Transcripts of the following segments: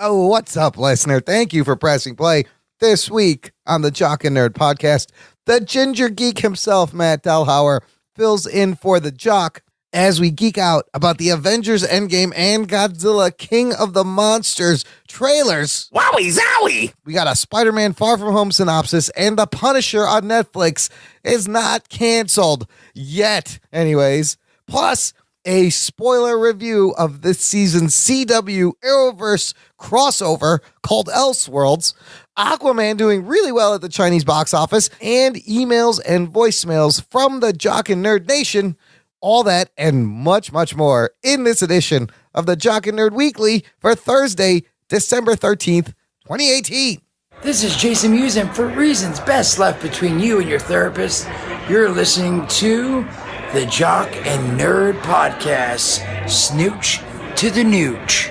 Oh, what's up, listener? Thank you for pressing play this week on the Jock and Nerd podcast. The ginger geek himself, Matt Delhauer, fills in for the Jock as we geek out about the Avengers Endgame and Godzilla King of the Monsters trailers. Wowie zowie! We got a Spider-Man Far From Home synopsis, and The Punisher on Netflix is not canceled yet. Anyways, plus a spoiler review of this season's CW Arrowverse crossover called Elseworlds, Aquaman doing really well at the Chinese box office, and emails and voicemails from the Jock and Nerd Nation. All that and much, much more in this edition of the Jock and Nerd Weekly for Thursday, December 13th, 2018. This is Jason Mewes, and for reasons best left between you and your therapist, you're listening to the Jock and Nerd Podcast, Snooch to the Nooch.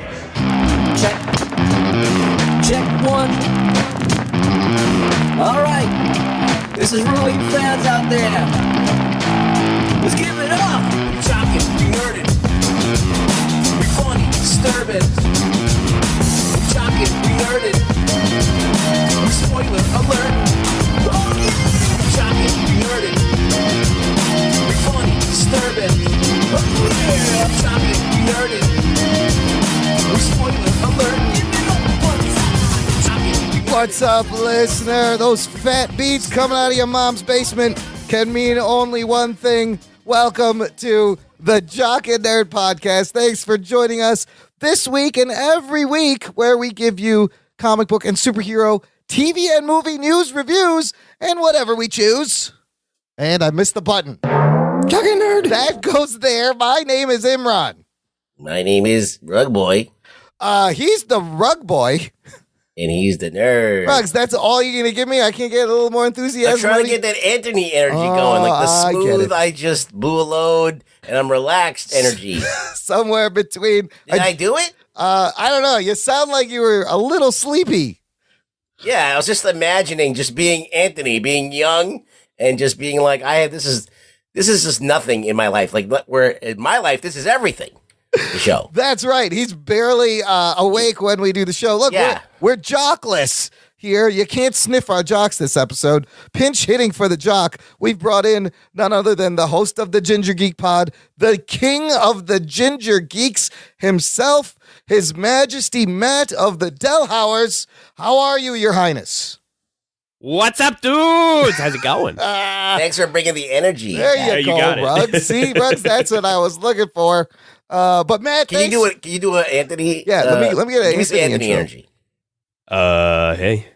Check. Check one. All right. This is for all you fans out there. Let's give it up. We're talking, we nerded. We're funny, disturbing. We're talking, we nerded. We're spoiler alert. Oh yeah. We're talking, we nerded. We're funny, disturbing. Oh yeah. We're talking, we nerded. We're spoiler alert. What's up, listener? Those fat beats coming out of your mom's basement can mean only one thing. Welcome to the Jock and Nerd Podcast. Thanks for joining us this week and every week, where we give you comic book and superhero TV and movie news, reviews, and whatever we choose. And I missed the button. Jock and Nerd. That goes there. My name is Imran. My name is Rug Boy. He's the Rug Boy. And he's the nerd. Rugs, that's all you're going to give me? I can't get a little more enthusiasm? I'm trying to get that Anthony energy going. Like the smooth, I just blew a load, and I'm relaxed energy. Somewhere between. Did I do it? I don't know. You sound like you were a little sleepy. Yeah, I was just imagining just being Anthony, being young, and just being like, this is just nothing in my life. Like, where in my life, this is everything. The show. That's right. He's barely awake when we do the show. Look, yeah. we're jockless here. You can't sniff our jocks this episode. Pinch hitting for the Jock. We've brought in none other than the host of the Ginger Geek Pod, the king of the Ginger Geeks himself, His Majesty Matt of the Delhauers. How are you, Your Highness? What's up, dudes? How's it going? Thanks for bringing the energy. There you go, got Rugs. See, Rugs, that's what I was looking for. But Matt, can you do an Anthony? Yeah, let me get an Anthony energy. Hey.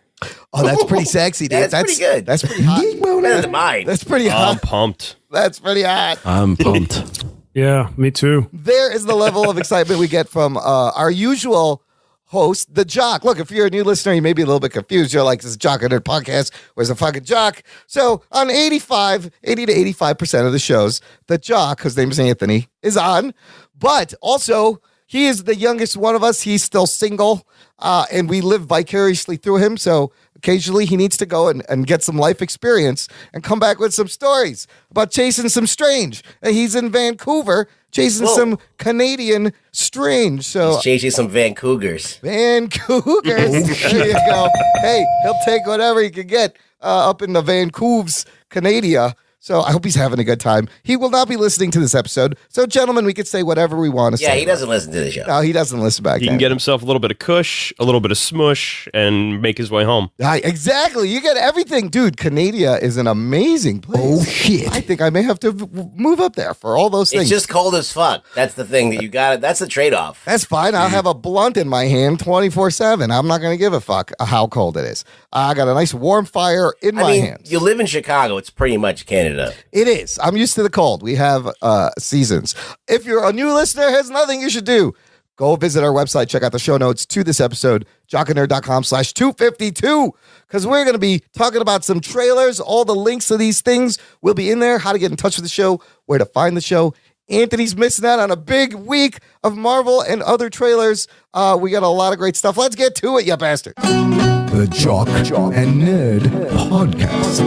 Oh, that's pretty sexy, dude. That's pretty good. That's pretty hot. Better than mine. That's pretty hot. I'm pumped. That's pretty hot. I'm pumped. Yeah, me too. There is the level of excitement we get from our usual host, the Jock. Look, if you're a new listener, you may be a little bit confused. You're like, this is Jock and Nerd Podcast. Where's the fucking Jock? So on 80 to 85% of the shows, the Jock, whose name is Anthony, is on. But also, he is the youngest one of us. He's still single, and we live vicariously through him. So occasionally he needs to go and get some life experience and come back with some stories about chasing some strange. And he's in Vancouver chasing some Canadian strange. So he's chasing some Vancougars. Vancougars. There you go. Hey, he'll take whatever he can get up in the Vancouver's, Canada. So I hope he's having a good time. He will not be listening to this episode. So, gentlemen, we could say whatever we want to say. Yeah, he doesn't listen to the show. No, he doesn't listen back. He can get himself a little bit of kush, a little bit of smush, and make his way home. Exactly. You get everything. Dude, Canada is an amazing place. Oh, shit. I think I may have to move up there for all those things. It's just cold as fuck. That's the thing that you got. That's the trade-off. That's fine. I'll have a blunt in my hand 24/7. I'm not going to give a fuck how cold it is. I got a nice warm fire in my hands. You live in Chicago. It's pretty much Canada. It is. I'm used to the cold. We have seasons. If you're a new listener, there's nothing you should do. Go visit our website. Check out the show notes to this episode, jockandnerd.com/252, because we're going to be talking about some trailers. All the links to these things will be in there. How to get in touch with the show, where to find the show. Anthony's missing out on a big week of Marvel and other trailers. We got a lot of great stuff. Let's get to it, you bastard. The Jock and Nerd Podcast.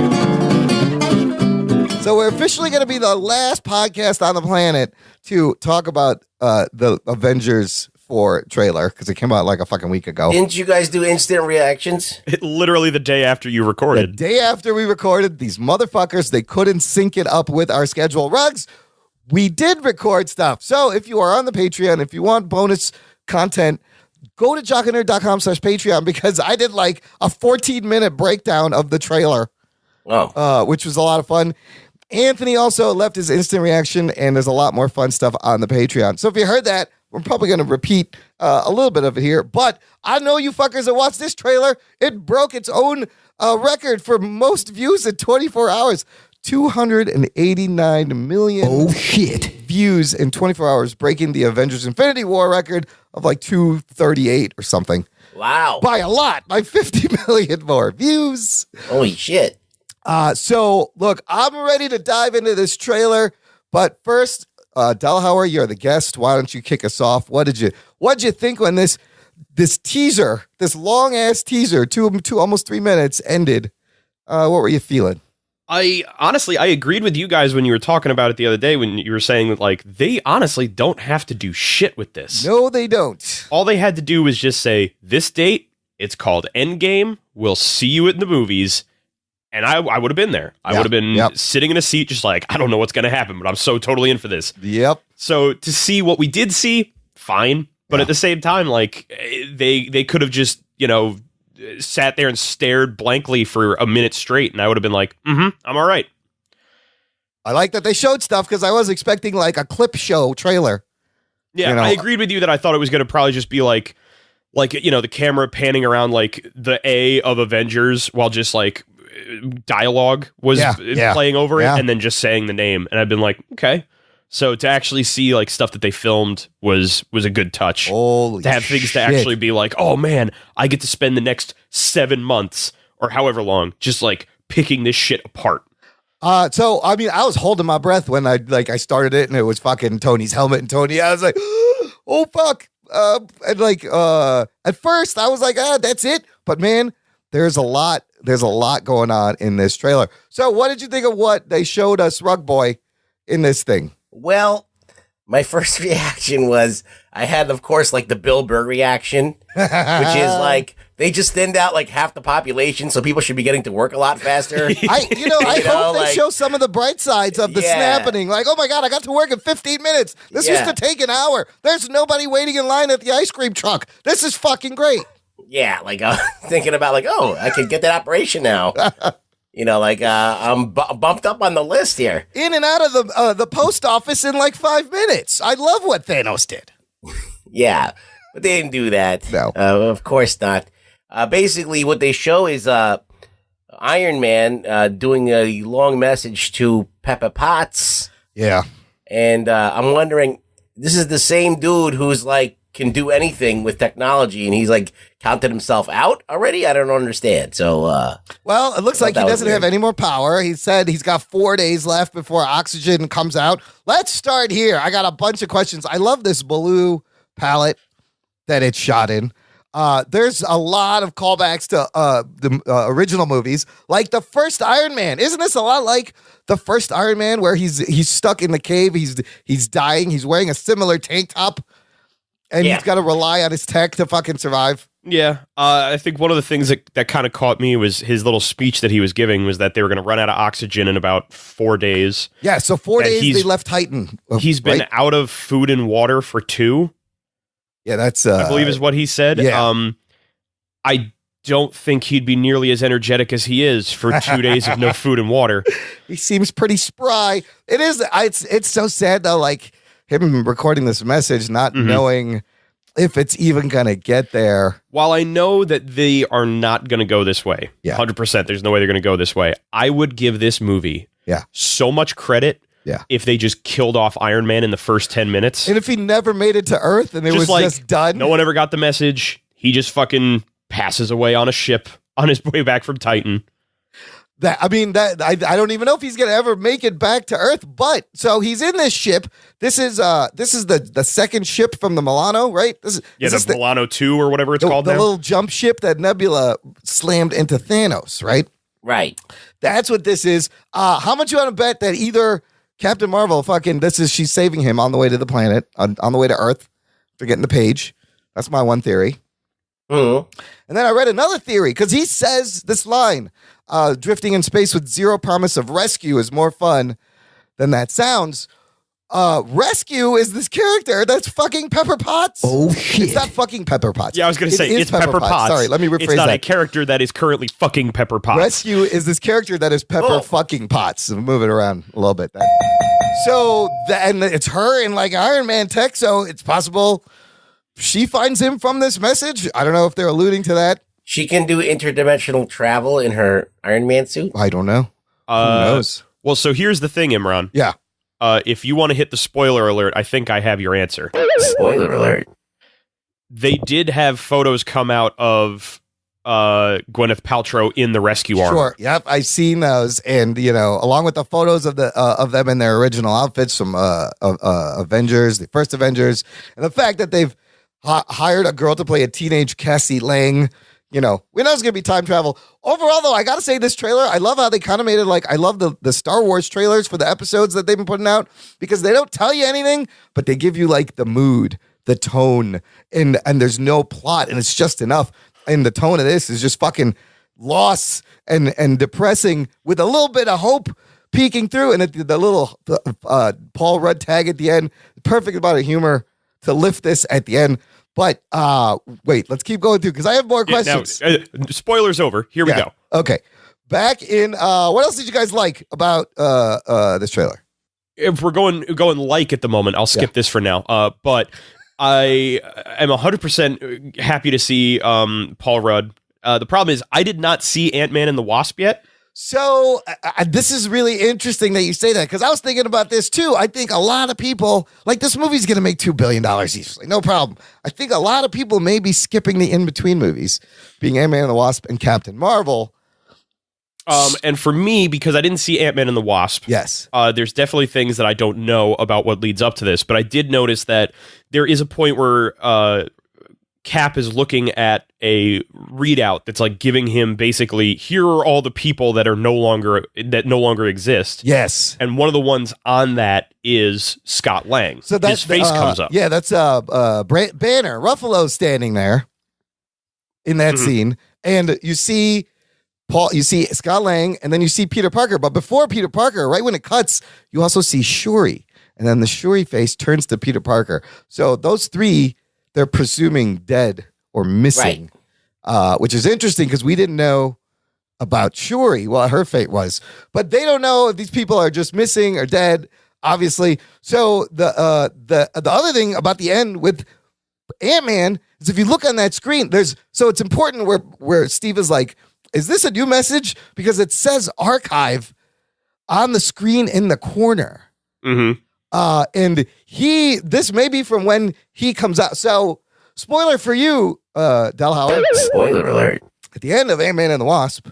So we're officially going to be the last podcast on the planet to talk about the Avengers 4 trailer because it came out like a fucking week ago. Didn't you guys do instant reactions? Literally the day after you The recorded. day after we recorded, these motherfuckers, they couldn't sync it up with our schedule. Rugs, we did record stuff. So if you are on the Patreon, if you want bonus content, go to jockandnerd.com/Patreon because I did like a 14-minute breakdown of the trailer, which was a lot of fun. Anthony also left his instant reaction, and there's a lot more fun stuff on the Patreon. So if you heard that, we're probably going to repeat a little bit of it here. But I know you fuckers that watched this trailer. It broke its own record for most views in 24 hours. 289 million views in 24 hours, breaking the Avengers Infinity War record of like 238 or something. Wow. By a lot, by 50 million more views. Holy shit. So, look, I'm ready to dive into this trailer, but first, Delhauer, you're the guest. Why don't you kick us off? What'd you think when this teaser, this long-ass teaser, two almost 3 minutes, ended? What were you feeling? I agreed with you guys when you were talking about it the other day when you were saying that, like, they honestly don't have to do shit with this. No, they don't. All they had to do was just say, this date, it's called Endgame, we'll see you in the movies, and I would have been there. I would have been sitting in a seat just like, I don't know what's going to happen, but I'm so totally in for this. Yep. So to see what we did see, fine. But at the same time, like, they could have just, sat there and stared blankly for a minute straight, and I would have been like, I'm all right. I like that they showed stuff because I was expecting like a clip show trailer. Yeah, I agreed with you that I thought it was going to probably just be like, the camera panning around like the A of Avengers while just like dialogue was playing over it and then just saying the name. And I've been like, okay. So to actually see like stuff that they filmed was a good touch. Holy to have things to actually be like, oh man, I get to spend the next 7 months or however long just like picking this shit apart. So I mean, I was holding my breath when I started it and it was fucking Tony's helmet and Tony. I was like, oh fuck. And like at first I was like, that's it. But man, there's a lot going on in this trailer. So what did you think of what they showed us, Rug Boy, in this thing? Well, my first reaction was I had, of course, like the Bill Burr reaction, which is like they just thinned out like half the population, so people should be getting to work a lot faster. I hope they show some of the bright sides of the snapping. Like, oh my God, I got to work in 15 minutes. This used to take an hour. There's nobody waiting in line at the ice cream truck. This is fucking great. Yeah, like I'm thinking about like, oh, I could get that operation now. I'm bumped up on the list here. In and out of the post office in like 5 minutes. I love what Thanos did. Yeah, but they didn't do that. No. Of course not. Basically, what they show is Iron Man doing a long message to Pepper Potts. Yeah. And I'm wondering, this is the same dude who's like, can do anything with technology, and he's like counted himself out already. I don't understand. So, well, it looks like he doesn't have any more power. He said he's got 4 days left before oxygen comes out. Let's start here. I got a bunch of questions. I love this blue palette that it's shot in. There's a lot of callbacks to the original movies, like the first Iron Man. Isn't this a lot like the first Iron Man, where he's stuck in the cave, he's dying, he's wearing a similar tank top? And he's got to rely on his tech to fucking survive. Yeah. I think one of the things that kind of caught me was his little speech that he was giving was that they were going to run out of oxygen in about 4 days. Yeah, so 4 days they left Titan. He's been out of food and water for 2. Yeah, that's... I believe is what he said. Yeah. I don't think he'd be nearly as energetic as he is for 2 days of no food and water. He seems pretty spry. It is... It's so sad, though, like... him recording this message, not knowing if it's even going to get there. While I know that they are not going to go this way, 100%, there's no way they're going to go this way, I would give this movie so much credit if they just killed off Iron Man in the first 10 minutes. And if he never made it to Earth and it was like, just done. No one ever got the message. He just fucking passes away on a ship on his way back from Titan. I don't even know if he's gonna ever make it back to Earth. But so he's in this ship. This is the second ship from the Milano, right? This is the Milano 2 or whatever it's called. The now. little jump ship that Nebula slammed into Thanos, right? Right. That's what this is. How much you want to bet that either Captain Marvel, she's saving him on the way to the planet, on the way to Earth, for getting the page, That's my one theory. Mm-hmm. And then I read another theory because he says this line, drifting in space with zero promise of rescue is more fun than that sounds. Rescue is this character that's fucking Pepper Potts. Oh, shit. It's not fucking Pepper Potts. Yeah, I was going to say, is it's Pepper Potts. Sorry, let me rephrase that. It's not a character that is currently fucking Pepper Potts. Rescue is this character that is Pepper fucking Potts. I'm moving around a little bit. So, and it's her in like Iron Man tech, so it's possible she finds him from this message. I don't know if they're alluding to that. She can do interdimensional travel in her Iron Man suit. I don't know. Who knows? Well, so here's the thing, Imran. Yeah. If you want to hit the spoiler alert, I think I have your answer. Spoiler alert. They did have photos come out of Gwyneth Paltrow in the rescue armor. Sure. Yep. I've seen those, and along with the photos of them in their original outfits from Avengers, the first Avengers, and the fact that they've hired a girl to play a teenage Cassie Lang. We know it's gonna be time travel. Overall, though, I gotta say this trailer, I love how they kind of made it like I love the Star Wars trailers for the episodes that they've been putting out because they don't tell you anything, but they give you like the mood, the tone, and there's no plot, and it's just enough. And the tone of this is just fucking loss and depressing with a little bit of hope peeking through, and the little Paul Rudd tag at the end, perfect amount of humor to lift this at the end. But wait, let's keep going through because I have more questions. Now, spoilers over. Here we go. Okay. Back in what else did you guys like about this trailer? If we're going like at the moment, I'll skip this for now. But I am 100% happy to see Paul Rudd. The problem is I did not see Ant-Man and the Wasp yet. So this is really interesting that you say that because I was thinking about this too. I think a lot of people, like this movie's going to make $2 billion easily, no problem. I think a lot of people may be skipping the in-between movies, being Ant-Man and the Wasp and Captain Marvel. And for me, because I didn't see Ant-Man and the Wasp, yes, there's definitely things that I don't know about what leads up to this, but I did notice that there is a point where Cap is looking at a readout that's like giving him basically, here are all the people that no longer exist. Yes. And one of the ones on that is Scott Lang. So that's, his face comes up. Yeah, that's Banner. Ruffalo's standing there in that scene. And you see Scott Lang, and then you see Peter Parker. But before Peter Parker, right when it cuts, you also see Shuri. And then the Shuri face turns to Peter Parker. So those three, they're presuming dead or missing, which is interesting because we didn't know about Shuri, what her fate was. But they don't know if these people are just missing or dead, obviously. So the other thing about the end with Ant-Man is if you look on that screen, so it's important where Steve is like, is this a new message? Because it says archive on the screen in the corner. Mm-hmm. And this may be from when he comes out. So, spoiler for you, Del Howard. Spoiler alert. At the end of Ant-Man and the Wasp,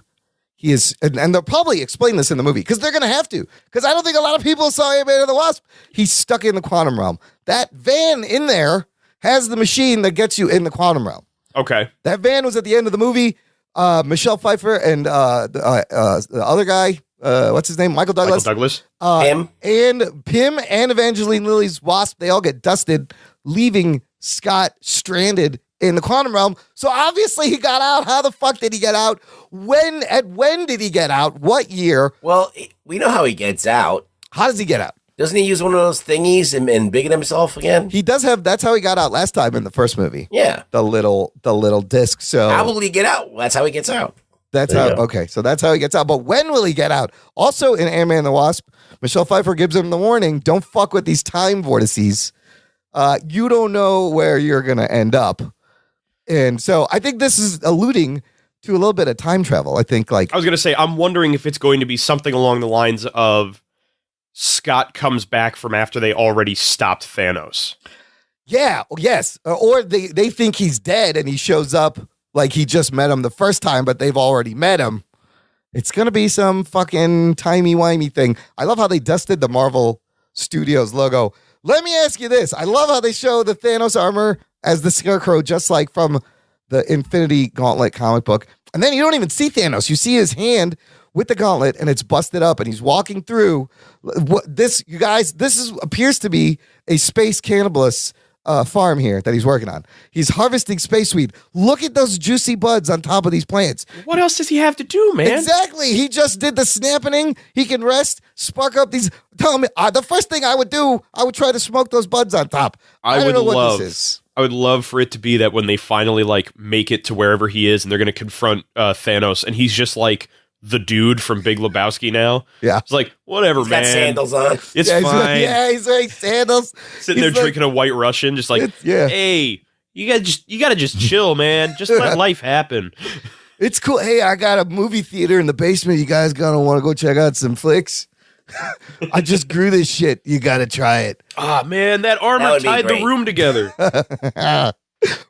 he is, and they'll probably explain this in the movie because they're going to have to. Because I don't think a lot of people saw Ant-Man and the Wasp. He's stuck in the quantum realm. That van in there has the machine that gets you in the quantum realm. Okay. That van was at the end of the movie. Michelle Pfeiffer and the other guy. What's his name? Michael Douglas. Pym. And Pym and Evangeline Lilly's Wasp, they all get dusted, leaving Scott stranded in the quantum realm. So obviously he got out. How the fuck did he get out? When did he get out? What year? Well, we know how he gets out. How does he get out? Doesn't he use one of those thingies and bigot himself again? He does have, that's how he got out last time in the first movie. Yeah. The little disc. So how will he get out? Well, that's how he gets out. That's how, okay, so that's how he gets out. But when will he get out? Also in Ant-Man and the Wasp, Michelle Pfeiffer gives him the warning, don't fuck with these time vortices. You don't know where you're going to end up. And so I think this is alluding to a little bit of time travel. I think I was going to say, I'm wondering if it's going to be something along the lines of Scott comes back from after they already stopped Thanos. Yeah, yes. Or they think he's dead and he shows up like he just met him the first time, but they've already met him. It's going to be some fucking timey-wimey thing. I love how they dusted the Marvel Studios logo. Let me ask you this. I love how they show the Thanos armor as the Scarecrow, just like from the Infinity Gauntlet comic book. And then you don't even see Thanos. You see his hand with the gauntlet, and it's busted up, and he's walking through. This appears to be a space cannibalist farm here that he's working on. He's harvesting space weed. Look at those juicy buds on top of these plants. What else does he have to do, man? Exactly. He just did the snapping. He can rest, spark up these. Tell me, the first thing I would do, I would try to smoke those buds on top. I don't know what this is. I would love for it to be that when they finally like make it to wherever he is and they're going to confront Thanos and he's just like the dude from Big Lebowski now. Yeah. It's like, whatever, He's man. got sandals on. It's fine. He's wearing sandals. Sitting there drinking a White Russian, just like, hey, you gotta just chill, man. Just let life happen. It's cool. Hey, I got a movie theater in the basement. You guys gonna want to go check out some flicks? I just grew this shit. You gotta try it. Ah, man, that armor tied the room together.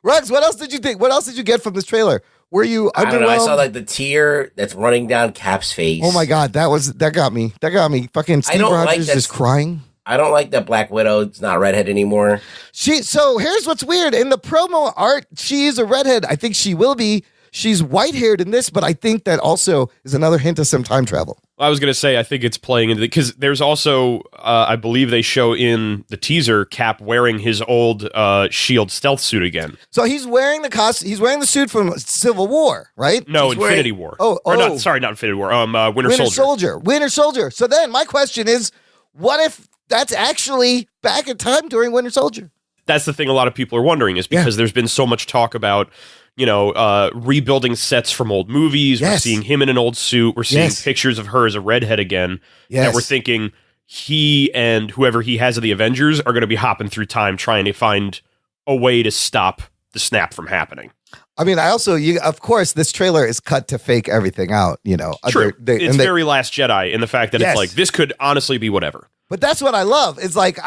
Ruggs, what else did you think? What else did you get from this trailer? Were you underwhelmed? I don't know. I saw like the tear that's running down Cap's face. Oh my god, that got me. That got me. Fucking Steve Rogers just crying. I don't like that Black Widow's not redhead anymore. So here's what's weird. In the promo art, she is a redhead. I think she will be. She's white-haired in this, but I think that also is another hint of some time travel. I was going to say, I think it's playing into because there's also, I believe they show in the teaser Cap wearing his old S.H.I.E.L.D. stealth suit again. So he's wearing the costume. He's wearing the suit from Civil War, right? No, Infinity War. Not Infinity War. Winter Soldier. Winter Soldier. So then my question is, what if that's actually back in time during Winter Soldier? That's the thing a lot of people are wondering is because there's been so much talk about, rebuilding sets from old movies. We're seeing him in an old suit. We're seeing pictures of her as a redhead again. That we're thinking he and whoever he has of the Avengers are going to be hopping through time trying to find a way to stop the snap from happening. I mean, of course, this trailer is cut to fake everything out, True. It's very Last Jedi in the fact that it's like, this could honestly be whatever. But that's what I love. It's like,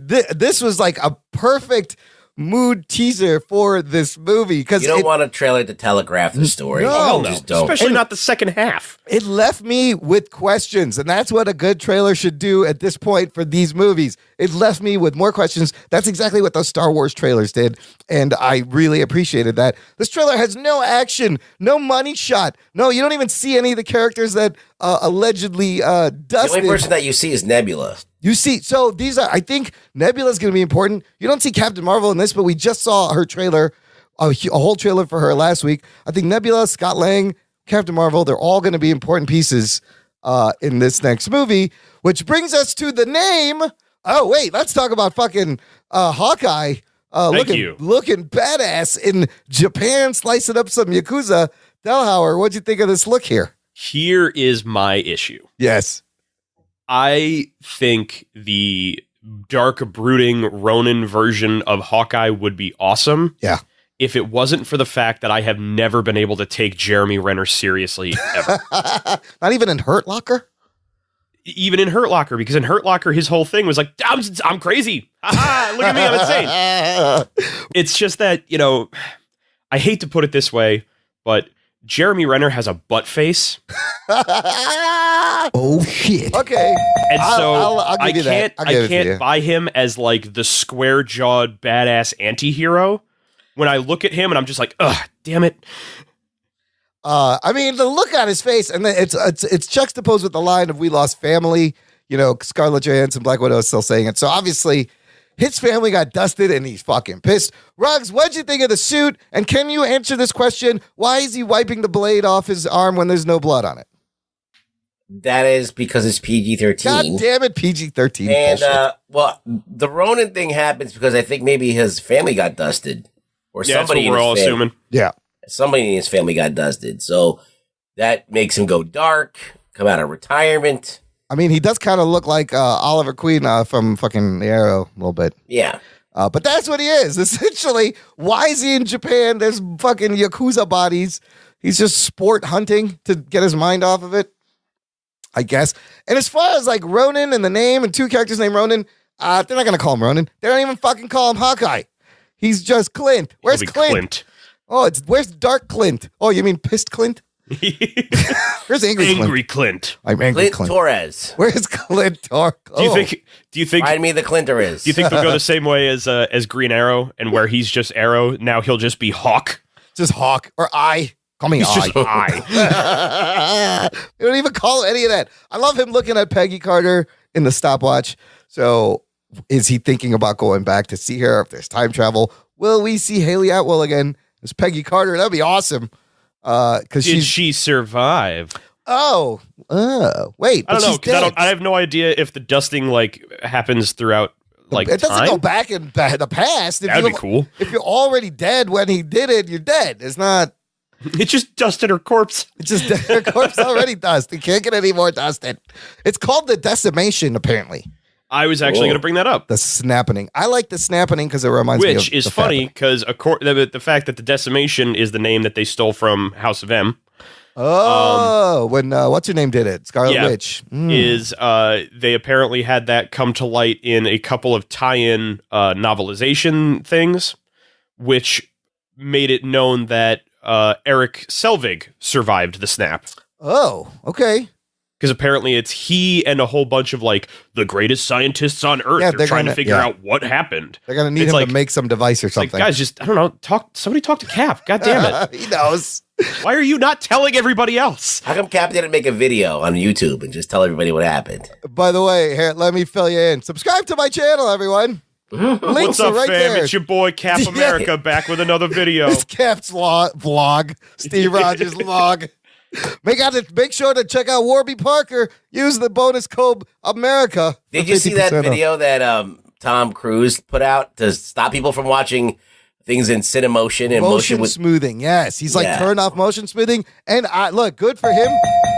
this was like a perfect mood teaser for this movie because you don't want a trailer to telegraph the story. No, just don't. Especially not the second half. It left me with questions, and that's what a good trailer should do at this point for these movies. It left me with more questions. That's exactly what those Star Wars trailers did, and I really appreciated that. This trailer has no action, no money shot. No, you don't even see any of the characters that allegedly dusted. The only person that you see is Nebula. You see, so I think Nebula's going to be important. You don't see Captain Marvel in this, but we just saw her trailer, a whole trailer for her last week. I think Nebula, Scott Lang, Captain Marvel, they're all going to be important pieces in this next movie, which brings us to the name. Oh, wait, let's talk about fucking Hawkeye looking badass in Japan, slicing up some Yakuza. Delhauer, what'd you think of this look here? Here is my issue. Yes. I think the dark, brooding Ronin version of Hawkeye would be awesome. Yeah. If it wasn't for the fact that I have never been able to take Jeremy Renner seriously ever. Not even in Hurt Locker? Even in Hurt Locker, because in Hurt Locker, his whole thing was like, I'm crazy. Ha-ha, look at me, I'm insane. It's just that, I hate to put it this way, but Jeremy Renner has a butt face. Oh shit. Okay. And so I'll give you that. I can't buy him as like the square-jawed badass anti-hero. When I look at him and I'm just like, ugh, damn it. I mean, the look on his face, and then it's juxtaposed with the line of "We lost family." Scarlett Johansson, Black Widow is still saying it. So obviously, his family got dusted, and he's fucking pissed. Ruggs, what'd you think of the suit? And can you answer this question? Why is he wiping the blade off his arm when there's no blood on it? That is because it's PG-13. God damn it, PG-13. And the Ronin thing happens because I think maybe his family got dusted, or somebody. That's what we're all assuming. Yeah. Somebody in his family got dusted. So that makes him go dark, come out of retirement. I mean, he does kind of look like Oliver Queen from fucking The Arrow a little bit. Yeah. But that's what he is. Essentially, why is he in Japan? There's fucking Yakuza bodies. He's just sport hunting to get his mind off of it, I guess. And as far as like Ronin and the name and two characters named Ronin, they're not going to call him Ronin. They don't even fucking call him Hawkeye. He's just Clint. Where's Clint? Oh, where's Dark Clint? Oh, you mean Pissed Clint? Where's Angry Clint? I'm Angry Clint Torres. Where's Clint Torres? Do you think? Remind me the Clinter is. Do you think they'll go the same way as Green Arrow, and where he's just Arrow, now he'll just be Hawk? Just Hawk or I. Call me I. They don't even call any of that. I love him looking at Peggy Carter in the stopwatch. So Is he thinking about going back to see her? If there's time travel, will we see Haley Atwell again as Peggy Carter? That'd be awesome. Because did she survive? Oh, wait. I don't know, because I have no idea if the dusting like happens throughout like it doesn't time. go back in the past. That'd be cool. If you're already dead when he did it, you're dead. It's not. It just dusted her corpse. It's just her corpse already dust. You can't get any more dusted. It's called the decimation, apparently. I was actually going to bring that up. The snapping. I like the snapping because it reminds me of which is funny because the fact that the decimation is the name that they stole from House of M. Oh, when what's her name did it? Scarlet Witch. Is they apparently had that come to light in a couple of tie-in novelization things, which made it known that Eric Selvig survived the snap. Oh, okay. Because apparently it's he and a whole bunch of like the greatest scientists on Earth. They're trying to figure out what happened. They're gonna need him to make some device or something. Like, guys, just I don't know. Somebody talk to Cap. God damn it. He knows. Why are you not telling everybody else? How come Cap didn't make a video on YouTube and just tell everybody what happened? By the way, here, let me fill you in. Subscribe to my channel, everyone. Links What's up, are right fam? there. It's your boy Cap America back with another video. It's Cap's vlog. Steve Rogers vlog. Make sure to check out Warby Parker. Use the bonus code America. Did you see that video that Tom Cruise put out to stop people from watching things in Cinemotion and motion smoothing? Yes, he's like turn off motion smoothing. And look, good for him.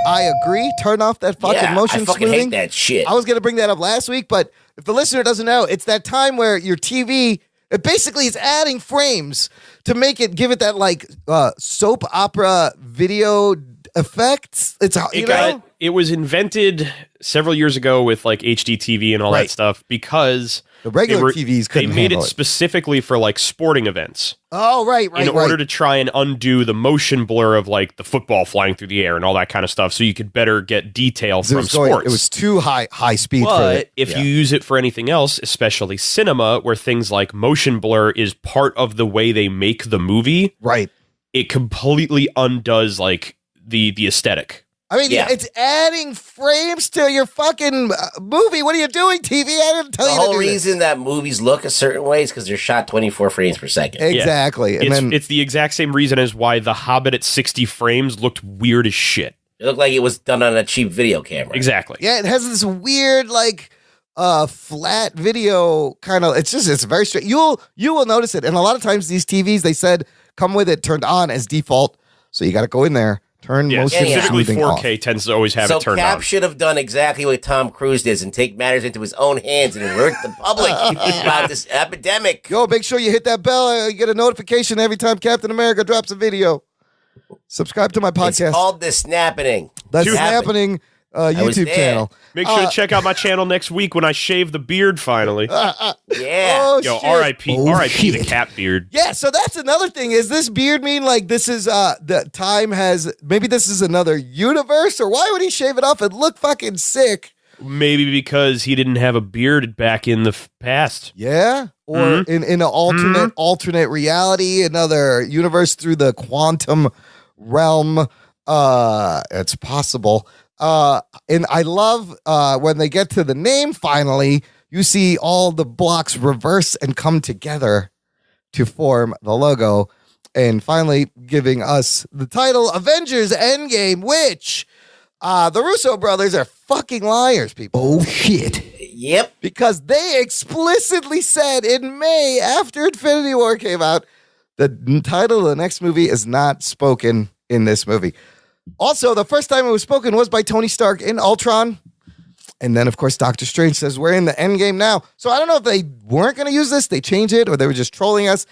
I agree. Turn off that fucking motion smoothing. I fucking hate that shit. I was gonna bring that up last week, but if the listener doesn't know, it's that time where your TV. It basically is adding frames to give it that like soap opera video effects. It was invented several years ago with like HD TV and all that stuff because the regular TVs couldn't they made it handle specifically for like sporting events. Oh, right. In order to try and undo the motion blur of like the football flying through the air and all that kind of stuff, so you could better get detail from sports. It was too high speed. But if you use it for anything else, especially cinema, where things like motion blur is part of the way they make the movie, right? It completely undoes like the aesthetic. I mean, it's adding frames to your fucking movie. What are you doing, TV? I didn't tell you to do The whole reason that movies look a certain way is because they're shot 24 frames per second. Exactly. Yeah. And it's the exact same reason as why The Hobbit at 60 frames looked weird as shit. It looked like it was done on a cheap video camera. Exactly. Yeah, it has this weird, like, flat video kind of. It's very straight. You will notice it. And a lot of times these TVs, they said, come with it turned on as default. So you got to go in there. Turn motion specifically smoothing 4K tends to always have it turned on. So Cap should have done exactly what Tom Cruise did and take matters into his own hands and alert the public about this epidemic. Yo, make sure you hit that bell. You get a notification every time Captain America drops a video. Subscribe to my podcast. It's called The Snapping. The Snapping YouTube channel. Make sure to check out my channel next week when I shave the beard finally. Yeah. Oh, Yo, shit. R.I.P. the Cap beard. Yeah, so that's another thing. Is this beard mean like this is the time has maybe this is another universe, or why would he shave it off and look fucking sick? Maybe because he didn't have a beard back in the past. Yeah, or in an alternate reality, another universe through the quantum realm. It's possible. And I love when they get to the name finally, you see all the blocks reverse and come together to form the logo, and finally giving us the title Avengers Endgame, which the Russo brothers are fucking liars, people. Oh, shit. Yep. Because they explicitly said in May, after Infinity War came out, the title of the next movie is not spoken in this movie. Also, the first time it was spoken was by Tony Stark in Ultron. And then, of course, Doctor Strange says, we're in the Endgame now. So I don't know if they weren't going to use this, they changed it, or they were just trolling us.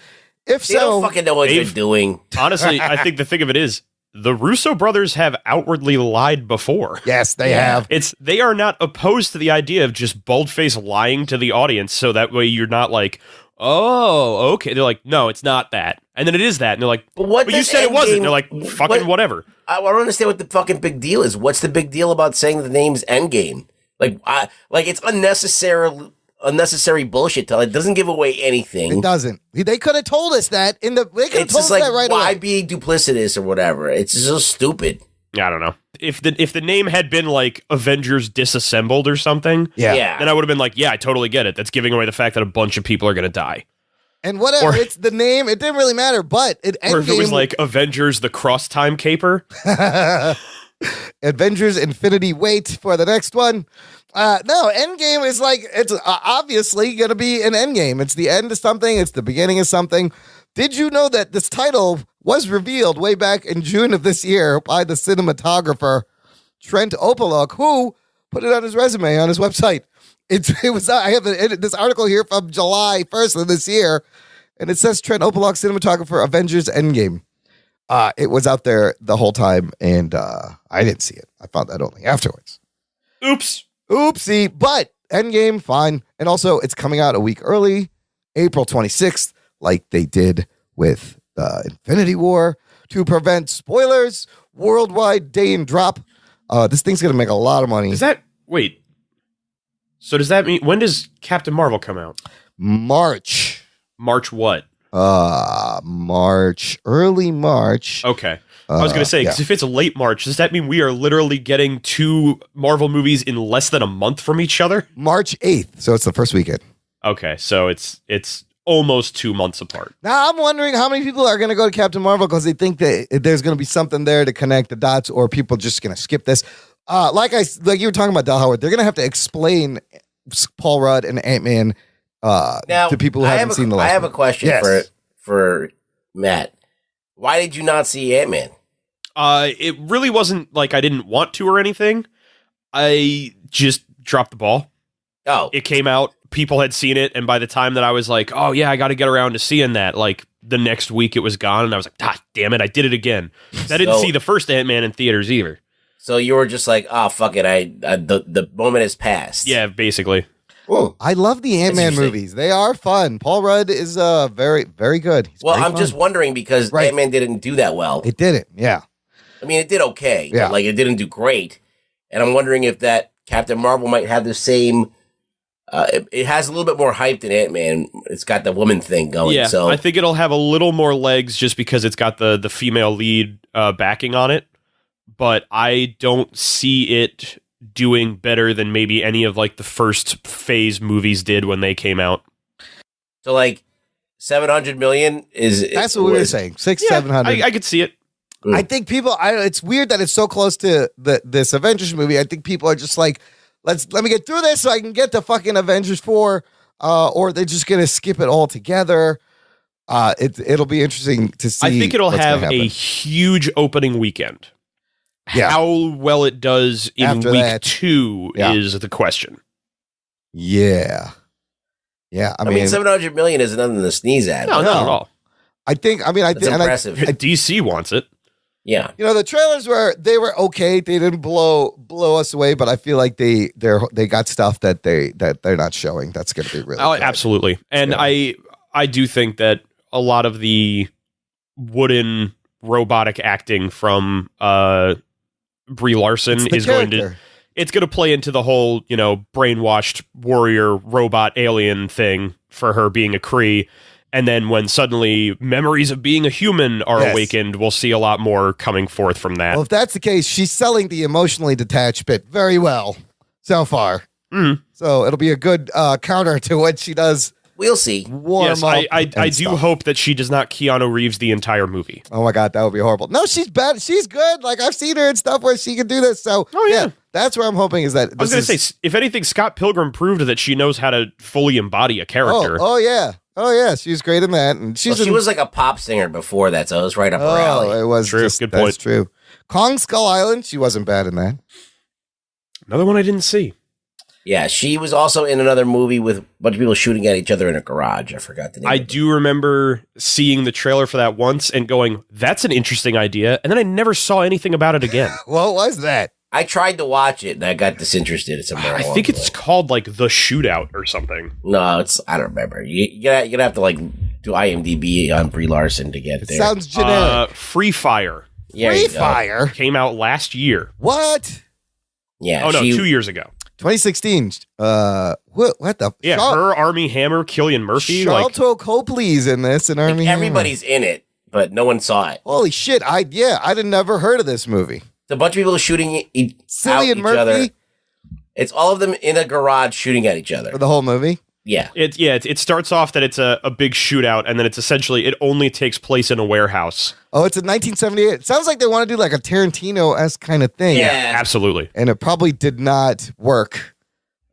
If They don't fucking know what they're doing. Honestly, I think the thing of it is, the Russo brothers have outwardly lied before. Yes, they have. They are not opposed to the idea of just bold-faced lying to the audience, so that way you're not like, oh, okay. They're like, no, it's not that. And then it is that. And they're like, but you said it wasn't. They're like, fucking whatever. I don't understand what the fucking big deal is. What's the big deal about saying the name's Endgame? Like it's unnecessary bullshit. It doesn't give away anything. It doesn't. They could have told us that they could have told us like, that right why away. be duplicitous or whatever? It's so stupid. I don't know. If the name had been like Avengers Disassembled or something, then I would have been like, yeah, I totally get it. That's giving away the fact that a bunch of people are going to die. And whatever, it's the name. It didn't really matter, but or if it was like Avengers the Cross Time Caper. Avengers Infinity Wait for the next one. No, Endgame is like, it's obviously going to be an Endgame. It's the end of something. It's the beginning of something. Did you know that this title was revealed way back in June of this year by the cinematographer Trent Opaluk, who put it on his resume on his website? I have this article here from July 1st of this year, and it says Trent Opaluk, cinematographer, Avengers Endgame. It was out there the whole time, and I didn't see it. I found that only afterwards. Oopsie. But Endgame, fine. And also, it's coming out a week early, April 26th, like they did with Infinity War, to prevent spoilers, worldwide day and drop. This thing's going to make a lot of money. So does that mean, when does Captain Marvel come out? March what? Early March. Okay. I was going to say, because if it's late March, does that mean we are literally getting 2 Marvel movies in less than a month from each other? March 8th, so it's the first weekend. Okay, so it's almost 2 months apart. Now, I'm wondering how many people are going to go to Captain Marvel because they think that there's going to be something there to connect the dots, or people just going to skip this. Like you were talking about, Del Howard, they're going to have to explain Paul Rudd and Ant-Man to people who haven't seen the last one. I have a question for Matt. Why did you not see Ant-Man? It really wasn't like I didn't want to or anything. I just dropped the ball. Oh. It came out, people had seen it, and by the time that I was like, oh yeah, I got to get around to seeing that, like the next week it was gone, and I was like, ah, damn it, I did it again. I didn't see the first Ant-Man in theaters either. So you were just like, oh, fuck it, the moment has passed. Yeah, basically. Whoa. I love the Ant-Man movies. They are fun. Paul Rudd is very, very good. I'm just wondering because Ant-Man didn't do that well. It didn't, yeah. I mean, it did okay. Yeah. But, like, it didn't do great. And I'm wondering if that Captain Marvel might have the same... it has a little bit more hype than Ant-Man. It's got the woman thing going. Yeah, so I think it'll have a little more legs just because it's got the female lead backing on it. But I don't see it doing better than maybe any of like the first phase movies did when they came out. So like 700 million that's what we were saying. 700. I could see it. I think people. It's weird that it's so close to this Avengers movie. I think people are just like, let me get through this so I can get to fucking Avengers 4, or they're just gonna skip it all together. It'll be interesting to see. I think it'll have a huge opening weekend. Yeah. How well it does in After week that, 2 is the question. Yeah. I mean 700 million is nothing to sneeze at. No, not at all. I think. That's impressive. DC wants it. Yeah. You know, the trailers were okay. They didn't blow us away, but I feel like they got stuff that they're not showing. That's going to be really good. Absolutely. And I do think that a lot of the wooden robotic acting from Brie Larson is going to play into the whole, brainwashed warrior robot alien thing for her being a Kree. And then when suddenly memories of being a human are awakened, we'll see a lot more coming forth from that. Well, if that's the case, she's selling the emotionally detached bit very well so far. Mm. So it'll be a good counter to what she does. We'll see. Yes, I do hope that she does not Keanu Reeves the entire movie. Oh my God, that would be horrible. No, she's bad. She's good. Like I've seen her in stuff where she can do this. So that's where I'm hoping is that. I was going to say, if anything, Scott Pilgrim proved that she knows how to fully embody a character. Oh yeah, she's great in that, and she was like a pop singer before that, so it was right up her alley. It was true. Good point. That's true. Kong Skull Island, she wasn't bad in that. Another one I didn't see. Yeah, she was also in another movie with a bunch of people shooting at each other in a garage. I forgot the name. I do remember seeing the trailer for that once and going, "That's an interesting idea," and then I never saw anything about it again. What was that? I tried to watch it and I got disinterested. I think it's called like The Shootout or something. No, I don't remember. You're gonna have to like do IMDb on Brie Larson to get there. Sounds generic. Free Fire. Yeah, Free Fire came out last year. What? Yeah. Oh no, 2 years ago. 2016. What the? Yeah, her Army Hammer, Cillian Murphy. Sharlto Copley's in this, and Army Hammer. Everybody's in it, but no one saw it. Holy shit! I never heard of this movie. The bunch of people shooting Cillian each Murphy other. It's all of them in a garage shooting at each other. for the whole movie. Yeah. It starts off that it's a big shootout, and then it's essentially it only takes place in a warehouse. Oh, it's in 1978. It sounds like they want to do like a Tarantino-esque kind of thing. Yeah. Absolutely. And it probably did not work.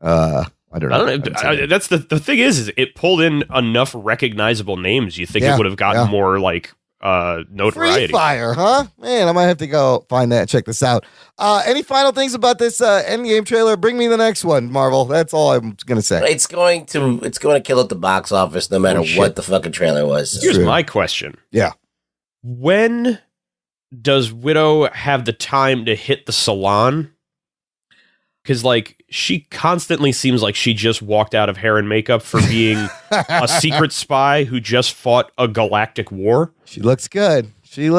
I don't know. That's the thing is it pulled in enough recognizable names. You think it would have gotten more like notoriety. Free Fire, huh? Man, I might have to go find that and check this out. Any final things about this Endgame trailer? Bring me the next one, Marvel. That's all I'm gonna say. It's going to kill at the box office no matter what the fucking trailer was. Here's my question. Yeah. When does Widow have the time to hit the salon? Because, like, she constantly seems like she just walked out of hair and makeup for being a secret spy who just fought a galactic war. She looks good. There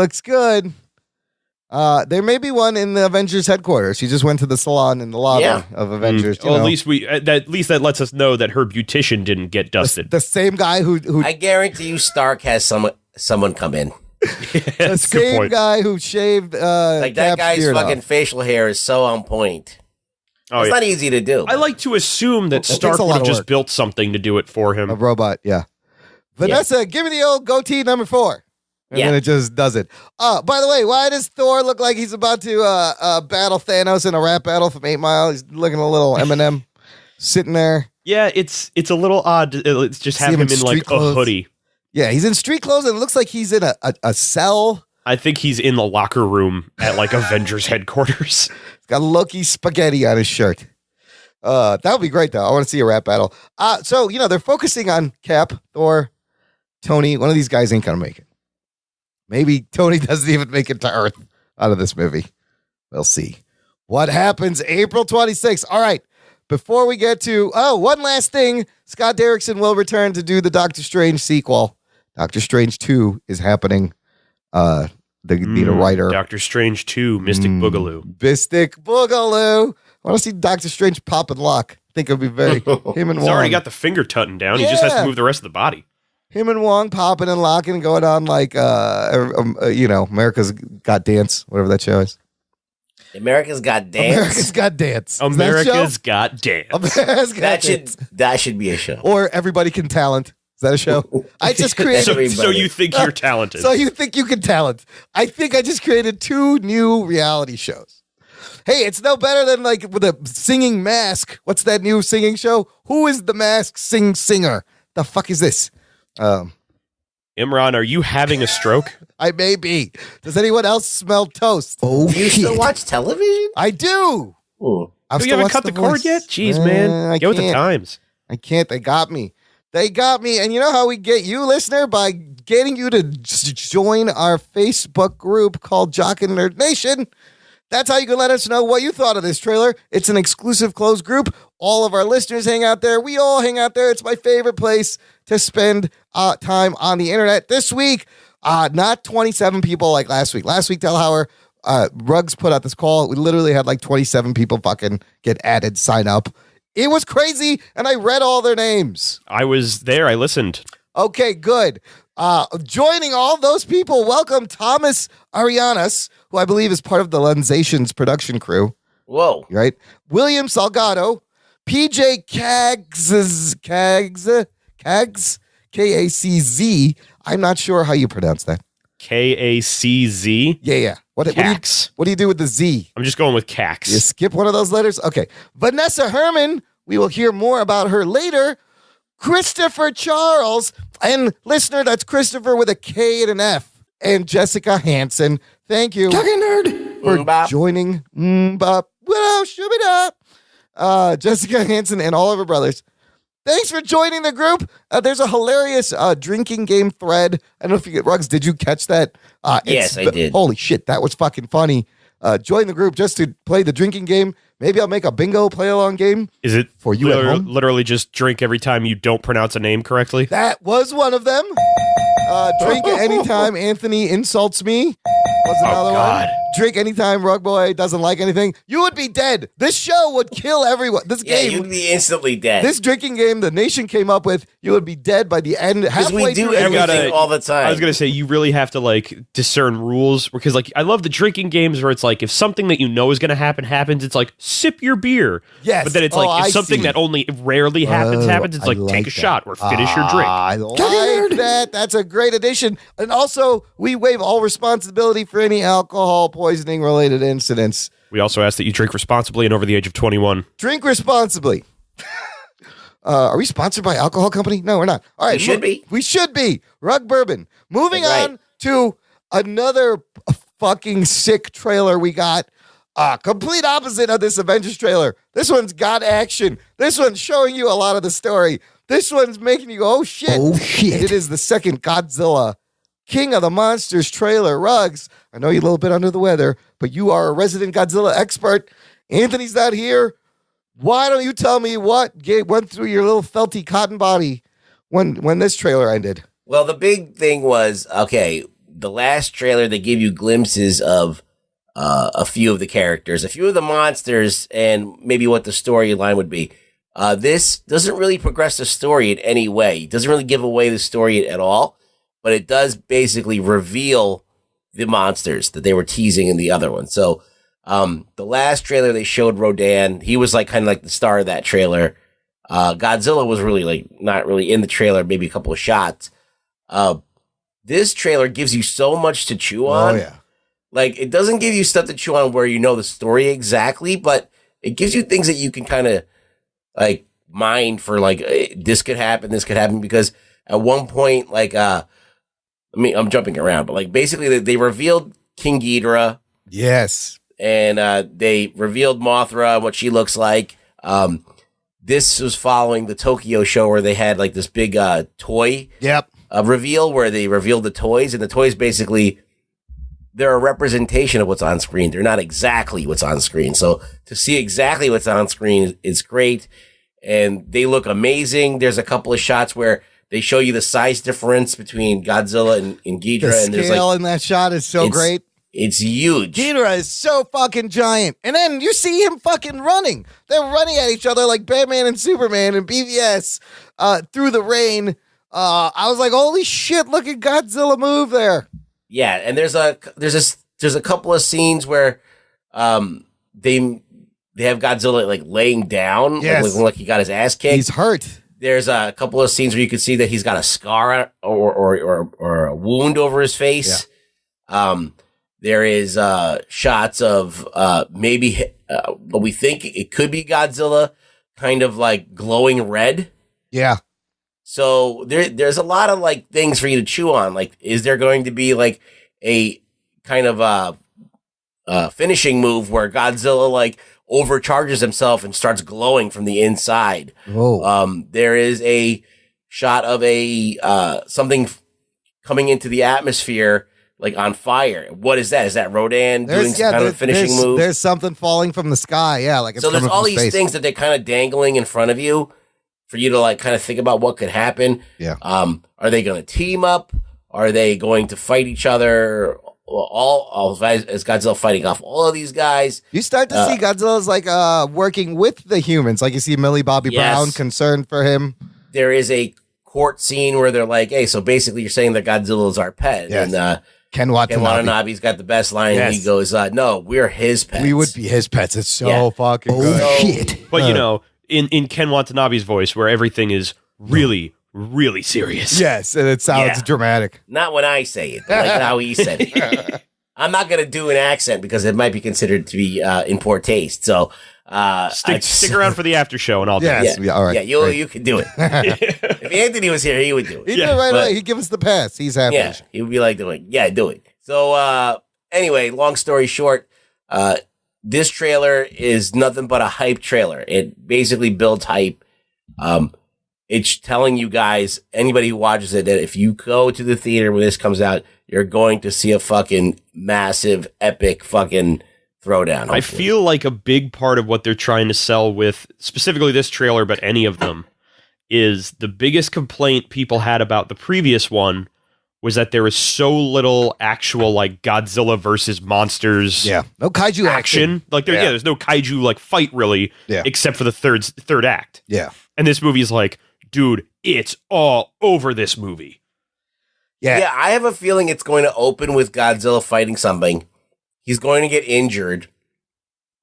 may be one in the Avengers headquarters. She just went to the salon in the lobby of Avengers. Well, at least that lets us know that her beautician didn't get dusted. The same guy who I guarantee you, Stark has someone come in. The same guy who shaved like that guy's fucking facial hair is so on point. It's not easy to do. I like to assume that Stark would have just built something to do it for him. A robot, yeah. Vanessa, give me the old goatee number 4. And then it just does it. By the way, why does Thor look like he's about to battle Thanos in a rap battle from 8 Mile? He's looking a little Eminem sitting there. Yeah, it's a little odd. It's just have him in like a hoodie. Yeah, he's in street clothes and it looks like he's in a cell. I think he's in the locker room at like Avengers headquarters. He's got Loki spaghetti on his shirt. That would be great, though. I want to see a rap battle. So, they're focusing on Cap, Thor, Tony. One of these guys ain't going to make it. Maybe Tony doesn't even make it to Earth out of this movie. We'll see. What happens April 26th? All right. Before we get to, one last thing. Scott Derrickson will return to do the Doctor Strange sequel. Doctor Strange 2 is happening. They need a writer. Doctor Strange 2, Mystic Boogaloo. Mystic Boogaloo. I want to see Doctor Strange pop and lock. I think it would be very him and He's Wong. already got the finger tutting down. He just has to move the rest of the body. Him and Wong popping and locking and going on like, America's Got Dance, whatever that show is. America's Got Dance. America's Got Dance. America's Got Dance. That should be a show. Or Everybody Can Talent. Is that a show? I just created. So you think you're talented. So you think you can talent. I think I just created 2 new reality shows. Hey, it's no better than like with a singing mask. What's that new singing show? Who is the masked singer? The fuck is this? Imran, are you having a stroke? I may be. Does anyone else smell toast? Oh, you still watch television? I do. Ooh. You haven't cut the cord yet? Jeez, man. Get with the times. I can't. They got me. And you know how we get you, listener? By getting you to join our Facebook group called Jock and Nerd Nation. That's how you can let us know what you thought of this trailer. It's an exclusive closed group. All of our listeners hang out there. We all hang out there. It's my favorite place to spend time on the internet. This week, not 27 people like last week. Last week, Delhauer, Ruggs put out this call. We literally had like 27 people fucking get added, sign up. It was crazy, and I read all their names. I was there. I listened. Okay, good. Joining all those people, welcome Thomas Arianas, who I believe is part of the Lensations production crew. Whoa. Right? William Salgado, PJ Kagz, K-A-C-Z. I'm not sure how you pronounce that. K-A-C-Z? Yeah. What do you do with the Z? I'm just going with Cax. You skip one of those letters? Okay. Vanessa Herman, we will hear more about her later. Christopher Charles, and listener, that's Christopher with a K and an F. And Jessica Hansen, thank you for joining. Jessica Hansen and all of her brothers. Thanks for joining the group. There's a hilarious drinking game thread. I don't know if you get Ruggs. Did you catch that? Yes, I did. Holy shit, that was fucking funny. Join the group just to play the drinking game. Maybe I'll make a bingo play-along game. Is it for you at home? Literally just drink every time you don't pronounce a name correctly? That was one of them. Drink anytime Anthony insults me. was another God. one. Drink anytime Rug Boy doesn't like anything. You would be dead. This show would kill everyone. This game. You'd be instantly dead. This drinking game the nation came up with, you would be dead by the end. Because we do through everything all the time. I was gonna say you really have to like discern rules because like I love the drinking games where it's like if something that you know is gonna happen happens, it's like sip your beer. Yes. But then it's like if something that only rarely happens, it's like take a shot or finish your drink. I like that. That's a great addition. And also, we waive all responsibility for any alcohol poisoning related incidents. We also ask that you drink responsibly and over the age of 21. Drink responsibly. Are we sponsored by alcohol company? No, we're not. All right, We should be. We should be. Rug Bourbon. Moving That's on to another fucking sick trailer we got. Complete opposite of this Avengers trailer. This one's got action. This one's showing you a lot of the story. This one's making you go, oh shit. Oh, shit. It is the second Godzilla King of the Monsters trailer. Rugs, I know you're a little bit under the weather, but you are a resident Godzilla expert. Anthony's not here. Why don't you tell me what went through your little felty cotton body when this trailer ended? Well, the big thing was, okay, the last trailer, they gave you glimpses of a few of the characters, a few of the monsters, and maybe what the storyline would be. This doesn't really progress the story in any way. It doesn't really give away the story at all, but it does basically reveal the monsters that they were teasing in the other one. So, the last trailer they showed Rodan, he was like kind of like the star of that trailer. Godzilla was really like not really in the trailer, maybe a couple of shots. This trailer gives you so much to chew on. Oh, yeah. Like, it doesn't give you stuff to chew on where you know the story exactly, but it gives you things that you can kind of like mine for like, this could happen, because at one point, like, I'm jumping around, but like basically they revealed King Ghidorah. Yes. And they revealed Mothra and what she looks like. This was following the Tokyo show where they had like this big toy reveal where they revealed the toys, and the toys basically, they're a representation of what's on screen. They're not exactly what's on screen. So to see exactly what's on screen is great. And they look amazing. There's a couple of shots where they show you the size difference between Godzilla and Ghidorah. The and there's scale like, in that shot is so great. It's huge. Ghidorah is so fucking giant. And then you see him fucking running. They're running at each other like Batman and Superman and BVS through the rain. I was like, holy shit, look at Godzilla move there. Yeah, and there's a couple of scenes where they have Godzilla like laying down, yes, looking like he got his ass kicked. He's hurt. There's a couple of scenes where you can see that he's got a scar or a wound over his face. Yeah. There is shots of maybe what we think it could be Godzilla, kind of like glowing red. Yeah. So there's a lot of like things for you to chew on. Like, is there going to be like a kind of finishing move where Godzilla like overcharges himself and starts glowing from the inside? Whoa. There is a shot of a something coming into the atmosphere like on fire. What is that? Is that Rodan doing some kind of finishing move? There's something falling from the sky. Yeah, like it's so there's coming all from these space. things that they're kind of dangling in front of you for you to like kind of think about what could happen. Yeah. Are they going to team up? Are they going to fight each other? All as Godzilla fighting off all of these guys. You start to see Godzilla's like working with the humans. Like you see Millie Bobby Brown concerned for him. There is a court scene where they're like, hey, so basically you're saying that Godzilla is our pet. Yes. And Ken Watanabe's got the best line. Yes. And he goes, no, we're his pets. We would be his pets. It's so fucking good. Oh, shit. But you know, in Ken Watanabe's voice, where everything is really, really serious. Yes, and it sounds dramatic. Not when I say it, but like how he said it. I'm not going to do an accent because it might be considered to be in poor taste. So stick around for the after show, and I'll do it. Yeah, all right. Yeah, you can do it. If Anthony was here, he would do it. He'd do it right away. He'd give us the pass. He's happy. Yeah, he would be like, do it. So anyway, long story short, this trailer is nothing but a hype trailer. It basically builds hype. It's telling you guys, anybody who watches it, that if you go to the theater when this comes out, you're going to see a fucking massive, epic fucking throwdown. Hopefully. I feel like a big part of what they're trying to sell with specifically this trailer, but any of them, is the biggest complaint people had about the previous one was that there was so little actual like Godzilla versus monsters. Yeah, no kaiju action. Like there's no kaiju like fight really, except for the third act. Yeah, and this movie is like, dude, it's all over this movie. Yeah, I have a feeling it's going to open with Godzilla fighting something. He's going to get injured,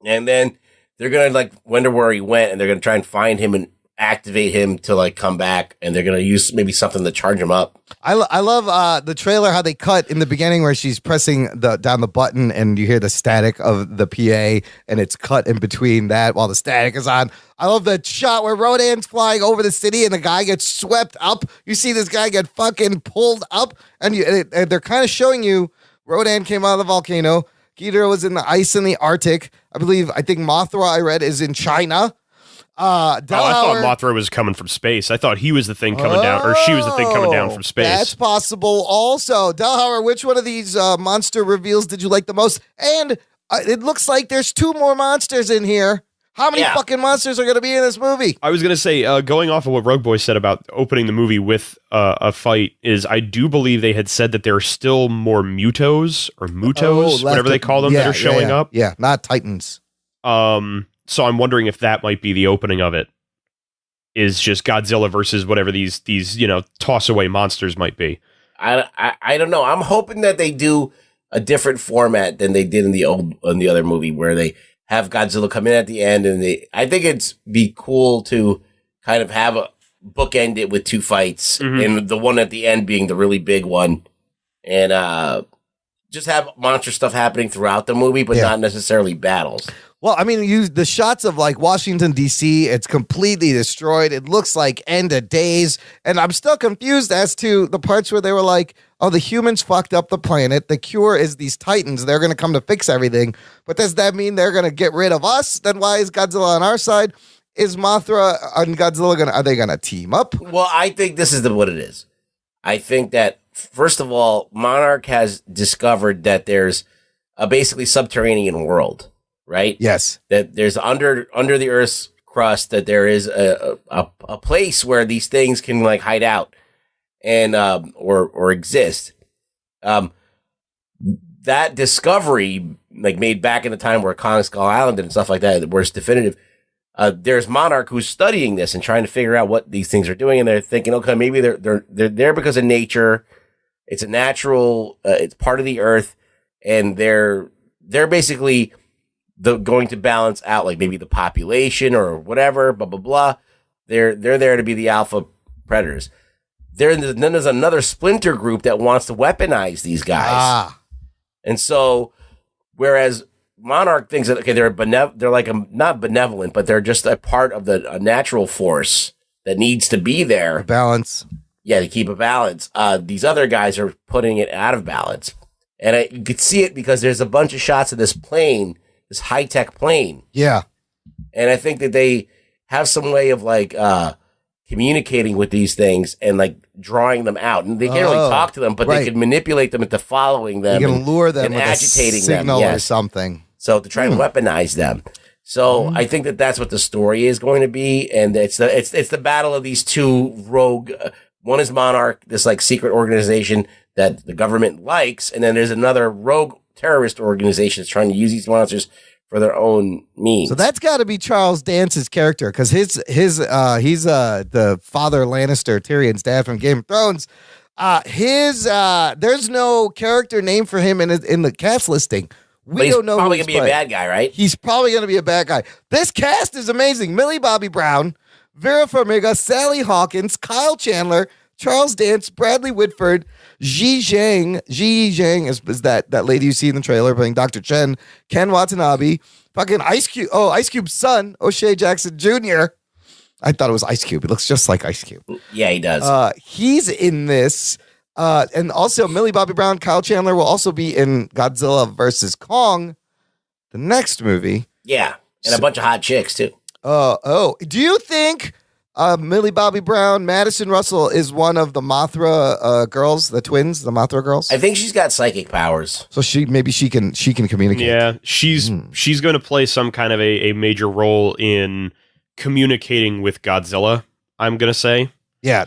and then they're going to like wonder where he went, and they're going to try and find him and activate him to like come back, and they're going to use maybe something to charge him up. I love the trailer, how they cut in the beginning where she's pressing down the button and you hear the static of the PA and it's cut in between that while the static is on. I love the shot where Rodan's flying over the city and the guy gets swept up. You see this guy get fucking pulled up and they're kind of showing you Rodan came out of the volcano. Ghidorah was in the ice in the Arctic. I think Mothra, I read, is in China. I thought Mothra was coming from space. I thought he was the thing coming down, or she was the thing coming down from space. That's possible also. Delhauer, which one of these monster reveals did you like the most? And it looks like there's 2 more monsters in here. How many fucking monsters are going to be in this movie? I was going to say, going off of what Rogue Boy said about opening the movie with a fight, is I do believe they had said that there are still more mutos, whatever they call them, that are showing up. Yeah, not Titans. So I'm wondering if that might be the opening of it, is just Godzilla versus whatever these toss away monsters might be. I don't know. I'm hoping that they do a different format than they did in the other movie, where they have Godzilla come in at the end, and I think it's be cool to kind of have a bookend it with 2 fights, and the one at the end being the really big one, and just have monster stuff happening throughout the movie, but not necessarily battles. Well, I mean, the shots of like Washington, D.C., it's completely destroyed. It looks like end of days. And I'm still confused as to the parts where they were like, oh, the humans fucked up the planet. The cure is these Titans. They're going to come to fix everything. But does that mean they're going to get rid of us? Then why is Godzilla on our side? Is Mothra and Godzilla are they going to team up? Well, I think this is what it is. I think that, first of all, Monarch has discovered that there's a basically subterranean world. Right? Yes. That there's under the Earth's crust, that there is a place where these things can like hide out and or exist. That discovery, like made back in the time where Kong Skull Island and stuff like that, where it's definitive. There's Monarch who's studying this and trying to figure out what these things are doing, and they're thinking, okay, maybe they're there because of nature. It's a natural. It's part of the Earth, and they're basically going to balance out, like maybe the population or whatever, blah, blah, blah. They're there to be the alpha predators. Then there's another splinter group that wants to weaponize these guys. And so, whereas Monarch thinks that, okay, they're like not benevolent, but they're just a part of a natural force that needs to be there. Balance. Yeah, to keep a balance. These other guys are putting it out of balance. And you could see it because there's a bunch of shots of this plane, this high-tech plane. Yeah. And I think that they have some way of like communicating with these things and like drawing them out. And they can't really talk to them, but they can manipulate them into following them. You can lure them and with agitating a signal them. or something. So to try and weaponize them. So I think that that's what the story is going to be. And it's the battle of these 2 rogue. One is Monarch, this like secret organization that the government likes. And then there's another rogue terrorist organizations trying to use these monsters for their own means. So that's got to be Charles Dance's character, because he's the father Lannister, Tyrion's dad from Game of Thrones. There's no character name for him in the cast listing. We don't know. He's probably gonna be a bad guy, right? He's probably gonna be a bad guy. This cast is amazing: Millie Bobby Brown, Vera Farmiga, Sally Hawkins, Kyle Chandler, Charles Dance, Bradley Whitford, Ji Zhang is that lady you see in the trailer playing Dr. Chen, Ken Watanabe, fucking Ice Cube's son, O'Shea Jackson Jr. I thought it was Ice Cube. It looks just like Ice Cube. Yeah, he does. He's in this. And also Millie Bobby Brown, Kyle Chandler will also be in Godzilla versus Kong, the next movie. Yeah, and a bunch of hot chicks too. Do you think Millie Bobby Brown, Madison Russell is one of the Mothra girls, the twins, the Mothra girls? I think she's got psychic powers. So she can communicate. Yeah, she's going to play some kind of a major role in communicating with Godzilla, I'm going to say. Yeah,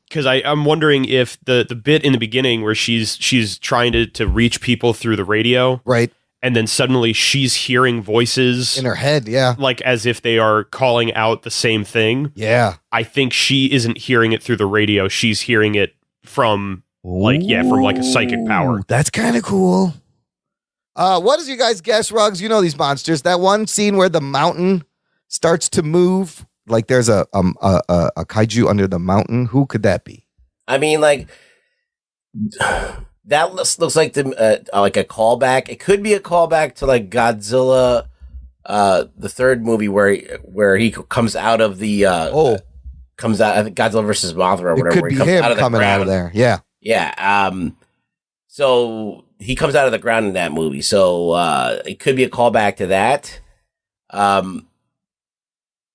because I'm wondering if the bit in the beginning where she's trying to reach people through the radio, right, and then suddenly she's hearing voices in her head, like as if they are calling out the same thing. Yeah, I think she isn't hearing it through the radio; she's hearing it from from a psychic power. That's kind of cool. What is you guys guess, Ruggs? You know these monsters. That one scene where the mountain starts to move. Like there's a kaiju under the mountain. Who could that be? I mean, like that looks like like a callback. It could be a callback to like Godzilla, the third movie where he comes out of the comes out. I think Godzilla versus Mothra or whatever. It could be him coming out of there. Yeah, yeah. So he comes out of the ground in that movie. So it could be a callback to that.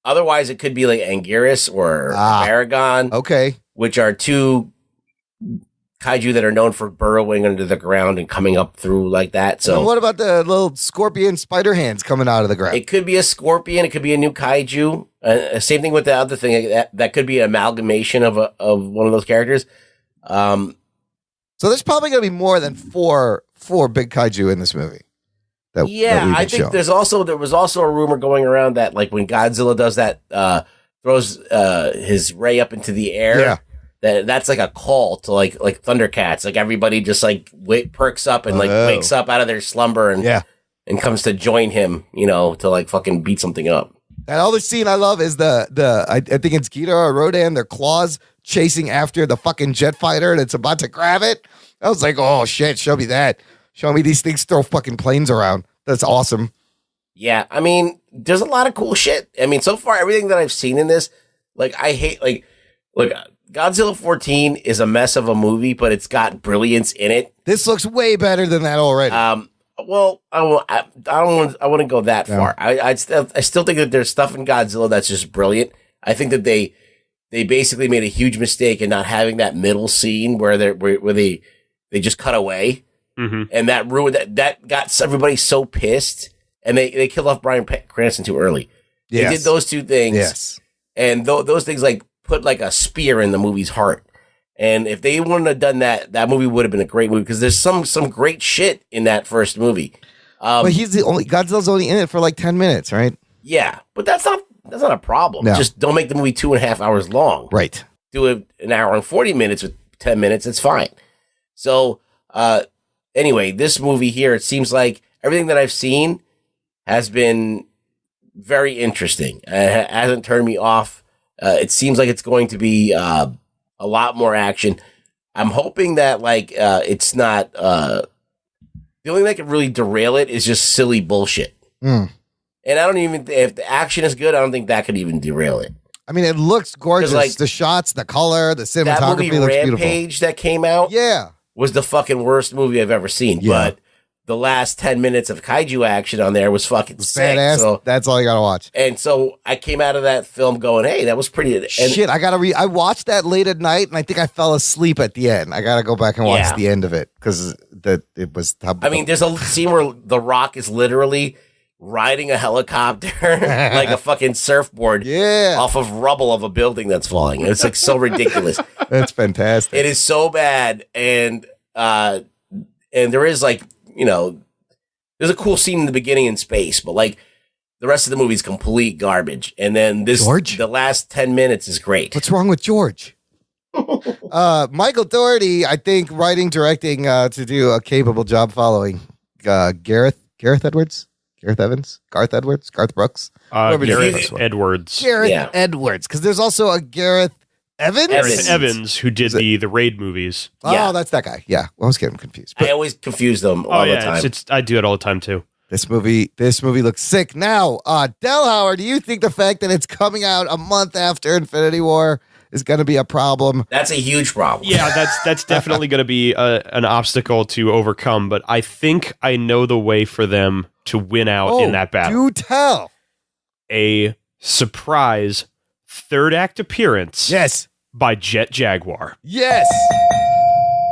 Otherwise, it could be like Anguirus or Paragon. Okay. Which are two kaiju that are known for burrowing under the ground and coming up through like that. So, and what about the little scorpion spider hands coming out of the ground? It could be a scorpion. It could be a new kaiju. Same thing with the other thing. That could be an amalgamation of one of those characters. So there's probably going to be more than four big kaiju in this movie. I think there was also a rumor going around that like when Godzilla does that, throws his ray up into the air, that's like a call to like Thundercats. Like everybody just like perks up and like wakes up out of their slumber and comes to join him, to like fucking beat something up. And other scene I love is I think it's Ghidorah or Rodan, their claws chasing after the fucking jet fighter and it's about to grab it. I was like, oh shit, show me that. Show me these things throw fucking planes around. That's awesome. Yeah, I mean, there's a lot of cool shit. I mean, so far, everything that I've seen in this, like, I hate, like, look, Godzilla 14 is a mess of a movie, but it's got brilliance in it. This looks way better than that already. Well, I wouldn't go that far. I still think that there's stuff in Godzilla that's just brilliant. I think that they basically made a huge mistake in not having that middle scene where they just cut away. Mm-hmm. And that ruined that got everybody so pissed, and they killed off Bryan Cranston too early. Yes. They did those two things, yes, and those things like put like a spear in the movie's heart. And if they wouldn't have done that, that movie would have been a great movie because there's some great shit in that first movie. But Godzilla's only in it for like 10 minutes, right? Yeah, but that's not a problem. No. Just don't make the movie 2.5 hours long. Right. Do it an hour and 40 minutes with 10 minutes. It's fine. So. Anyway, this movie here, it seems like everything that I've seen has been very interesting. It hasn't turned me off. It seems like it's going to be a lot more action. I'm hoping that it's not the only thing that can really derail it is just silly bullshit. And I don't even if the action is good, I don't think that could even derail it. I mean, it looks gorgeous. Like, the shots, the color, the cinematography that movie looks Rampage beautiful. That came out. Yeah. Was the fucking worst movie I've ever seen. Yeah. But the last 10 minutes of kaiju action on there was fucking sick. Badass. So, that's all you gotta watch. And so I came out of that film going, hey, that was pretty. And shit, I watched that late at night and I think I fell asleep at the end. I gotta go back and watch the end of it because it was. I mean, there's a scene where The Rock is literally riding a helicopter like a fucking surfboard off of rubble of a building that's falling. It's like so ridiculous. That's fantastic. It is so bad. And there is like, there's a cool scene in the beginning in space, but like the rest of the movie is complete garbage. And then the last 10 minutes is great. What's wrong with George? Michael Dougherty, I think, writing, directing to do a capable job following Gareth Edwards. Gareth Evans? Garth Edwards? Garth Brooks? Gareth Edwards. Gareth Edwards. Because there's also a Gareth Evans? Gareth Evans, who did the Raid movies. Oh, that's that guy. Yeah. I was getting confused. I always confuse them all the time. I do it all the time, too. This movie looks sick. Now, Delhauer, do you think the fact that it's coming out a month after Infinity War is going to be a problem? That's a huge problem. Yeah, that's definitely going to be an obstacle to overcome, but I think I know the way for them to win out in that battle. Do tell. A surprise third act appearance. Yes. By Jet Jaguar. Yes.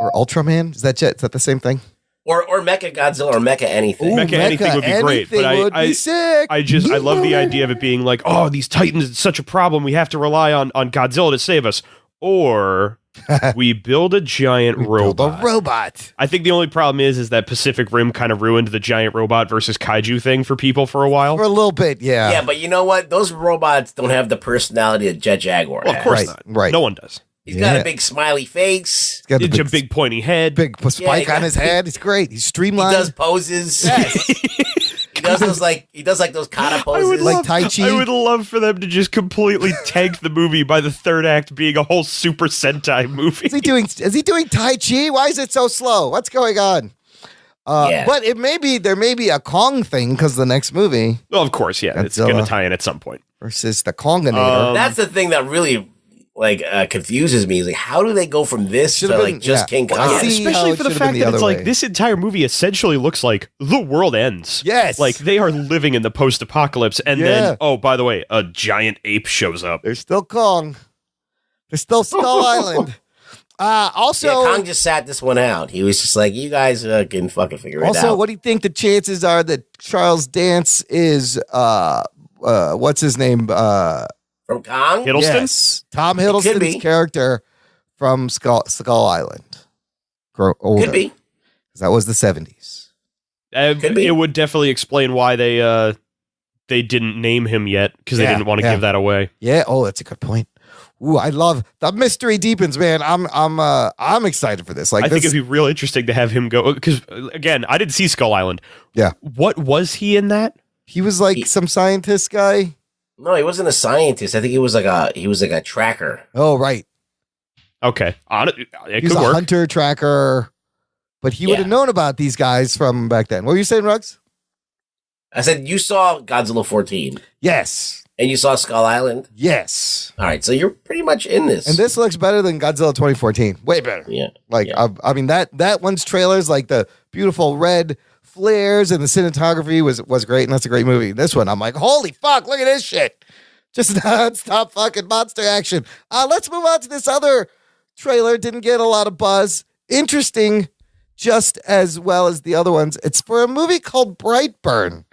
Or Ultraman? Is that the same thing? Or Mecha Godzilla or Mecha anything. Mecha anything would be great. But I sick. I love the idea of it being like, oh, these Titans, it's such a problem. We have to rely on Godzilla to save us. or we build a giant robot. Build a robot. I think the only problem is that Pacific Rim kind of ruined the giant robot versus kaiju thing for people for a while. For a little bit, yeah. Yeah, but you know what? Those robots don't have the personality that Jet Jaguar Well, has. of course Right, not. right. No one does. He's got a big smiley face. He's got It's a big pointy head. big spike on his head. He's great. He's He streamlined. does poses. Yes. he does those kata poses. Like Tai Chi. I would love for them to just completely tank the movie by the third act being a whole Super Sentai movie. Is he doing Tai Chi? Why is it so slow? What's going on? But there may be a Kong thing because the next movie Well, of course, yeah. It's going to tie in at some point. versus the Konginator. That's the thing that really confuses me. Is like, how do they go from this Should've to been- just King Kong? I see how Especially it for the should've been fact the that it's other like way. this entire movie essentially looks like the world ends. Yes. Like they are living in the post-apocalypse, and then, oh, by the way, a giant ape shows up. There's still Kong. There's still Skull Island. Also, Kong just sat this one out. He was just like, you guys can fucking figure it out. Also, what do you think the chances are that Charles Dance is what's his name? From Kong? Hiddleston? Yes, Tom could Hiddleston's be. character from Skull Island. Older. Could be. 'Cause that was the 70s. Could be. It would definitely explain why they didn't name him yet because they didn't want to give that away. Yeah. Oh, that's a good point. Ooh, I love the mystery deepens, man. I'm excited for this. Like, I think it'd be real interesting to have him go because again, I didn't see Skull Island. Yeah. What was he in that? he was like some scientist guy. No, he wasn't a scientist. I think he was like a tracker. Oh, right. Okay, it He could was a work. hunter tracker, but he would have known about these guys from back then. What were you saying, Ruggs? I said you saw Godzilla 14 Yes. and you saw Skull Island. Yes. All right, so you're pretty much in this. And this looks better than Godzilla 2014. Way better. Yeah. Like, yeah. I mean, that one's trailers, like the beautiful red flares and the cinematography was great, and that's a great movie. This one, I'm like, holy fuck, look at this shit. Just nonstop fucking monster action. Let's move on to this other trailer. Didn't get a lot of buzz. Interesting, just as well as the other ones. It's for a movie called Brightburn.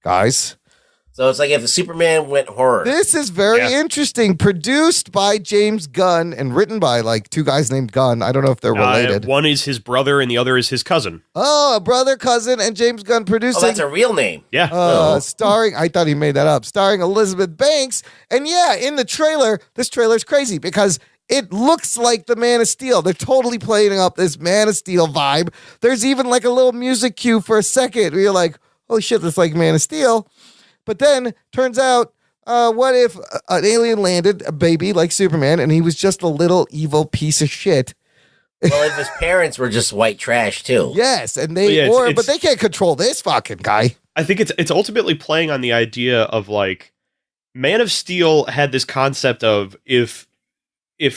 Guys, So it's like if the Superman went horror. this is very interesting. Produced by James Gunn and written by like two guys named Gunn. I don't know if they're related. One is his brother and the other is his cousin. Oh, a brother, cousin, and James Gunn producing. Oh, that's a real name. Yeah. Starring, I thought he made that up, starring Elizabeth Banks. And yeah, in the trailer, this trailer's crazy because it looks like the Man of Steel. They're totally playing up this Man of Steel vibe. There's even like a little music cue for a second where you're like, holy shit, that's like Man of Steel. But then turns out, what if an alien landed, a baby like Superman, and he was just a little evil piece of shit? Well, if his parents were just white trash too. Yes, and but they can't control this fucking guy. I think it's ultimately playing on the idea of like Man of Steel had this concept of if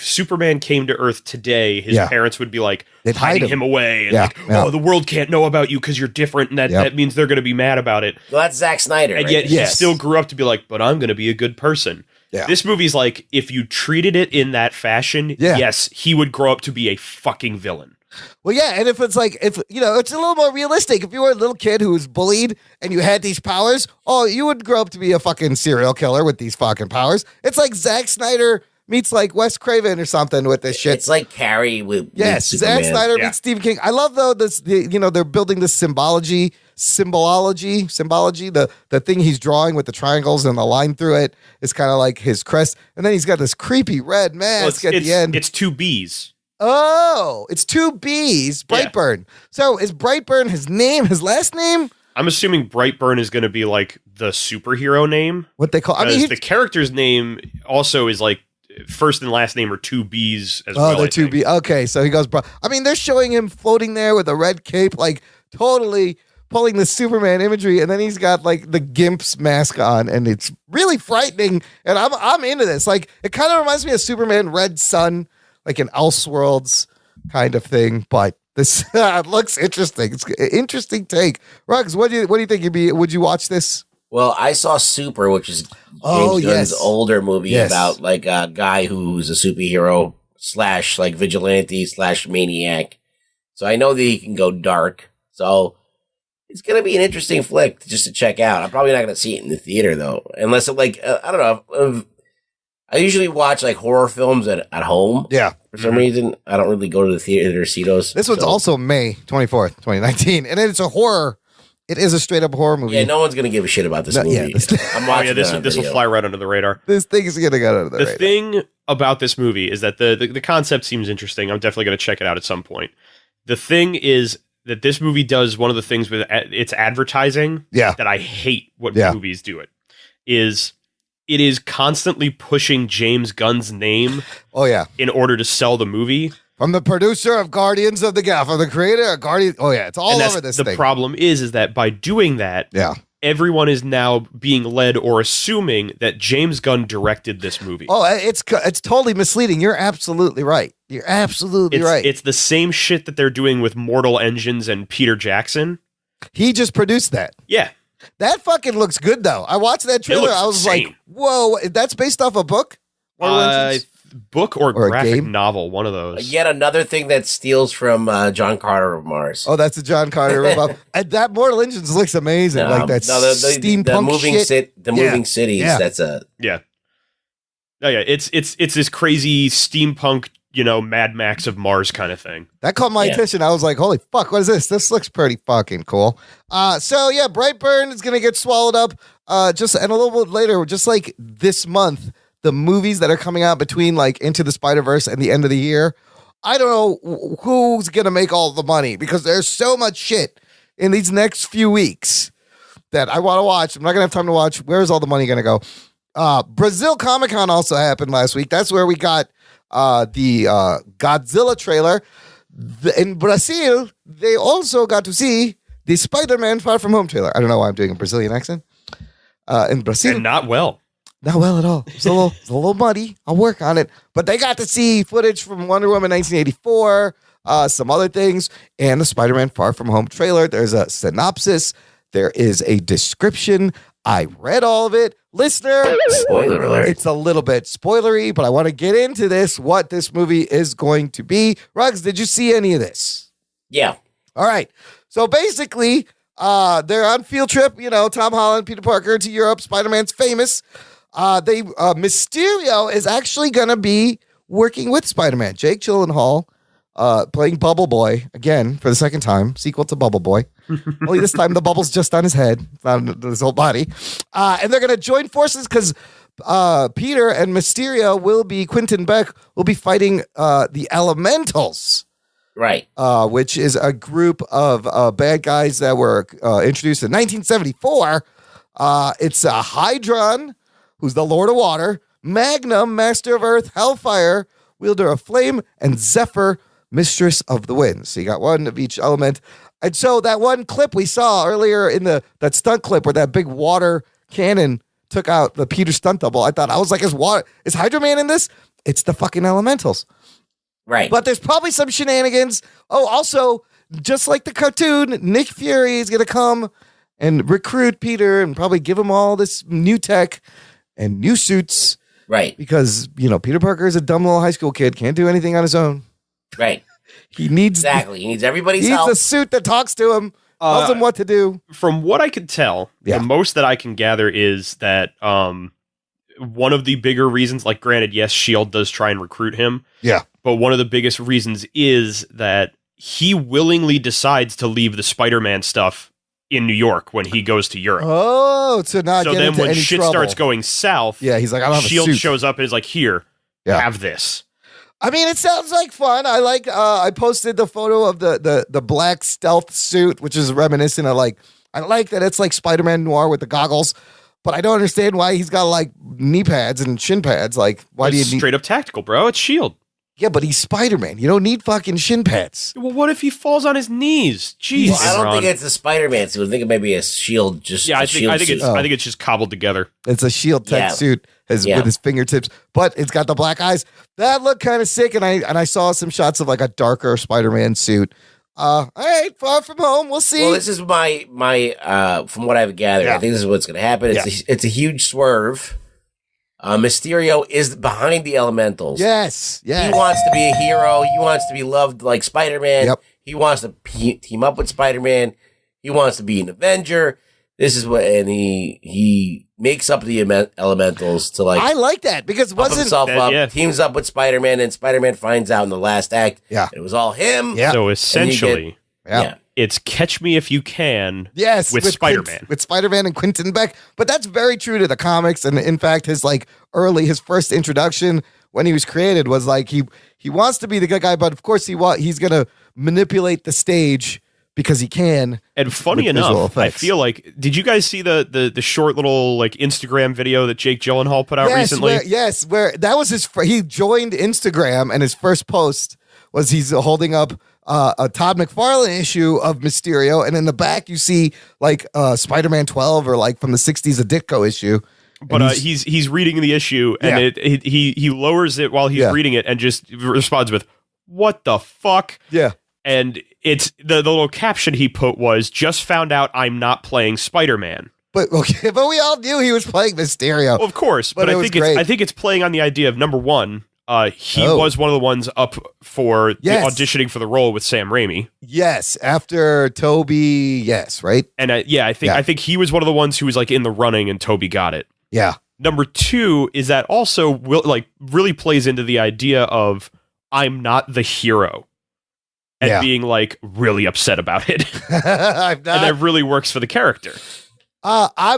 Superman came to Earth today, his parents would be like They'd hide hiding him away and oh, the world can't know about you because you're different, and that means they're going to be mad about it. Well, that's Zack Snyder. And right? yet he still grew up to be like, but I'm going to be a good person. Yeah. This movie's like, if you treated it in that fashion, yes, he would grow up to be a fucking villain. Well, yeah, and if it's like, it's a little more realistic. If you were a little kid who was bullied and you had these powers, you would grow up to be a fucking serial killer with these fucking powers. It's like Zack Snyder meets like Wes Craven or something with this shit. It's like Carrie with Zack Snyder meets Stephen King. I love though they're building this symbology, the thing he's drawing with the triangles and the line through it is kind of like his crest, and then he's got this creepy red mask at the end. It's two B's. Oh, it's two B's. Brightburn. Yeah. So is Brightburn his last name? I'm assuming Brightburn is going to be like the superhero name. What they call? The character's name also is like first and last name are two B's as well. Oh, they're two B. Okay, so he goes. I mean, they're showing him floating there with a red cape, like totally pulling the Superman imagery, and then he's got like the Gimp's mask on, and it's really frightening. And I'm into this. Like, it kind of reminds me of Superman Red Sun, like an Elseworlds kind of thing. But this looks interesting. It's an interesting take. Ruggs, what do you think? Would you watch this? Well, I saw Super, which is James Gunn's older movie about like a guy who's a superhero / like vigilante / maniac. So I know that he can go dark. So it's going to be an interesting flick just to check out. I'm probably not going to see it in the theater though, unless it I don't know. I usually watch like horror films at home. Yeah. For some reason, I don't really go to the theater to see those. This one's also May 24th, 2019, and it's a horror. It is a straight up horror movie. Yeah, no one's gonna give a shit about this movie. Yeah, I'm watching. This will fly right under the radar. This thing is gonna go under the radar. The thing about this movie is that the concept seems interesting. I'm definitely gonna check it out at some point. The thing is that this movie does one of the things with its advertising that I hate what movies do it is constantly pushing James Gunn's name in order to sell the movie. From the producer of Guardians of the Galaxy, from the creator of Guardians. Oh, yeah, it's all over this thing. The problem is that by doing that, everyone is now being led or assuming that James Gunn directed this movie. Oh, it's totally misleading. You're absolutely right. You're absolutely right. It's the same shit that they're doing with Mortal Engines and Peter Jackson. He just produced that. Yeah. That fucking looks good, though. I watched that trailer. I was insane. like, whoa, that's based off a book? Mortal Engines? Book or graphic novel, one of those. Yet another thing that steals from John Carter of Mars. Oh, that's a John Carter ripoff. And that Mortal Engines looks amazing. Like that steampunk the moving shit. Moving cities. Yeah. That's a It's this crazy steampunk, Mad Max of Mars kind of thing. That caught my attention. I was like, holy fuck, what is this? This looks pretty fucking cool. Brightburn is gonna get swallowed up. And a little bit later, just like this month. The movies that are coming out between like Into the Spider-Verse and the end of the year, I don't know who's going to make all the money because there's so much shit in these next few weeks that I want to watch. I'm not going to have time to watch. Where's all the money going to go? Brazil Comic-Con also happened last week. That's where we got the Godzilla trailer. In Brazil, they also got to see the Spider-Man Far From Home trailer. I don't know why I'm doing a Brazilian accent. In Brazil. And not well. Not well at all. It's a little muddy. I'll work on it. But they got to see footage from Wonder Woman 1984, some other things, and the Spider-Man Far From Home trailer. There's a synopsis. There is a description. I read all of it. Listener, spoiler alert. It's a little bit spoilery, but I want to get into this, what this movie is going to be. Ruggs, did you see any of this? Yeah. All right. So basically, they're on field trip, Tom Holland, Peter Parker to Europe. Spider-Man's famous. Mysterio is actually going to be working with Spider-Man. Jake Gyllenhaal playing Bubble Boy again for the second time. Sequel to Bubble Boy. Only this time the bubble's just on his head, not on his whole body. And they're going to join forces because Peter and Mysterio Quentin Beck will be fighting the Elementals. Right. Which is a group of bad guys that were introduced in 1974. It's Hydron, who's the Lord of Water, Magnum, Master of Earth, Hellfire, Wielder of Flame, and Zephyr, Mistress of the Winds. So you got one of each element. And so that one clip we saw earlier in that stunt clip where that big water cannon took out the Peter stunt double, I was like, is Hydro Man in this? It's the fucking Elementals. Right. But there's probably some shenanigans. Oh, also, just like the cartoon, Nick Fury is going to come and recruit Peter and probably give him all this new tech and new suits. Right. Because, Peter Parker is a dumb little high school kid, can't do anything on his own. Right. He needs He needs everybody's help. He help. needs a suit that talks to him, tells him what to do. From what I could tell, the most that I can gather is that one of the bigger reasons, like granted, yes, S.H.I.E.L.D. does try and recruit him. Yeah. But one of the biggest reasons is that he willingly decides to leave the Spider-Man stuff in New York when he goes to Europe. Oh, to not so get then into when any shit trouble. Starts going south, he's like, I don't have S.H.I.E.L.D. a suit. shows up and is like, here, have this. I mean, it sounds like fun. I like. I posted the photo of the black stealth suit, which is reminiscent of I like that it's like Spider-Man Noir with the goggles, but I don't understand why he's got like knee pads and shin pads. Like, why do you need straight up tactical, bro? It's S.H.I.E.L.D. Yeah, but he's Spider-Man. You don't need fucking shin pads. Well, what if he falls on his knees? Jeez, well, I don't think it's a Spider-Man suit. I think it may be a S.H.I.E.L.D. Just I think it's just cobbled together. It's a S.H.I.E.L.D. tech suit with his fingertips, but it's got the black eyes. That looked kind of sick, and I saw some shots of like a darker Spider-Man suit. All right, Far From Home. We'll see. Well, this is my from what I've gathered. I think this is what's going to happen. It's a huge swerve. Mysterio is behind the Elementals. Yes. He wants to be a hero. He wants to be loved like Spider-Man. Yep. He wants to team up with Spider-Man. He wants to be an Avenger. this is what, and he makes up the elementals to like. I like that because pump himself up, teams up with Spider-Man, and Spider-Man finds out in the last act. Yeah, it was all him. Yeah. So essentially, yeah. It's Catch Me If You Can. Yes, with Spider-Man. With Spider-Man and Quentin Beck. But that's very true to the comics. And in fact, his first introduction when he was created was like he wants to be the good guy, but of course he's going to manipulate the stage because he can. And funny enough, I feel like, did you guys see the short little like Instagram video that Jake Gyllenhaal put out recently? Where that was he joined Instagram and his first post was he's holding up a Todd McFarlane issue of Mysterio, and in the back you see like Spider-Man 12 or like from the 60s a Ditko issue. But he's reading the issue, and he lowers it while he's reading it and just responds with, "What the fuck?" Yeah. And it's the little caption he put was, "Just found out I'm not playing Spider-Man." But we all knew he was playing Mysterio. Well, of course, but I think it's playing on the idea of, number one, he was one of the ones up for the auditioning for the role with Sam Raimi. Yes, after Toby. Yes, right. And I think he was one of the ones who was like in the running, and Toby got it. Yeah. Number two is that also really plays into the idea of I'm not the hero, and being like really upset about it. I'm not. And that really works for the character.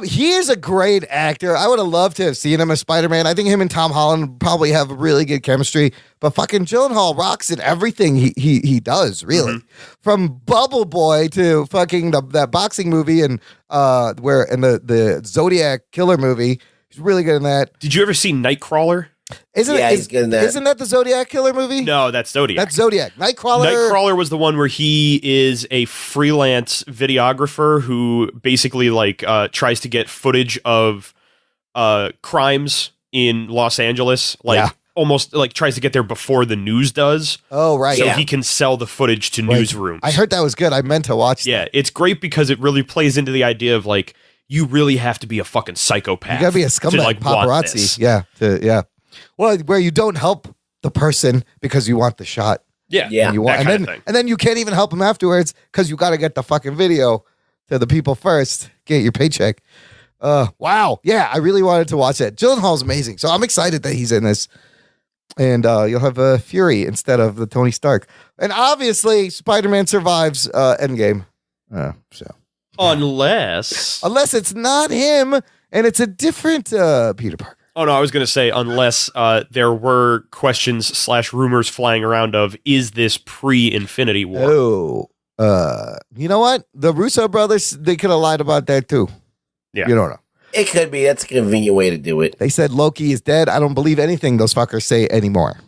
He is a great actor. I would have loved to have seen him as Spider-Man. I think him and Tom Holland probably have really good chemistry. But fucking Gyllenhaal rocks in everything he does, really. Mm-hmm. From Bubble Boy to fucking that boxing movie and the Zodiac Killer movie. He's really good in that. Did you ever see Nightcrawler? He's good in that. Isn't that the Zodiac Killer movie? No, that's Zodiac. That's Zodiac. Nightcrawler was the one where he is a freelance videographer who basically tries to get footage of crimes in Los Angeles, almost like tries to get there before the news does. Oh, right. So he can sell the footage to newsrooms. I heard that was good. I meant to watch that. Yeah, it's great because it really plays into the idea of like, you really have to be a fucking psychopath. You gotta be a scumbag paparazzi. Yeah. Well, where you don't help the person because you want the shot. Yeah. And then you can't even help them afterwards because you got to get the fucking video to the people first. Get your paycheck. Wow. Yeah, I really wanted to watch that. Gyllenhaal's amazing. So I'm excited that he's in this. And you'll have Fury instead of the Tony Stark. And obviously, Spider-Man survives Endgame. Unless it's not him and it's a different Peter Parker. Oh, no, I was going to say, unless there were questions / rumors flying around of, is this pre-Infinity War? Oh, you know what? The Russo brothers, they could have lied about that too. Yeah. You don't know. It could be. That's a convenient way to do it. They said Loki is dead. I don't believe anything those fuckers say anymore.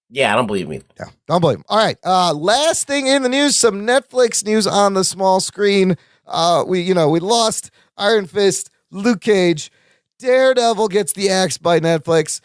Yeah, I don't believe me. Yeah, don't believe them. All right. Last thing in the news, some Netflix news on the small screen. We lost Iron Fist, Luke Cage. Daredevil gets the axe by Netflix.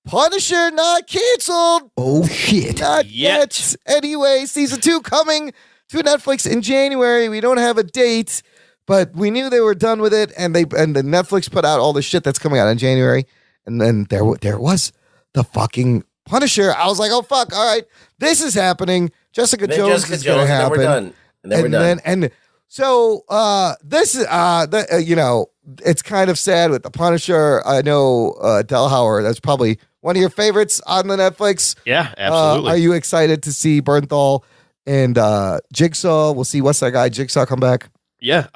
Punisher not canceled. Oh, shit. Not yet. Anyway, season 2 coming to Netflix in January. We don't have a date, but we knew they were done with it, and the Netflix put out all the shit that's coming out in January. And then there was the fucking Punisher. I was like, oh, fuck. All right. This is happening. Jessica Jones is going to happen. And then we're done. And so this is, it's kind of sad with the Punisher. I know, Del Howard, that's probably one of your favorites on the Netflix. Yeah, absolutely. Are you excited to see Bernthal and Jigsaw? We'll see what's that guy, Jigsaw, come back. Yeah,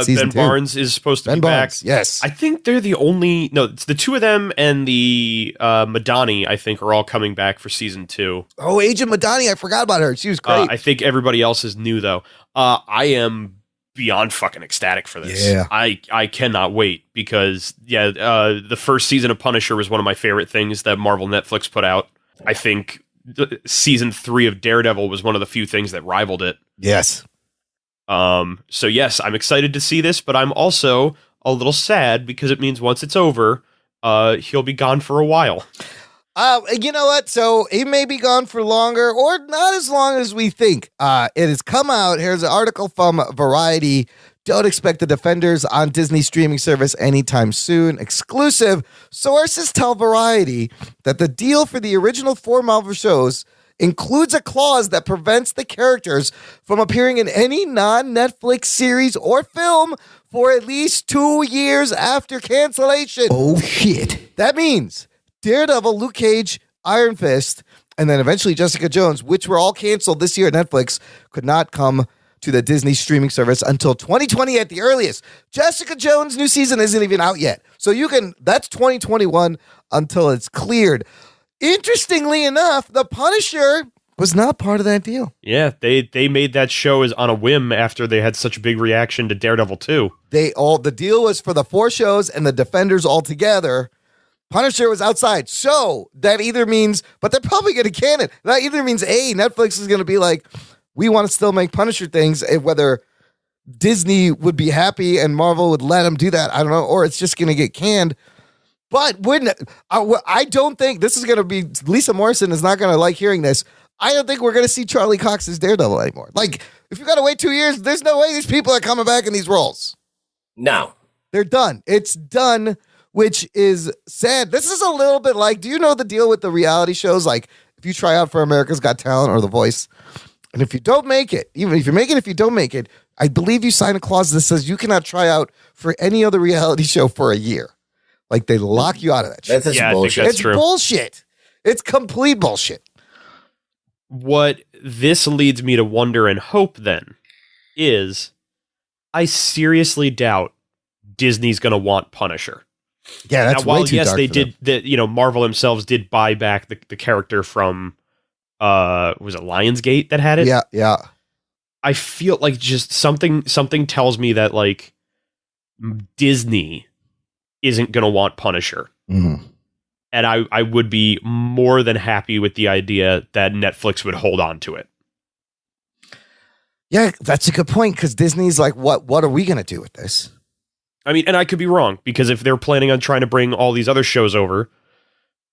Ben Barnes is supposed to be back. Yes. I think they're the only... No, it's the two of them and the Madani, I think, are all coming back for season 2. Oh, Agent Madani, I forgot about her. She was great. I think everybody else is new, though. I am beyond fucking ecstatic for this. Yeah. I cannot wait because, the first season of Punisher was one of my favorite things that Marvel Netflix put out. I think season 3 of Daredevil was one of the few things that rivaled it. Yes. So yes, I'm excited to see this, but I'm also a little sad because it means once it's over, he'll be gone for a while. You know what? So he may be gone for longer or not as long as we think. It has come out. Here's an article from Variety. Don't expect the Defenders on Disney streaming service anytime soon. Exclusive. Sources tell Variety that the deal for the original 4 Marvel shows includes a clause that prevents the characters from appearing in any non-Netflix series or film for at least 2 years after cancellation. Oh, shit. That means Daredevil, Luke Cage, Iron Fist, and then eventually Jessica Jones, which were all canceled this year at Netflix, could not come to the Disney streaming service until 2020 at the earliest. Jessica Jones' new season isn't even out yet. So that's 2021 until it's cleared. Interestingly enough, The Punisher was not part of that deal. Yeah, they made that show as on a whim after they had such a big reaction to Daredevil 2. The deal was for the 4 shows and the Defenders all together. Punisher was outside. So that either means, but they're probably going to can it. That either means Netflix is going to be like, we want to still make Punisher things, whether Disney would be happy and Marvel would let them do that. I don't know. Or it's just going to get canned. But I don't think this is going to be, Lisa Morrison is not going to like hearing this. I don't think we're going to see Charlie Cox as Daredevil anymore. Like, if you got to wait 2 years, there's no way these people are coming back in these roles. No. They're done. It's done, which is sad. This is a little bit like, do you know the deal with the reality shows? Like, if you try out for America's Got Talent or The Voice, and if you don't make it, even if you make it, if you don't make it, I believe you sign a clause that says you cannot try out for any other reality show for a year. Like, they lock you out of that shit. That's bullshit. It's bullshit. It's complete bullshit. What this leads me to wonder and hope then is I seriously doubt Disney's going to want Punisher. Yeah, that's now, way too dark they for did them. that. Marvel themselves did buy back the character from was it Lionsgate that had it? Yeah. I feel like just something tells me that like Disney isn't going to want Punisher. Mm-hmm. And I would be more than happy with the idea that Netflix would hold on to it. Yeah, that's a good point, because Disney's like, what are we going to do with this? I mean, and I could be wrong, because if they're planning on trying to bring all these other shows over,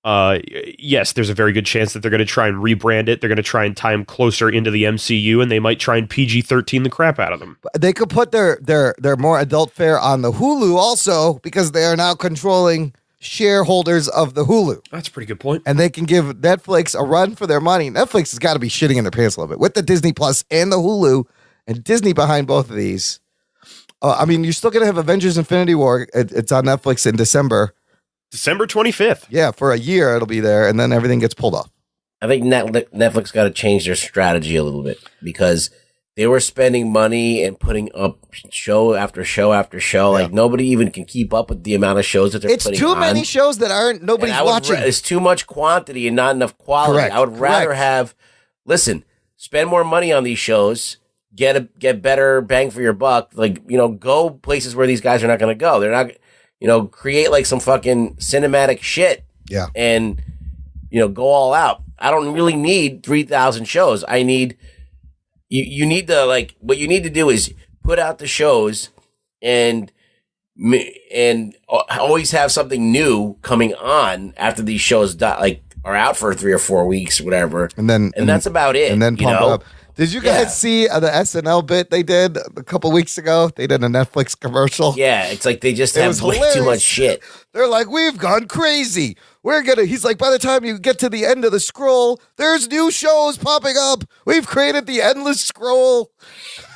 yes, there's a very good chance that they're going to try and rebrand it. They're going to try and tie them closer into the MCU, and they might try and PG-13 the crap out of them. They could put their more adult fare on the Hulu also, because they are now controlling shareholders of the Hulu. That's a pretty good point. And they can give Netflix a run for their money. Netflix has got to be shitting in their pants a little bit with the Disney Plus and the Hulu, and Disney behind both of these. I mean, you're still going to have Avengers Infinity War. It's on Netflix in December. December 25th. Yeah, for a year it'll be there, and then everything gets pulled off. I think Netflix got to change their strategy a little bit, because they were spending money and putting up show after show after show. Yeah. Like, nobody even can keep up with the amount of shows that they're putting on. It's too many shows that nobody's watching. It's too much quantity and not enough quality. Correct. I would rather spend more money on these shows, get better bang for your buck. Like, go places where these guys are not going to go. They're not, create like some fucking cinematic shit. Yeah. And, go all out. I don't really need 3,000 shows. I need... You need to, like, what you need to do is put out the shows and always have something new coming on after these shows are out for 3 or 4 weeks, whatever. And that's about it. And then pump it up. Did you guys see the SNL bit they did a couple weeks ago? They did a Netflix commercial. Yeah, it's like they just have way too much shit. They're like, we've gone crazy. He's like, by the time you get to the end of the scroll, there's new shows popping up. We've created the endless scroll.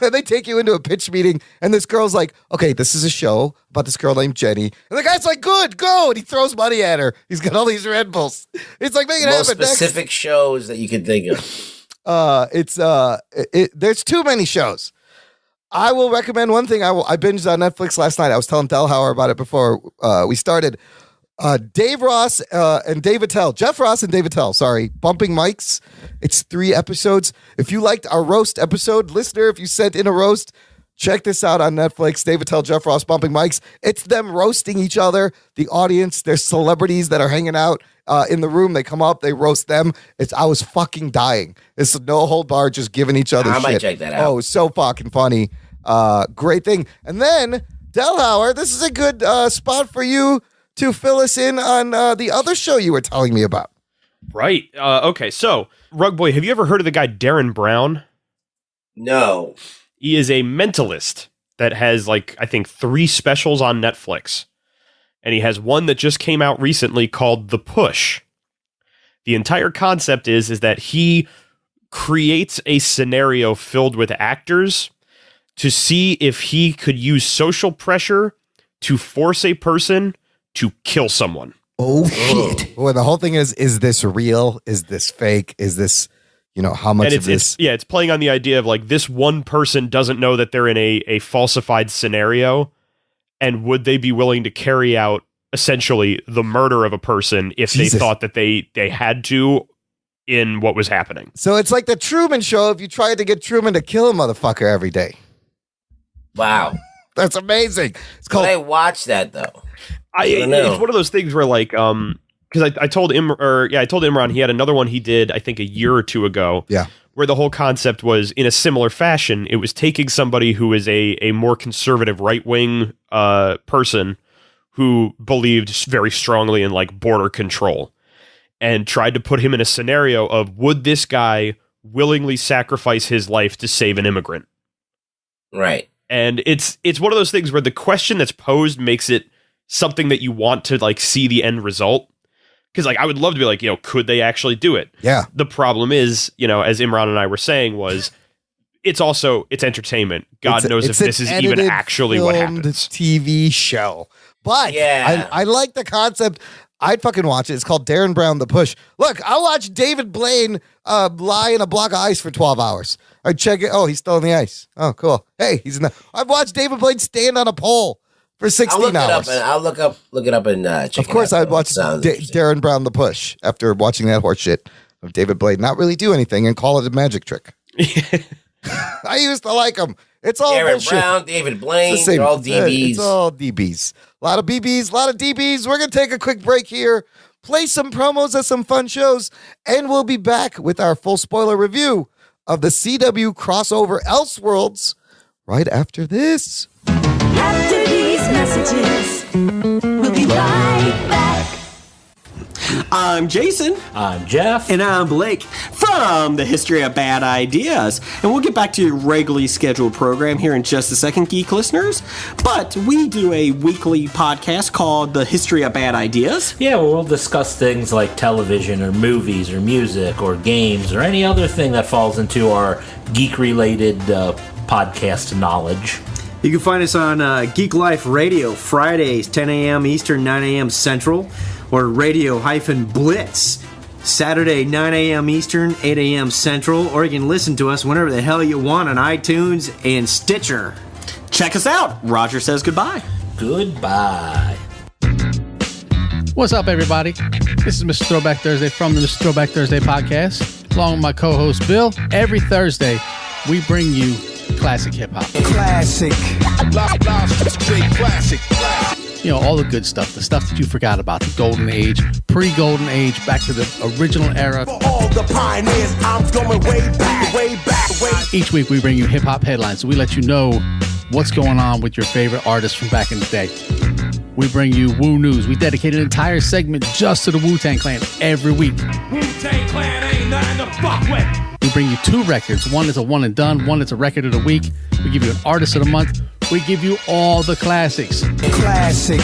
And they take you into a pitch meeting, and this girl's like, okay, this is a show about this girl named Jenny. And the guy's like, good, go. And he throws money at her. He's got all these Red Bulls. It's like, make it happen. Specific shows that you can think of. There's too many shows. I will recommend one thing. I binged on Netflix last night. I was telling Delhauer about it before we started. Jeff Ross and Dave Attell, sorry, Bumping Mics. It's 3 episodes. If you liked our roast episode, listener, if you sent in a roast, check this out on Netflix. Dave Attell, Jeff Ross, Bumping Mics. It's them roasting each other. The audience, there's celebrities that are hanging out in the room. They come up, they roast them. I was fucking dying. It's no hold bar, just giving each other shit. I might check that out. Oh, so fucking funny. Great thing. And then, Delhauer, this is a good spot for you to fill us in on the other show you were telling me about. Right. Okay, so, Rug Boy, have you ever heard of the guy Darren Brown? No. He is a mentalist that has, I think 3 specials on Netflix. And he has one that just came out recently called The Push. The entire concept is that he creates a scenario filled with actors to see if he could use social pressure to force a person to kill someone. Oh, shit. Well, the whole thing is this real? Is this fake? Is this, how much of this? It's playing on the idea of like this one person doesn't know that they're in a falsified scenario. And would they be willing to carry out essentially the murder of a person if they thought that they had to in what was happening? So it's like the Truman Show if you tried to get Truman to kill a motherfucker every day. Wow. That's amazing. It's called. I watch that though. It's one of those things where like, because I told Imran he had another one he did, I think a year or two ago. Yeah. Where the whole concept was in a similar fashion. It was taking somebody who is a more conservative right-wing person who believed very strongly in like border control and tried to put him in a scenario of would this guy willingly sacrifice his life to save an immigrant? Right. And it's one of those things where the question that's posed makes it something that you want to like see the end result. Because like I would love to be like, could they actually do it? Yeah. The problem is, as Imran and I were saying, was it's entertainment. God knows if this is even actually what happens. TV show. But yeah. I like the concept. I'd fucking watch it. It's called Darren Brown The Push. Look, I'll watch David Blaine lie in a block of ice for 12 hours. I check it. Oh, he's still in the ice. Oh, cool. Hey, I've watched David Blaine stand on a pole for 16 hours. I'll look it up and check Of course, it out. I'd watch Darren Brown The Push after watching that horse shit of David Blaine not really do anything and call it a magic trick. I used to like him. It's all Darren bullshit. Brown, David Blaine, they're all DBs. It's all DBs. A lot of BBs, a lot of DBs. We're going to take a quick break here, play some promos of some fun shows, and we'll be back with our full spoiler review of the CW crossover Elseworlds right after this. After these messages, we'll be right back. I'm Jason. I'm Jeff. And I'm Blake from the History of Bad Ideas. And we'll get back to your regularly scheduled program here in just a second, geek listeners. But we do a weekly podcast called The History of Bad Ideas. Yeah, well, we'll discuss things like television or movies or music or games or any other thing that falls into our geek-related podcast knowledge. You can find us on Geek Life Radio, Fridays, 10 a.m. Eastern, 9 a.m. Central, or Radio-Blitz, Saturday, 9 a.m. Eastern, 8 a.m. Central, or you can listen to us whenever the hell you want on iTunes and Stitcher. Check us out. Roger says goodbye. Goodbye. What's up, everybody? This is Mr. Throwback Thursday from the Mr. Throwback Thursday podcast, along with my co-host Bill. Every Thursday, we bring you classic hip-hop. Classic. Classic. All the good stuff, the stuff that you forgot about, the golden age, pre-golden age, back to the original era. For all the pioneers, I'm going way back. Each week, we bring you hip-hop headlines, so we let you know what's going on with your favorite artists from back in the day. We bring you Wu News. We dedicate an entire segment just to the Wu-Tang Clan every week. Wu-Tang Clan ain't nothing to fuck with. We bring you 2 records. One is a one and done. One is a record of the week. We give you an artist of the month. We give you all the classics. Classic.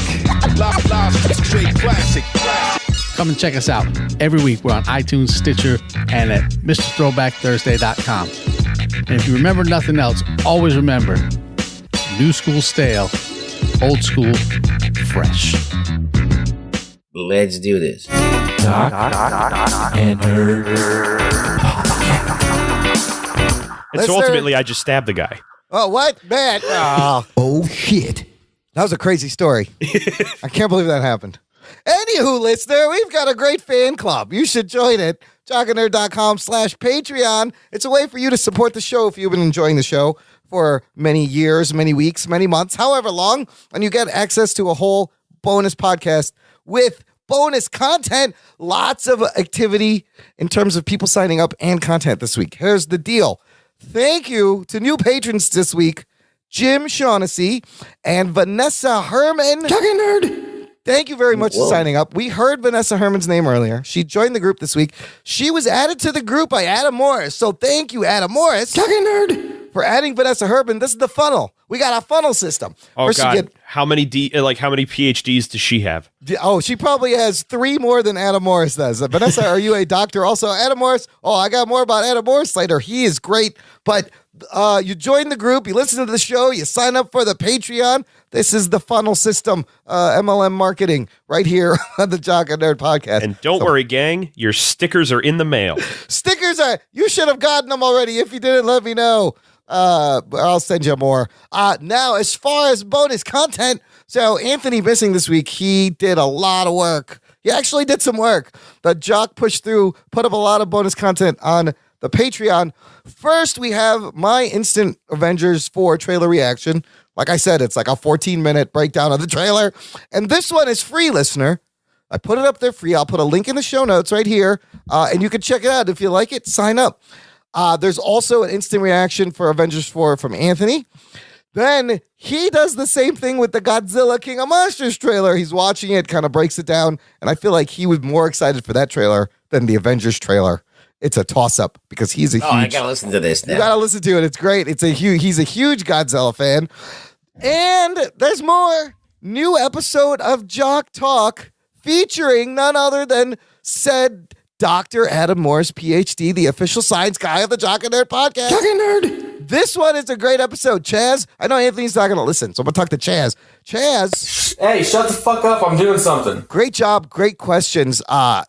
Straight classic. Come and check us out. Every week we're on iTunes, Stitcher, and at MrThrowbackThursday.com. And if you remember nothing else, always remember, new school stale, old school fresh. Let's do this. Doc and Nerd. And so ultimately, I just stabbed the guy. Oh, what? Man. Oh, shit. That was a crazy story. I can't believe that happened. Anywho, listener, we've got a great fan club. You should join it. jockandnerd.com/Patreon. It's a way for you to support the show if you've been enjoying the show for many years, many weeks, many months, however long. And you get access to a whole bonus podcast with bonus content. Lots of activity in terms of people signing up and content this week. Here's the deal. Thank you to new patrons this week, Jim Shaughnessy and Vanessa Herman. Talking Nerd. Thank you very much for signing up. We heard Vanessa Herman's name earlier. She joined the group this week. She was added to the group by Adam Morris. So thank you, Adam Morris. Talking Nerd. For adding Vanessa Herman. This is the funnel. we got a funnel system. Oh, First God. How many PhDs does she have? Oh, she probably has 3 more than Adam Morris does. Vanessa, are you a doctor? Also, Adam Morris. Oh, I got more about Adam Morris later. He is great. But you join the group, you listen to the show, you sign up for the Patreon. This is the funnel system, MLM marketing right here on the Jock and Nerd podcast. And don't worry, gang, your stickers are in the mail. You should have gotten them already. If you didn't, let me know. I'll send you more. Now, as far as bonus content, so Anthony missing this week, he did a lot of work. He actually did some work. The Jock pushed through, put up a lot of bonus content on the Patreon. First, we have my instant Avengers 4 trailer reaction. Like I said, it's like a 14-minute breakdown of the trailer. And this one is free, listener. I put it up there free. I'll put a link in the show notes right here. And you can check it out. If you like it, sign up. There's also an instant reaction for Avengers 4 from Anthony. Then he does the same thing with the Godzilla King of Monsters trailer. He's watching it, kind of breaks it down. And I feel like he was more excited for that trailer than the Avengers trailer. It's a toss-up because he's a huge... I gotta listen to this now. You gotta listen to it. It's great. He's a huge Godzilla fan. And there's more. New episode of Jock Talk featuring none other than said Dr. Adam Morris, PhD, the official science guy of the Jock and Nerd podcast. Jock and Nerd. This one is a great episode. Chaz, I know Anthony's not going to listen, so I'm going to talk to Chaz. Chaz. Hey, shut the fuck up. I'm doing something. Great job. Great questions.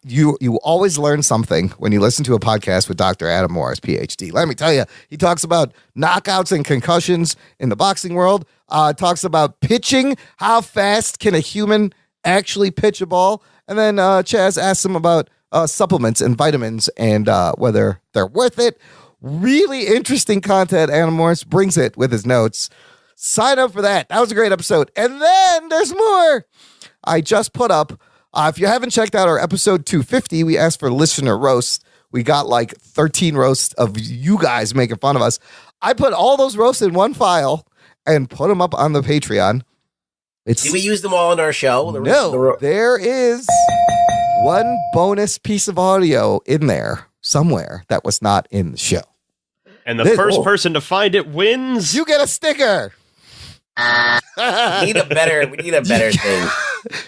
You always learn something when you listen to a podcast with Dr. Adam Morris, PhD. Let me tell you, he talks about knockouts and concussions in the boxing world. Talks about pitching. How fast can a human actually pitch a ball? And then Chaz asks him about supplements and vitamins and whether they're worth it. Really interesting content. Adam Morris brings it with his notes. Sign up for that. That was a great episode. And then there's more. I just put up, if you haven't checked out our episode 250, we asked for listener roasts. We got like 13 roasts of you guys making fun of us. I put all those roasts in one file and put them up on the Patreon. Did we use them all in our show? There is one bonus piece of audio in there somewhere that was not in the show. And the first person to find it wins. You get a sticker. We need a better thing.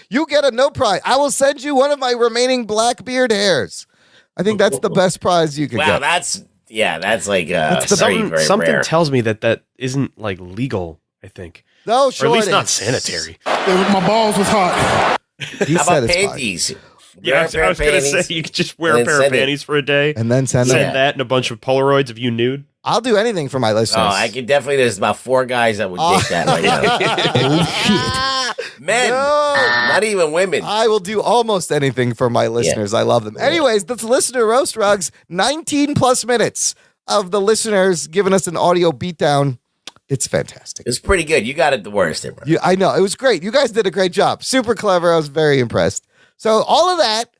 You get a no prize. I will send you one of my remaining black beard hairs. I think that's the best prize you could get. Wow, that's like very something rare. tells me that isn't like legal, I think. No, sure. Or at least not sanitary. My balls was hot. He How said about it's panties? Yeah, I was going to say you could just wear a pair of panties for a day. And then send that and a bunch of Polaroids of you nude. I'll do anything for my listeners. Oh, I can definitely. There's about 4 guys that would get that right now. Oh, shit. Men, not even women. I will do almost anything for my listeners. I love them. Anyways, that's Listener Roast Rugs. 19 plus minutes of the listeners giving us an audio beatdown. It's fantastic. It's pretty good. You got it the worst there, bro. I know. It was great. You guys did a great job. Super clever. I was very impressed. So all of that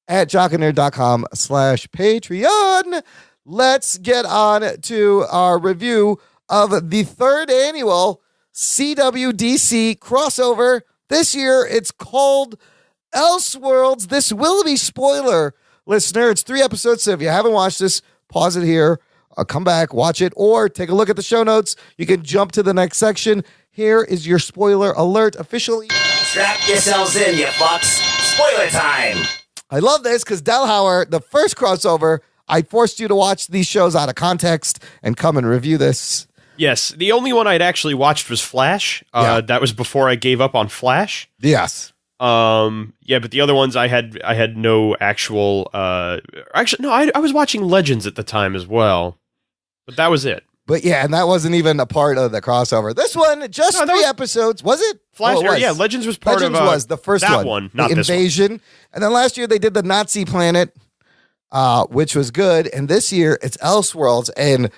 at jockandnerd.com/Patreon. Let's get on to our review of the 3rd annual CWDC crossover. This year, it's called Elseworlds. This will be spoiler, listener. It's 3 episodes, so if you haven't watched this, pause it here, come back, watch it, or take a look at the show notes. You can jump to the next section. Here is your spoiler alert officially. Strap yourselves in, you fucks. Spoiler time. I love this because Delhauer, the first crossover, I forced you to watch these shows out of context and come and review this. Yes, the only one I'd actually watched was Flash. That was before I gave up on Flash. Yes. Yeah, but the other ones I had no actual. Actually, no, I was watching Legends at the time as well, but that was it. But yeah, and that wasn't even a part of the crossover. This one, just 3 episodes, was it? Flash, was. Yeah, Legends was part Legends of. Was the first that one, not the this invasion, one. And then last year they did the Nazi planet, which was good. And this year it's Elseworlds, and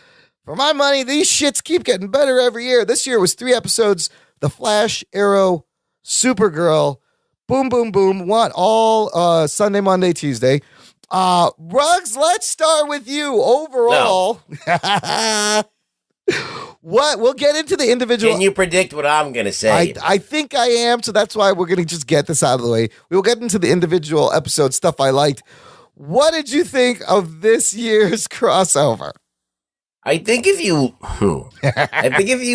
for my money, these shits keep getting better every year. This year was 3 episodes: The Flash, Arrow, Supergirl, boom, boom, boom. What all Sunday, Monday, Tuesday. Ruggs, let's start with you. Overall, no. What? We'll get into the individual. Can you predict what I'm going to say? I think I am, so that's why we're going to just get this out of the way. We will get into the individual episode stuff I liked. What did you think of this year's crossover? I think if you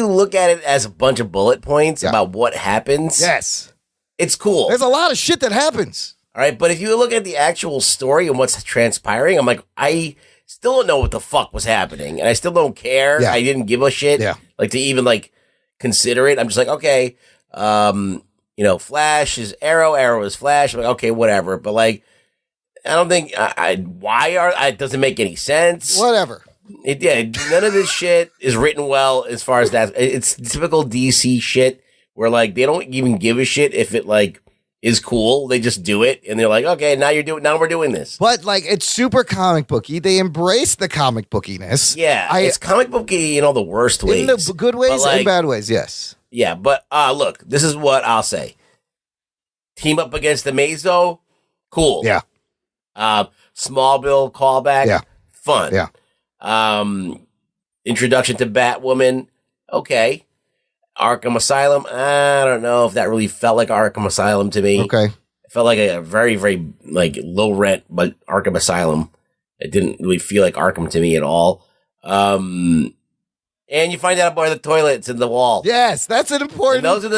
look at it as a bunch of bullet points about what happens, yes, it's cool. There's a lot of shit that happens. All right, but if you look at the actual story and what's transpiring, I'm like, I still don't know what the fuck was happening, and I still don't care. Yeah. I didn't give a shit, like to even like consider it. I'm just like, okay, Flash is Arrow, Arrow is Flash. I'm like, okay, whatever. But like, I don't think it doesn't make any sense. Whatever. None of this shit is written well as far as that. It's typical DC shit where like they don't even give a shit if it like is cool. They just do it and they're like, okay, now we're doing this. But like it's super comic booky. They embrace the comic bookiness. Yeah, it's comic booky in all the worst ways. In the good ways and bad ways, yes. Yeah, but look, this is what I'll say. Team up against the Mazo, cool. Yeah. Smallville callback, fun. Yeah. Introduction to Batwoman, okay. Arkham Asylum, I don't know if that really felt like Arkham Asylum to me. Okay. It felt like a very, very like low rent, but Arkham Asylum. It didn't really feel like Arkham to me at all. And you find out about the toilets in the wall. Yes, that's an important. And those are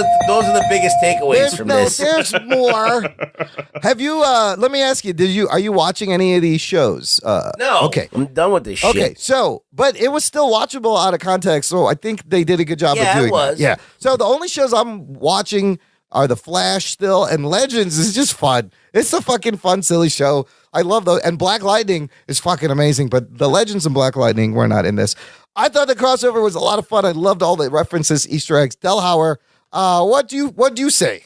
the biggest takeaways from this. There's more. Have you? Let me ask you. Are you watching any of these shows? No. Okay. I'm done with this shit. Okay. So, but it was still watchable out of context. So I think they did a good job of doing it was. that. Yeah. So the only shows I'm watching are The Flash still, and Legends is just fun. It's a fucking fun, silly show. I love those. And Black Lightning is fucking amazing. But the Legends and Black Lightning were not in this. I thought the crossover was a lot of fun. I loved all the references, Easter eggs. Delhauer, what do you say?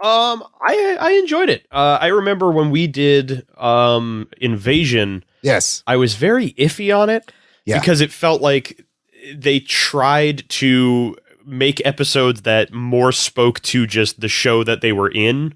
I enjoyed it. I remember when we did Invasion. Yes, I was very iffy on it because it felt like they tried to make episodes that more spoke to just the show that they were in.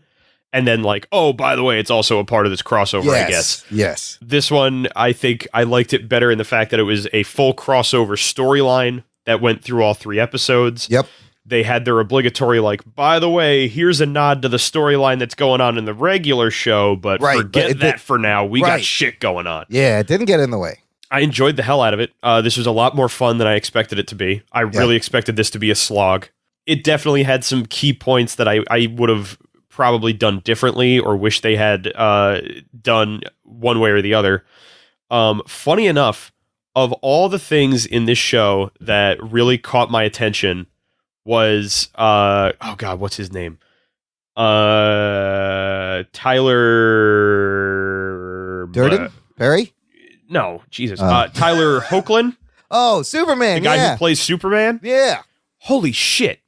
And then like, oh, by the way, it's also a part of this crossover, I guess. Yes. This one, I think I liked it better in the fact that it was a full crossover storyline that went through all 3 episodes. Yep. They had their obligatory, like, by the way, here's a nod to the storyline that's going on in the regular show, but forget that for now. We got shit going on. Yeah, it didn't get in the way. I enjoyed the hell out of it. This was a lot more fun than I expected it to be. I really expected this to be a slog. It definitely had some key points that I would have probably done differently or wish they had done one way or the other. Funny enough, of all the things in this show that really caught my attention was oh god, what's his name? Tyler Durden? Perry? No, Jesus. Tyler Hoechlin. Oh, Superman. The guy who plays Superman? Yeah. Holy shit.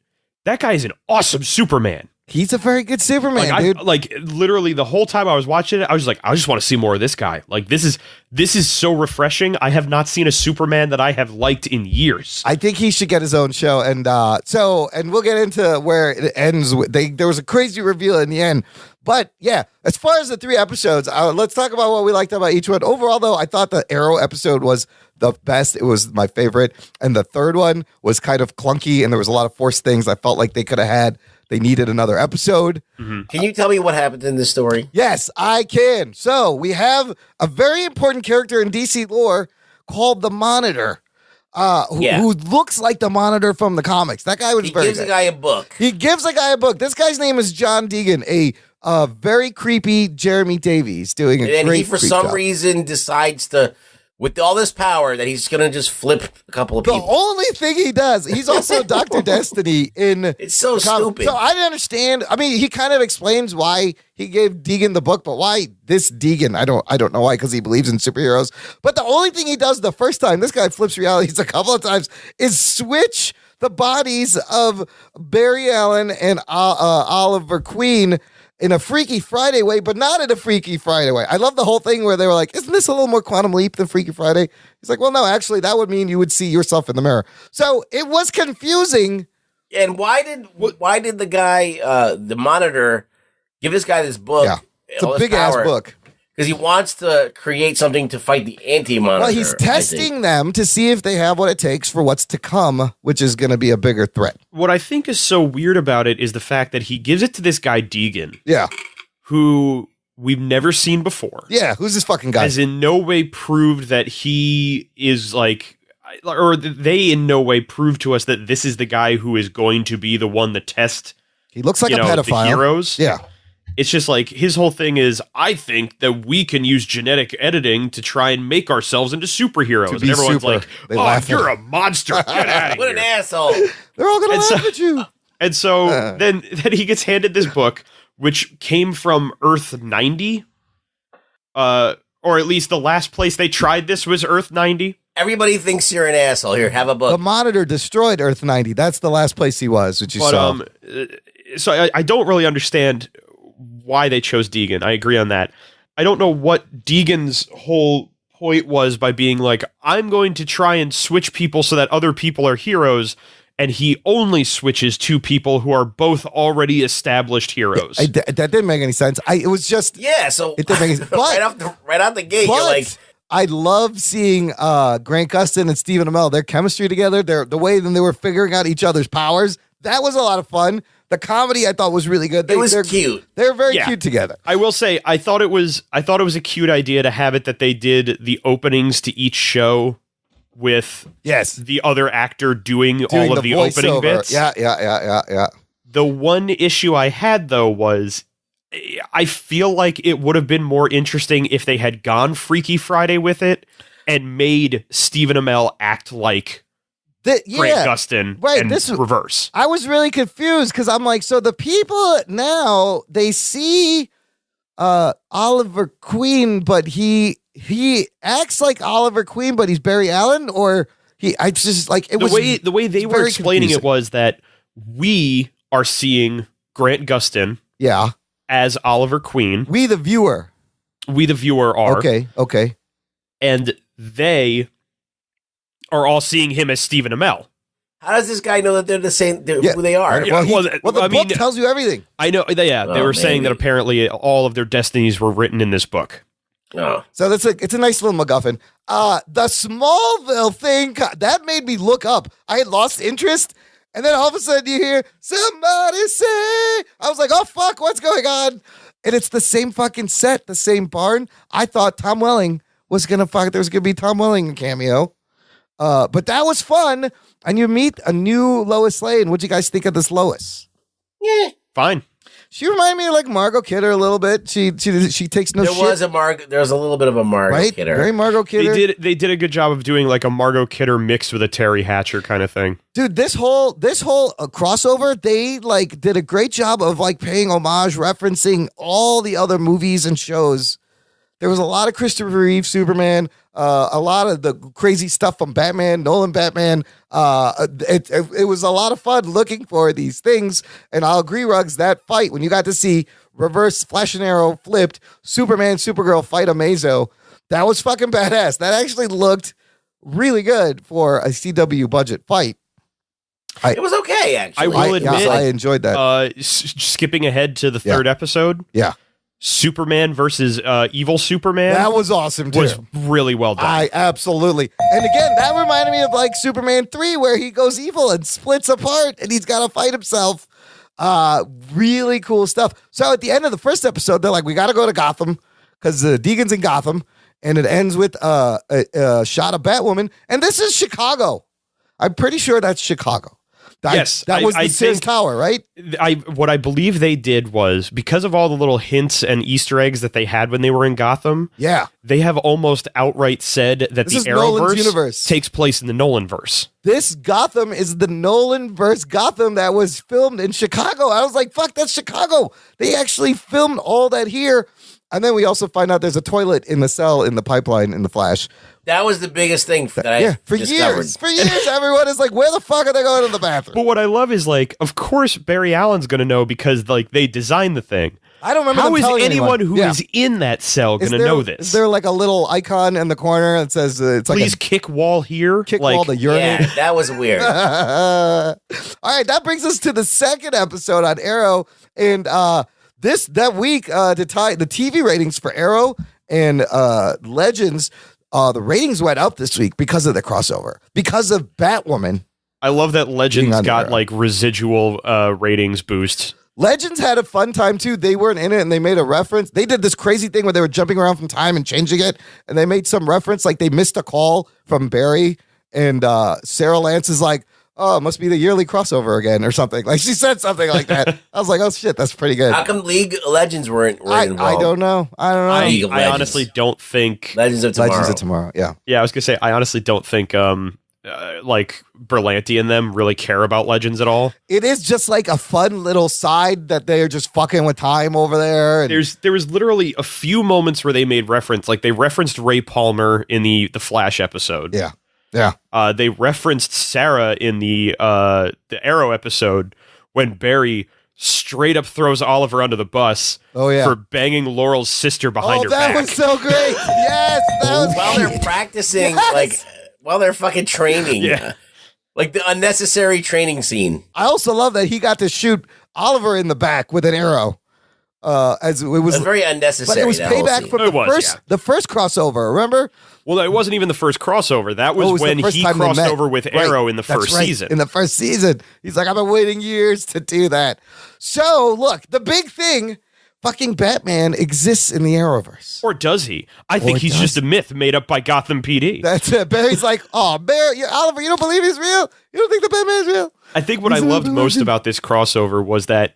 That guy is an awesome Superman. He's a very good Superman, dude. Like literally the whole time I was watching it, I was like, I just want to see more of this guy. Like this is so refreshing. I have not seen a Superman that I have liked in years. I think he should get his own show, and we'll get into where it ends. There was a crazy reveal in the end, but yeah, as far as the 3 episodes, let's talk about what we liked about each one. Overall, though, I thought the Arrow episode was the best. It was my favorite, and the third one was kind of clunky, and there was a lot of forced things. I felt like they could have had. They needed another episode. Mm-hmm. Can you tell me what happened in this story? Yes, I can. So we have a very important character in DC lore called the Monitor, who looks like the Monitor from the comics. That guy was He gives a guy a book. He gives a guy a book. This guy's name is John Deegan, a very creepy Jeremy Davies doing a great And he, for some job. reason, decides to, with all this power, that he's going to just flip a couple of people. The only thing he does, he's also Dr. Destiny in... It's so stupid. So I didn't understand. I mean, he kind of explains why he gave Deegan the book, but why this Deegan? I don't know why, because he believes in superheroes. But the only thing he does the first time, this guy flips realities a couple of times, is switch the bodies of Barry Allen and Oliver Queen in a Freaky Friday way, but not in a Freaky Friday way. I love the whole thing where they were like, isn't this a little more Quantum Leap than Freaky Friday? He's like, well, no, actually, that would mean you would see yourself in the mirror. So it was confusing. And why did the guy, the Monitor, give this guy this book? Yeah, it's a big-ass book. Because he wants to create something to fight the anti-Monitor. Well, he's testing them to see if they have what it takes for what's to come, which is going to be a bigger threat. What I think is so weird about it is the fact that he gives it to this guy Deegan. Yeah. Who we've never seen before. Yeah, who's this fucking guy? Has in no way proved that he is like or they in no way prove to us that this is the guy who is going to be the one to test. He looks like a pedophile. The heroes. Yeah. It's just like his whole thing is, I think that we can use genetic editing to try and make ourselves into superheroes. And everyone's like, oh, you're a monster. Get out of here. What an asshole. They're all going to laugh at you. And so then he gets handed this book, which came from Earth 90. Or at least the last place they tried this was Earth 90. Everybody thinks you're an asshole. Here, have a book. The Monitor destroyed Earth 90. That's the last place he was, which you saw. So I don't really understand why they chose Deegan. I agree on that. I don't know what Deegan's whole point was by being like, I'm going to try and switch people so that other people are heroes, and he only switches two people who are both already established heroes. That didn't make any sense. It was just... Yeah, so... It didn't make any sense. right out the gate, you're like... I love seeing Grant Gustin and Stephen Amell, their chemistry together, the way that they were figuring out each other's powers. That was a lot of fun. The comedy I thought was really good. It was cute. They're very cute together. I will say I thought it was a cute idea to have it that they did the openings to each show with the other actor doing all of the opening bits. Yeah. The one issue I had though was I feel like it would have been more interesting if they had gone Freaky Friday with it and made Stephen Amell act like Grant Gustin and reverse. I was really confused because I'm like, so the people now they see Oliver Queen, but he acts like Oliver Queen, but he's Barry Allen, or I just like it was the way they were explaining confusing. it was that we are seeing Grant Gustin, as Oliver Queen. We the viewer are okay, and they are all seeing him as Stephen Amell. How does this guy know that they're the same? Who they are? Well, the book tells you everything. I know. They were saying that apparently all of their destinies were written in this book. Oh. So it's a nice little MacGuffin. The Smallville thing that made me look up. I had lost interest, and then all of a sudden you hear somebody say. I was like, oh fuck, what's going on? And it's the same fucking set, the same barn. I thought Tom Welling was gonna there was gonna be Tom Welling cameo. But that was fun, and you meet a new Lois Lane. What'd you guys think of this Lois? Yeah, fine. She reminded me of like Margot Kidder a little bit. She takes no shit. There was a little bit of a Margot Kidder. Very Margot Kidder. They did a good job of doing like a Margot Kidder mixed with a Terry Hatcher kind of thing. Dude, this whole crossover, they like did a great job of like paying homage, referencing all the other movies and shows. There was a lot of Christopher Reeve Superman, a lot of the crazy stuff from Batman, Nolan Batman. It was a lot of fun looking for these things. And I'll agree, Ruggs, that fight, when you got to see reverse Flash and Arrow flipped, Superman, Supergirl fight Amazo, that was fucking badass. That actually looked really good for a CW budget fight. It was okay, actually. I will admit, I enjoyed that. Skipping ahead to the third episode. Yeah. Superman versus Evil Superman. That was awesome, too. Was really well done. Absolutely. And again, that reminded me of like Superman 3, where he goes evil and splits apart and he's got to fight himself. Really cool stuff. So at the end of the first episode, they're like, we got to go to Gotham because Deegan's in Gotham. And it ends with a shot of Batwoman. And this is Chicago. I'm pretty sure that's Chicago. Yes, that was the Sears Tower, right? What I believe they did was, because of all the little hints and Easter eggs that they had when they were in Gotham, they have almost outright said that the Arrowverse takes place in the Nolanverse. This Gotham is the Nolanverse Gotham that was filmed in Chicago. I was like, fuck, that's Chicago. They actually filmed all that here. And then we also find out there's a toilet in the cell in the pipeline in the Flash. That was the biggest thing that I discovered. For years, everyone is like, where the fuck are they going to the bathroom? But what I love is, like, of course Barry Allen's going to know because, like, they designed the thing. I don't remember. How is anyone who is in that cell going to know this? Is there like a little icon in the corner that says it's like please kick wall here? Kick wall to urinate? Yeah, that was weird. All right, that brings us to the second episode on Arrow. And that week, to tie the TV ratings for Arrow and Legends, the ratings went up this week because of the crossover, because of Batwoman. I love that Legends got like residual ratings boost. Legends had a fun time too. They weren't in it and they made a reference. They did this crazy thing where they were jumping around from time and changing it. And they made some reference, like they missed a call from Barry And Sarah Lance is like, oh, it must be the yearly crossover again or something. Like she said something like that. I was like, oh shit, that's pretty good. How come League of Legends weren't involved? I don't know. I honestly don't think Legends of Tomorrow. Yeah. Yeah, I was gonna say I honestly don't think like Berlanti and them really care about Legends at all. It is just like a fun little side that they're just fucking with time over there. And there was literally a few moments where they made reference, like they referenced Ray Palmer in the Flash episode. Yeah. Yeah. They referenced Sarah in the Arrow episode when Barry straight up throws Oliver under the bus for banging Laurel's sister behind her back. That was so great. Yes, that was while they're practicing, like while they're fucking training. Yeah. Like the unnecessary training scene. I also love that he got to shoot Oliver in the back with an arrow. As it was very unnecessary. But it was payback from the first crossover, remember? Well, it wasn't even the first crossover. That was when he crossed over with Arrow in the first season. In the first season. He's like, I've been waiting years to do that. So, look, the big thing, fucking Batman exists in the Arrowverse. Or does he? I think he's just a myth made up by Gotham PD. That's it. Barry's like, oh, Barry, Oliver, you don't believe he's real? You don't think the Batman is real? I think what I loved most about this crossover was that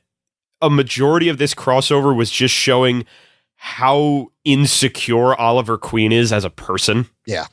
a majority of this crossover was just showing how insecure Oliver Queen is as a person. Yeah.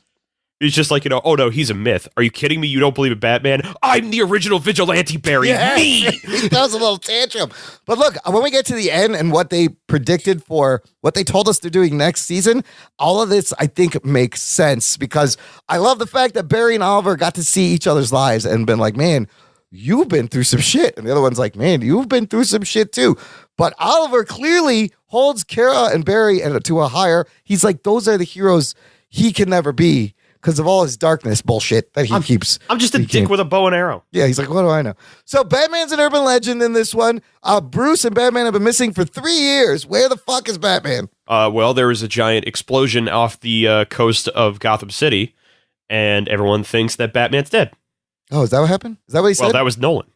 He's just like, oh no, he's a myth. Are you kidding me? You don't believe in Batman? I'm the original vigilante, Barry. Yeah. Me! He does a little tantrum. But look, when we get to the end and what they predicted for what they told us they're doing next season, all of this, I think, makes sense because I love the fact that Barry and Oliver got to see each other's lives and been like, man, you've been through some shit. And the other one's like, man, you've been through some shit too. But Oliver clearly holds Kara and Barry to a higher. He's like, those are the heroes he can never be because of all his darkness bullshit that he keeps. I'm just a dick with a bow and arrow. Yeah, he's like, what do I know? So Batman's an urban legend in this one. Bruce and Batman have been missing for 3 years. Where the fuck is Batman? Well, there was a giant explosion off the coast of Gotham City, and everyone thinks that Batman's dead. Oh, is that what happened? Is that what he said? Well, that was Nolan.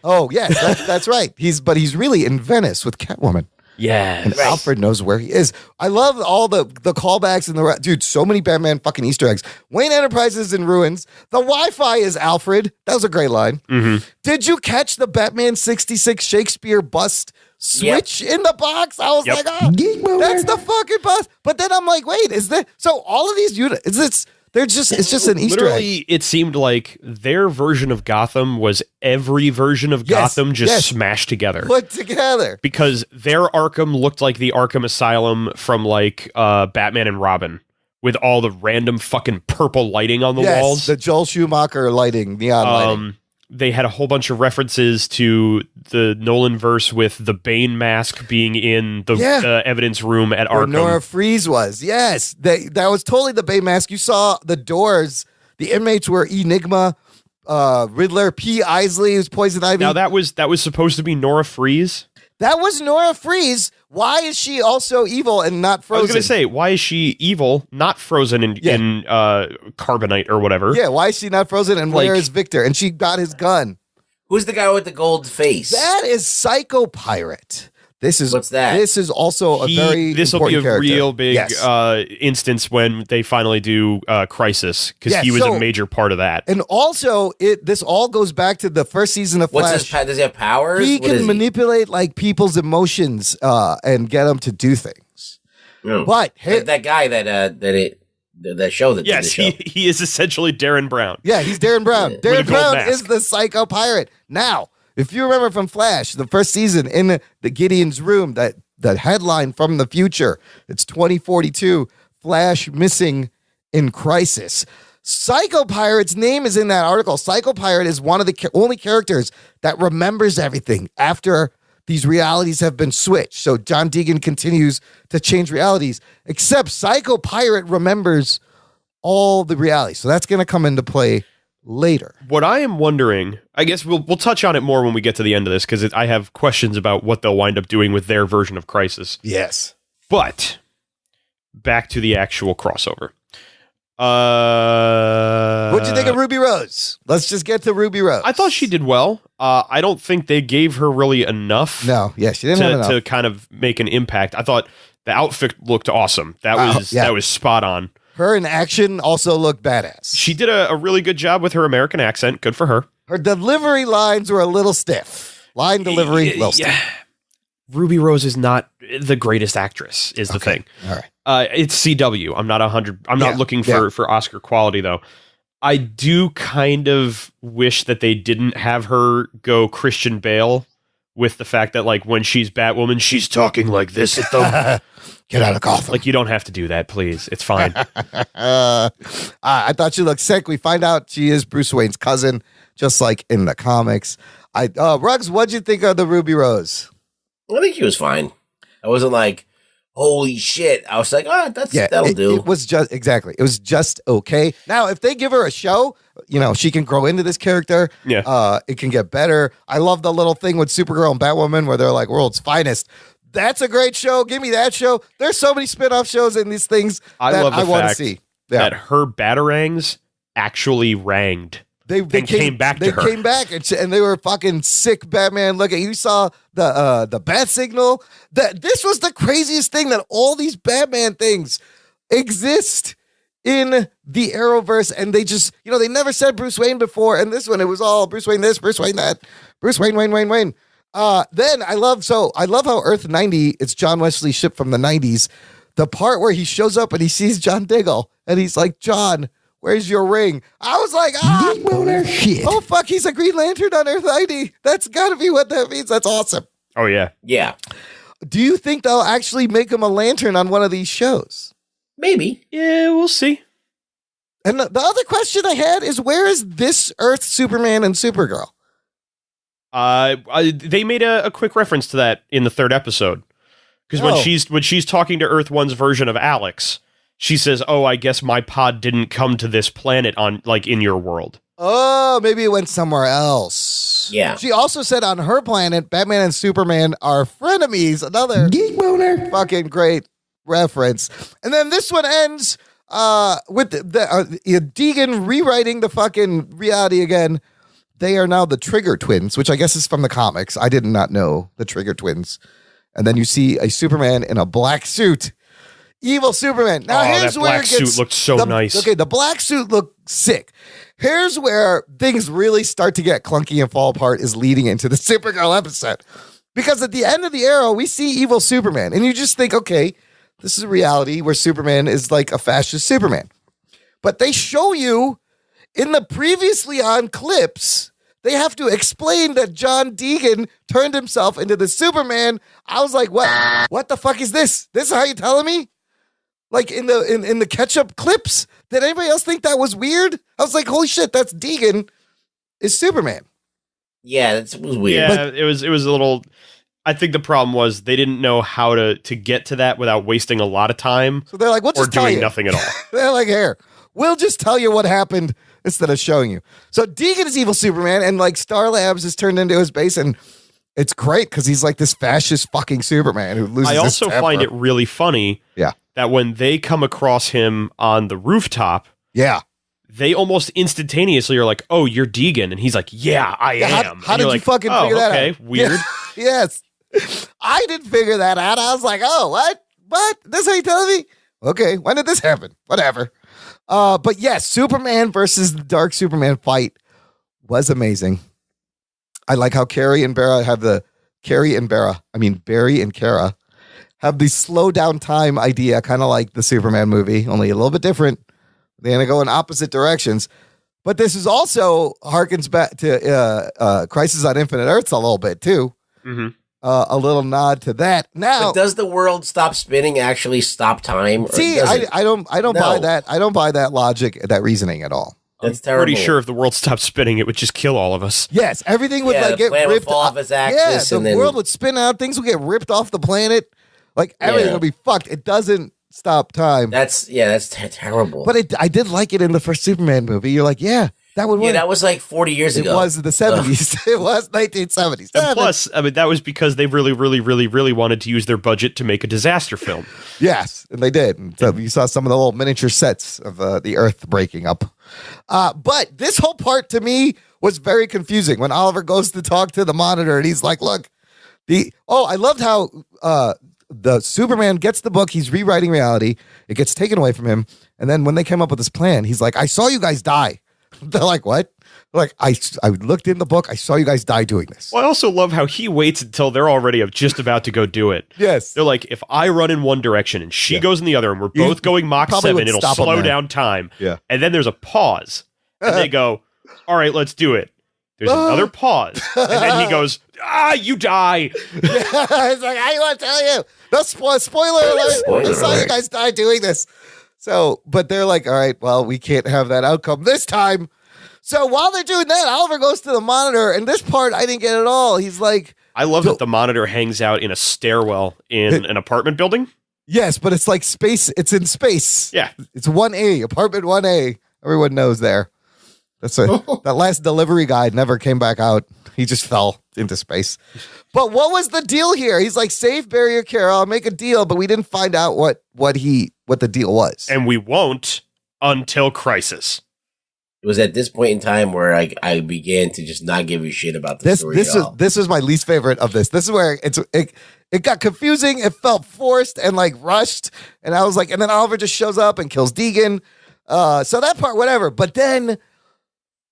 Oh, yes, that's right. He's really in Venice with Catwoman. Yeah. And Alfred knows where he is. I love all the callbacks and dude, so many Batman fucking Easter eggs. Wayne Enterprises in ruins. The Wi-Fi is Alfred. That was a great line. Mm-hmm. Did you catch the Batman 66 Shakespeare bust switch in the box? I was like, oh, that's the fucking bust. But then I'm like, wait, is that so all of these units, it's just an Easter egg. It seemed like their version of Gotham was every version of Gotham smashed together. Put together. Because their Arkham looked like the Arkham Asylum from like Batman and Robin with all the random fucking purple lighting on the walls. The Joel Schumacher lighting, neon lighting. They had a whole bunch of references to the Nolan verse with the Bane mask being in the evidence room at Arkham. Nora Freeze was. Yes. That was totally the Bane mask. You saw the doors. The inmates were Enigma, Riddler, P. Isley, who's Poison Ivy. Now that was supposed to be Nora Freeze. That was Nora Freeze. Why is she also evil and not frozen? I was going to say, why is she evil, not frozen in carbonite or whatever? Yeah, why is she not frozen and where is Victor? And she got his gun. Who's the guy with the gold face? That is Psycho Pirate. What's that? This is also This will be a real big instance when they finally do Crisis, because he was a major part of that. And also, this all goes back to the first season of Flash. Does he have powers? He can manipulate like people's emotions and get them to do things. Yeah. But that guy that show that yes, he is essentially Darren Brown. Yeah, he's Darren Brown. Darren Brown is the Psycho Pirate. Now, if you remember from Flash, the first season in the Gideon's room, that headline from the future, it's 2042, Flash missing in crisis. Psycho Pirate's name is in that article. Psycho Pirate is one of the only characters that remembers everything after these realities have been switched. So John Deegan continues to change realities, except Psycho Pirate remembers all the realities. So that's going to come into play later. What I am wondering, I guess we'll touch on it more when we get to the end of this, because I have questions about what they'll wind up doing with their version of Crisis. Yes. But back to the actual crossover. What'd you think of Ruby Rose? Let's just get to Ruby Rose. I thought she did well. I don't think they gave her really enough. No, she didn't have enough to kind of make an impact. I thought the outfit looked awesome. That was spot on. Her in action also looked badass. She did a really good job with her American accent. Good for her. Her delivery lines were a little stiff. Line delivery, a little stiff. Ruby Rose is not the greatest actress, is the thing. All right. It's CW. I'm not 100. I'm not looking for Oscar quality, though. I do kind of wish that they didn't have her go Christian Bale with the fact that, like, when she's Batwoman, she's talking like this at the... Get out of Gotham. Like, you don't have to do that, please. It's fine. I thought she looked sick. We find out she is Bruce Wayne's cousin, just like in the comics. Ruggs, what'd you think of the Ruby Rose? I think she was fine. I wasn't like, holy shit. I was like, that'll do. It was just, exactly. It was just okay. Now, if they give her a show, she can grow into this character. Yeah. It can get better. I love the little thing with Supergirl and Batwoman where they're like world's finest. That's a great show. Give me that show. There's so many spin-off shows in these things that I want to see. That her batarangs actually ranged. They came back to her. They came back and they were fucking sick Batman looking. You saw the bat signal. This was the craziest thing, that all these Batman things exist in the Arrowverse, and they just, they never said Bruce Wayne before, and this one, it was all Bruce Wayne this, Bruce Wayne that, Bruce Wayne. Then I love how Earth 90, it's John Wesley's ship from the 90s, the part where he shows up and he sees John Diggle, and he's like, John, where's your ring? I was like, shit. Oh, fuck, he's a Green Lantern on Earth 90. That's got to be what that means. That's awesome. Oh, yeah. Yeah. Do you think they'll actually make him a lantern on one of these shows? Maybe. Yeah, we'll see. And the other question I had is, where is this Earth Superman and Supergirl? They made a quick reference to that in the third episode. Because when she's talking to Earth 1's version of Alex, she says, "Oh, I guess my pod didn't come to this planet in your world." Oh, maybe it went somewhere else. Yeah. She also said on her planet, Batman and Superman are frenemies. Another Geek boner. Fucking great reference. And then this one ends with the Deegan rewriting the fucking reality again. They are now the Trigger Twins, which I guess is from the comics. I did not know the Trigger Twins. And then you see a Superman in a black suit. Evil Superman. Now here's that where black suit looked so nice. Okay, the black suit looked sick. Here's where things really start to get clunky and fall apart, is leading into the Supergirl episode. Because at the end of the Arrow, we see evil Superman. And you just think, okay, this is a reality where Superman is like a fascist Superman. But they show you in the previously on clips, they have to explain that John Deegan turned himself into the Superman. I was like, what? What the fuck is this? This is how you're telling me? Like in the catch-up clips? Did anybody else think that was weird? I was like, holy shit, that's Deegan is Superman. Yeah, that was weird. Yeah, it was a little... I think the problem was they didn't know how to get to that without wasting a lot of time. So they're like, we'll just tell doing you. Nothing at all. They're like, here, we'll just tell you what happened instead of showing you. So Deegan is evil Superman, and like Star Labs is turned into his base, and it's great because he's like this fascist fucking Superman who loses his also temper. find it really funny that when they come across him on the rooftop, they almost instantaneously are like, "Oh, you're Deegan," and he's like, "Yeah, I am." How did you fucking figure that out? Okay, weird. Yes. I didn't figure that out. I was like, oh, what? What? This how you telling me? Okay, when did this happen? Whatever. But yes, Superman versus the Dark Superman fight was amazing. I like how Barry and Kara have the slow down time idea, kind of like the Superman movie, only a little bit different. They're going to go in opposite directions. But this is also harkens back to Crisis on Infinite Earths a little bit too. Mm-hmm. A little nod to that. Now, but does the world stop spinning actually stop time? See, I don't buy that. I don't buy that logic, that reasoning at all. That's terrible. Pretty sure if the world stopped spinning, it would just kill all of us. Yes, everything would get ripped ripped off its axis. Yeah, the world would spin out. Things would get ripped off the planet. Like everything would be fucked. It doesn't stop time. That's terrible. But I did like it in the first Superman movie. You're like, yeah. That would work. Yeah, that was like 40 years ago. It was the 70s. It was 1970s. And plus, I mean, that was because they really, really, really, really wanted to use their budget to make a disaster film. Yes, and they did. And so you saw some of the little miniature sets of the Earth breaking up. But this whole part to me was very confusing when Oliver goes to talk to the monitor and he's like, look, I loved how the Superman gets the book. He's rewriting reality. It gets taken away from him. And then when they came up with this plan, he's like, I saw you guys die. They're like, what? Like, I looked in the book. I saw you guys die doing this. Well, I also love how he waits until they're already just about to go do it. Yes. They're like, if I run in one direction and she goes in the other and we're both going Mach 7, it'll slow down time. Yeah. And then there's a pause. And they go, all right, let's do it. There's another pause. And then he goes, you die. It's like, I want to tell you. No spoiler alert. I saw you guys die doing this. So, but they're like, all right, well, we can't have that outcome this time. So while they're doing that, Oliver goes to the monitor, and this part I didn't get at all. He's like, I love that the monitor hangs out in a stairwell in an apartment building. Yes, but it's like space. It's in space. Yeah. It's 1A, apartment 1A. Everyone knows there. That last delivery guy never came back out. He just fell into space. But what was the deal here? He's like, save Barrier Carol, I'll make a deal, but we didn't find out what the deal was. And we won't until Crisis. It was at this point in time where I began to just not give a shit about the story at all. This is my least favorite of this. This is where it got confusing. It felt forced and like rushed. And I was like, and then Oliver just shows up and kills Deegan. So that part, whatever. But then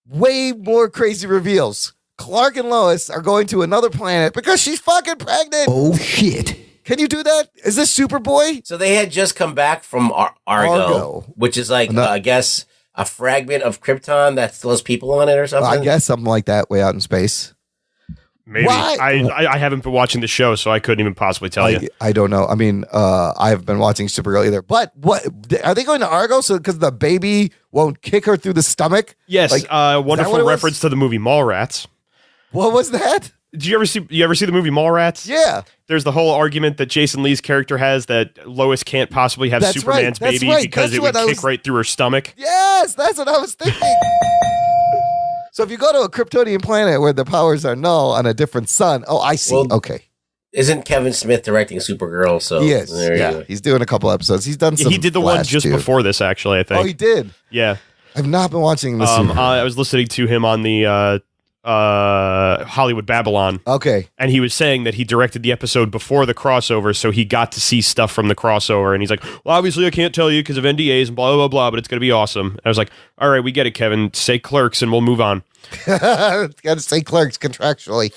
way more crazy reveals. Clark and Lois are going to another planet because she's fucking pregnant. Oh, shit. Can you do that? Is this Superboy? So they had just come back from Argo, which is like, I guess, a fragment of Krypton that still has people on it or something? I guess something like that way out in space. Maybe. I haven't been watching the show, so I couldn't even possibly tell you. I don't know. I mean, I haven't been watching Supergirl either. But what are they going to Argo? So because the baby won't kick her through the stomach? Yes. Wonderful reference to the movie Mallrats. What was that? Did you ever see the movie Mallrats? Yeah. There's the whole argument that Jason Lee's character has that Lois can't possibly have Superman's baby because it would kick right through her stomach. Yes, that's what I was thinking. So if you go to a Kryptonian planet where the powers are null on a different sun, I see. Well, okay. Isn't Kevin Smith directing Supergirl? So he is. Yeah, he's doing a couple episodes. He's done some. He did the one just before this, actually. I think. Oh, he did. Yeah. I've not been watching this. I was listening to him on the Hollywood Babylon. Okay. And he was saying that he directed the episode before the crossover, so he got to see stuff from the crossover. And he's like, well, obviously I can't tell you because of NDAs and blah, blah, blah, but it's going to be awesome. And I was like, all right, we get it, Kevin. Say Clerks and we'll move on. Got to say Clerks contractually.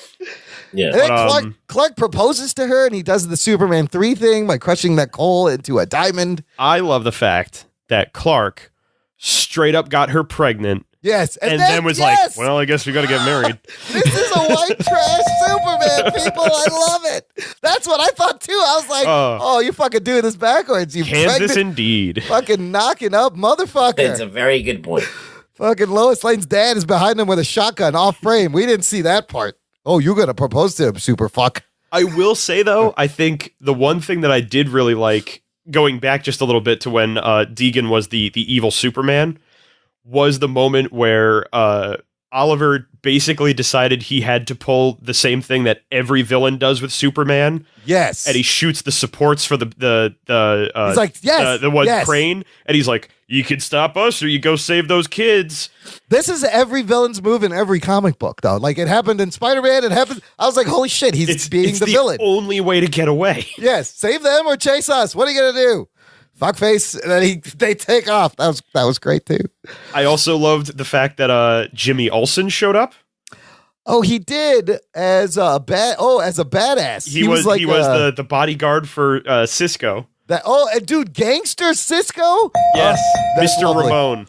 Yeah. And then Clark proposes to her and he does the Superman 3 thing by crushing that coal into a diamond. I love the fact that Clark straight up got her pregnant. Yes. And then was like, well, I guess we got to get married. This is a white trash Superman, people. I love it. That's what I thought, too. I was like, you fucking doing this backwards. You Kansas indeed. Fucking knocking up motherfucker. It's a very good point. Fucking Lois Lane's dad is behind him with a shotgun off frame. We didn't see that part. Oh, you're going to propose to him, super fuck. I will say, though, I think the one thing that I did really like, going back just a little bit to when Deegan was the evil Superman, was the moment where Oliver basically decided he had to pull the same thing that every villain does with Superman. Yes. And he shoots the supports for the he's like, yes, the one crane, and he's like, you can stop us or you go save those kids. This is every villain's move in every comic book, though. Like, it happened in Spider-Man. It happened. I was like, holy shit, it's being the villain. Only way to get away. Yes. Save them or chase us. What are you going to do? Fuckface, and then they take off. That was great too. I also loved the fact that Jimmy Olsen showed up. Oh, he did as a badass. He was the bodyguard for Cisco. Dude, gangster Cisco. Yes, Mr. Lovely. Ramon.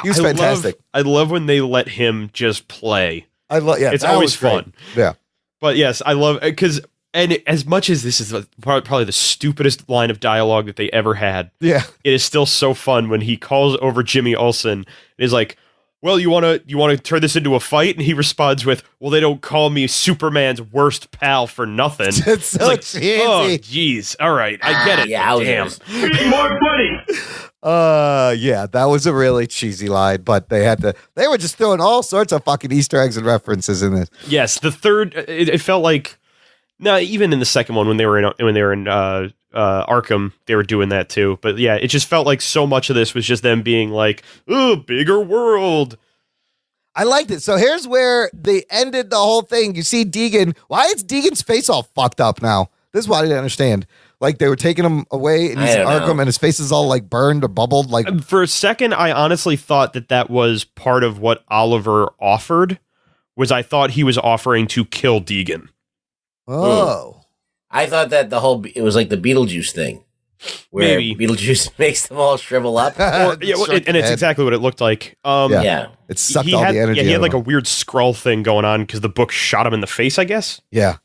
He was fantastic. I love when they let him just play. Yeah, it's always fun. Yeah, but yes, I love because. And as much as this is probably the stupidest line of dialogue that they ever had, yeah, it is still so fun when he calls over Jimmy Olsen and is like, well, you want to turn this into a fight? And he responds with, well, they don't call me Superman's worst pal for nothing. It's so like, cheesy. Oh, jeez. All right. I get it. Yeah, damn. Need more money. Yeah, that was a really cheesy line, but they were just throwing all sorts of fucking Easter eggs and references in this. Yes. The third, it felt like, no, even in the second one when they were in Arkham, they were doing that too. But yeah, it just felt like so much of this was just them being like, "Oh, bigger world." I liked it. So here's where they ended the whole thing. You see Deegan. Why is Deegan's face all fucked up now? This is what I didn't understand. Like they were taking him away and he's in Arkham and his face is all like burned or bubbled. Like for a second, I honestly thought that was part of what Oliver offered. I thought he was offering to kill Deegan. Oh. I thought that it was like the Beetlejuice thing. Where Beetlejuice makes them all shrivel up. And it's exactly what it looked like. It sucked all the energy. Yeah, he had like a weird Skrull thing going on because the book shot him in the face, I guess. Yeah.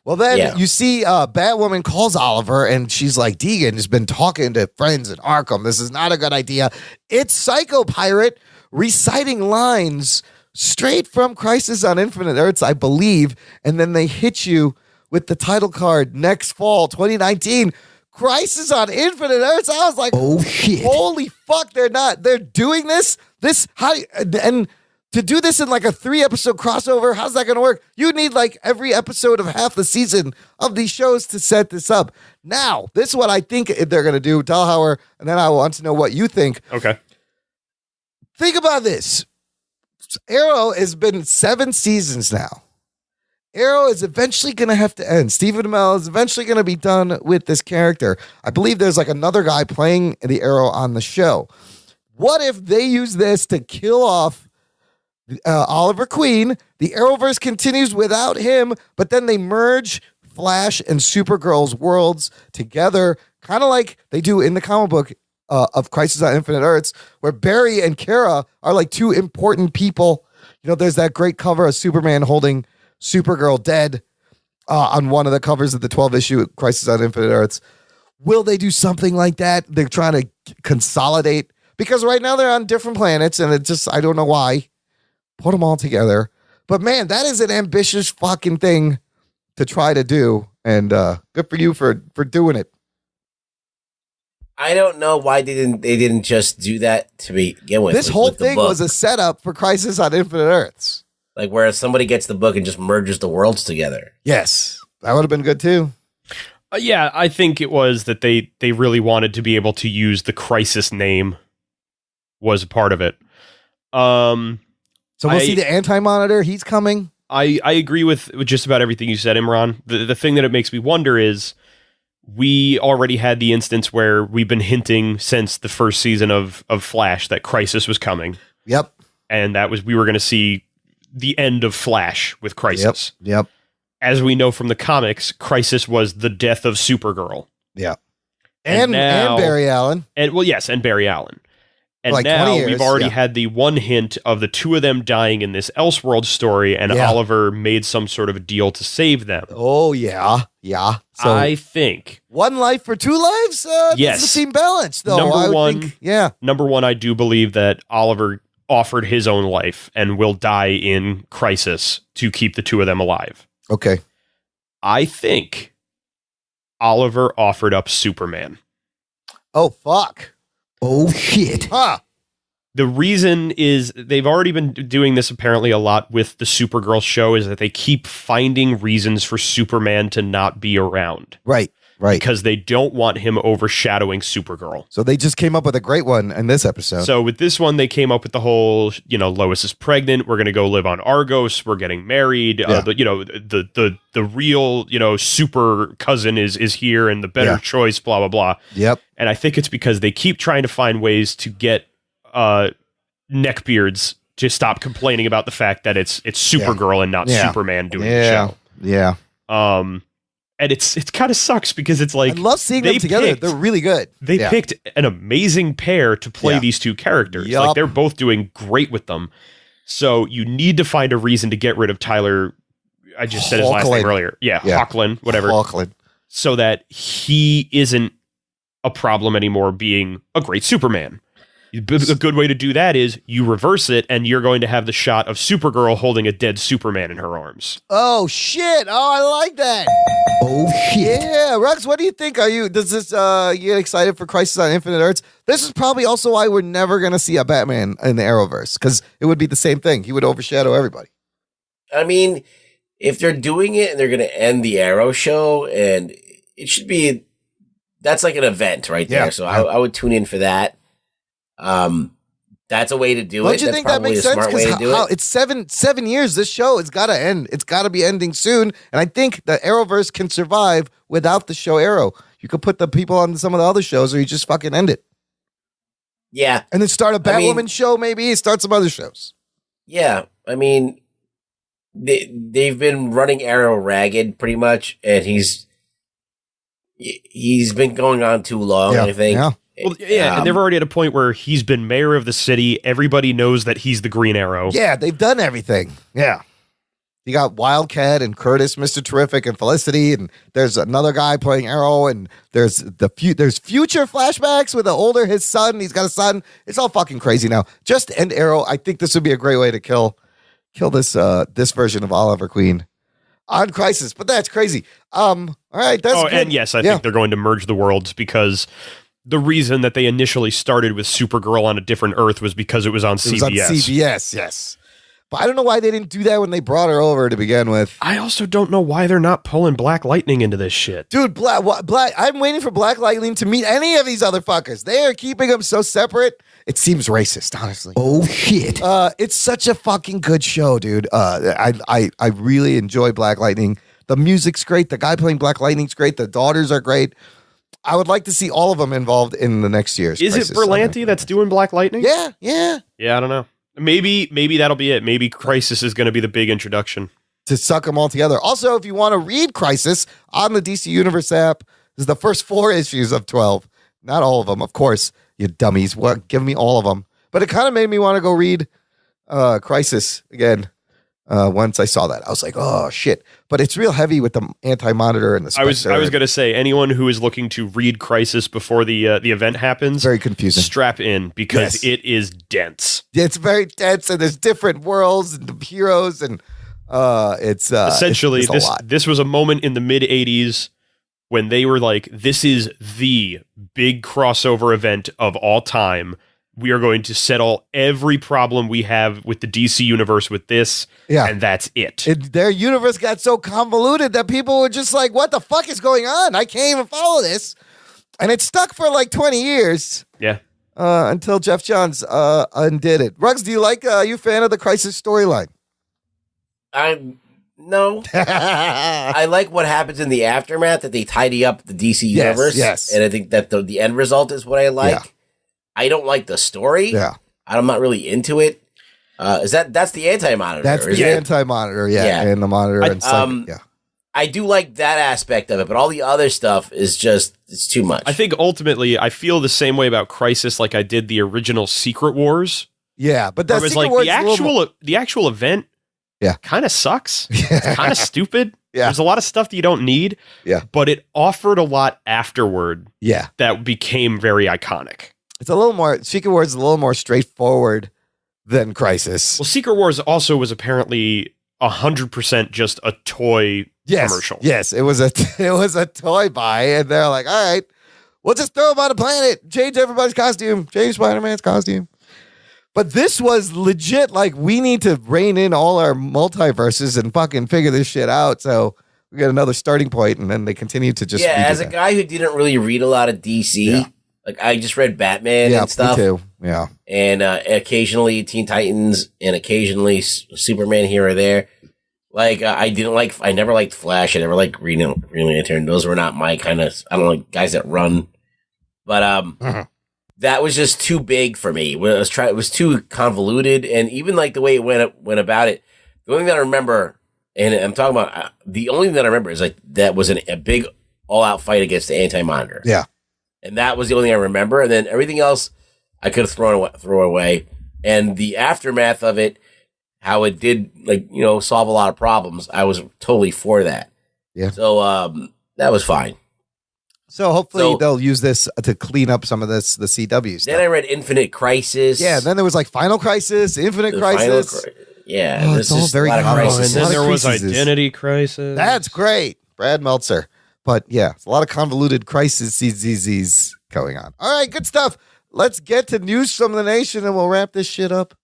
Well, then you see Batwoman calls Oliver and she's like, Deegan has been talking to friends in Arkham. This is not a good idea. It's Psycho Pirate reciting lines straight from Crisis on Infinite Earths, I believe. And then they hit you with the title card next fall, 2019. Crisis on Infinite Earths. I was like, oh shit. Holy fuck, they're doing this? And to do this in like a 3-episode crossover, how's that going to work? You need like every episode of half the season of these shows to set this up. Now, this is what I think they're going to do. Tellhauer, and then I want to know what you think. Okay. Think about this. Arrow has been 7 seasons now. Arrow is eventually going to have to end. Stephen Amell is eventually going to be done with this character. I believe there's like another guy playing the Arrow on the show. What if they use this to kill off Oliver Queen? The Arrowverse continues without him, but then they merge Flash and Supergirl's worlds together, kind of like they do in the comic book of Crisis on Infinite Earths, where Barry and Kara are like 2 important people. You know, there's that great cover of Superman holding Supergirl dead on one of the covers of the 12-issue Crisis on Infinite Earths. Will they do something like that? They're trying to consolidate because right now they're on different planets and it just, I don't know why. Put them all together. But man, that is an ambitious fucking thing to try to do. And good for you for doing it. I don't know why they didn't just do that to begin with. This whole thing was a setup for Crisis on Infinite Earths. Like where somebody gets the book and just merges the worlds together. Yes. That would have been good too. Yeah, I think it was that they really wanted to be able to use the Crisis name was a part of it. So we'll see the Anti-Monitor. He's coming. I agree with just about everything you said, Imran. The thing that it makes me wonder is we already had the instance where we've been hinting since the first season of Flash that Crisis was coming. Yep. And that was we were going to see the end of Flash with Crisis. Yep. As we know from the comics, Crisis was the death of Supergirl. Yeah. And Barry Allen. And Barry Allen. And like now 20 years, we've already had the one hint of the 2 of them dying in this Elseworlds story, and Oliver made some sort of a deal to save them. Oh, yeah. Yeah. So I think 1 life for 2 lives? Yes. Doesn't seem balanced, though. Number one, I do believe that Oliver offered his own life and will die in Crisis to keep the 2 of them alive. Okay. I think Oliver offered up Superman. Oh, fuck. Oh, shit. Huh. The reason is they've already been doing this apparently a lot with the Supergirl show is that they keep finding reasons for Superman to not be around. Right. Because they don't want him overshadowing Supergirl. So they just came up with a great one in this episode. So with this one, they came up with the whole, Lois is pregnant. We're going to go live on Argos. We're getting married. The real, super cousin is here and the better choice, blah, blah, blah. Yep. And I think it's because they keep trying to find ways to get neckbeards to stop complaining about the fact that it's Supergirl and not Superman doing the show. Yeah. And it kind of sucks because it's like I love seeing them together. They're really good. They picked an amazing pair to play these 2 characters. Yep. Like they're both doing great with them. So you need to find a reason to get rid of Tyler. I just said his last name earlier. Yeah. Hoechlin, whatever. Hoechlin. So that he isn't a problem anymore being a great Superman. A good way to do that is you reverse it and you're going to have the shot of Supergirl holding a dead Superman in her arms. Oh, shit. Oh, I like that. Oh, shit. Yeah. Rux, what do you think? Does this you get excited for Crisis on Infinite Earths? This is probably also why we're never going to see a Batman in the Arrowverse because it would be the same thing. He would overshadow everybody. I mean, if they're doing it and they're going to end the Arrow show, and it should be, that's like an event right there. So I would tune in for that. That's a way to do it. Don't you think that makes sense? Because it's 7 years. This show has got to end. It's got to be ending soon. And I think the Arrowverse can survive without the show Arrow. You could put the people on some of the other shows, or you just fucking end it. Yeah. And then start a Batwoman show, maybe. Start some other shows. Yeah. I mean, they've been running Arrow ragged pretty much, and he's been going on too long, I think. Yeah. Well, yeah, and they're already at a point where he's been mayor of the city. Everybody knows that he's the Green Arrow. Yeah, they've done everything. Yeah. You got Wildcat and Curtis, Mr. Terrific, and Felicity, and there's another guy playing Arrow, and there's future flashbacks with his son. He's got a son. It's all fucking crazy now. Just end Arrow. I think this would be a great way to kill this version of Oliver Queen on Crisis, but that's crazy. All right, that's good. And yes, I think they're going to merge the worlds, because the reason that they initially started with Supergirl on a different Earth was because it was on CBS. It was on CBS, yes. But I don't know why they didn't do that when they brought her over to begin with. I also don't know why they're not pulling Black Lightning into this shit. Dude, Black. I'm waiting for Black Lightning to meet any of these other fuckers. They are keeping them so separate. It seems racist, honestly. Oh, shit. It's such a fucking good show, dude. I really enjoy Black Lightning. The music's great. The guy playing Black Lightning's great. The daughters are great. I would like to see all of them involved in the next year's. Is it Berlanti that's doing Black Lightning? Yeah. Yeah, I don't know. Maybe that'll be it. Maybe Crisis is going to be the big introduction. To suck them all together. Also, if you want to read Crisis on the DC Universe app, this is the first 4 issues of 12. Not all of them, of course, you dummies. Give me all of them. But it kind of made me want to go read Crisis again. Once I saw that, I was like, "Oh shit!" But it's real heavy with the Anti-Monitor and the Spectre. I was going to say, anyone who is looking to read Crisis before the event happens, very confusing. Strap in, because it is dense. It's very dense, and there's different worlds and heroes, and it's essentially it's this was a moment in the mid '80s when they were like, "This is the big crossover event of all time. We are going to settle every problem we have with the DC universe with this, and that's it." Their universe got so convoluted that people were just like, what the fuck is going on? I can't even follow this. And it stuck for like 20 years. Yeah. Until Jeff Johns undid it. Ruggs, do you like, you a fan of the Crisis storyline? No. I like what happens in the aftermath, that they tidy up the DC universe. Yes. And I think that the end result is what I like. Yeah. I don't like the story. Yeah. I'm not really into it. That's the Anti-Monitor? That's the Anti-Monitor, and the Monitor. I do like that aspect of it, but all the other stuff is just, it's too much. I think ultimately I feel the same way about Crisis like I did the original Secret Wars. Yeah, but that's like the actual event kind of sucks. It's kind of stupid. Yeah. There's a lot of stuff that you don't need. Yeah. But it offered a lot afterward. Yeah. That became very iconic. It's a little more, Secret Wars is a little more straightforward than Crisis. Well, Secret Wars also was apparently 100% just a toy commercial. Yes, it was a toy buy, and they're like, all right, we'll just throw them on a planet, change everybody's costume, change Spider-Man's costume. But this was legit, like, we need to rein in all our multiverses and fucking figure this shit out, so we got another starting point, and then they continue to just as a guy who didn't really read a lot of DC, like, I just read Batman and stuff. Me too. Yeah. And occasionally Teen Titans and occasionally Superman here or there. Like, I never liked Flash. I never liked Green Lantern. Those were not my kind of, I don't like guys that run. But that was just too big for me. It was too convoluted. And even like the way it went about it, the only thing that I remember, and I'm talking about, the only thing that I remember is like that was a big all-out fight against the Anti-Monitor. Yeah. And that was the only thing I remember. And then everything else I could have thrown away. And the aftermath of it, how it did, like, solve a lot of problems, I was totally for that. Yeah. So that was fine. So hopefully they'll use this to clean up some of the CW stuff. Then I read Infinite Crisis. Yeah, then there was like Final Crisis, Infinite Crisis. It's all very crisis. And then there was Identity Crisis. That's great. Brad Meltzer. But yeah, it's a lot of convoluted crises going on. All right, good stuff. Let's get to news from the nation and we'll wrap this shit up.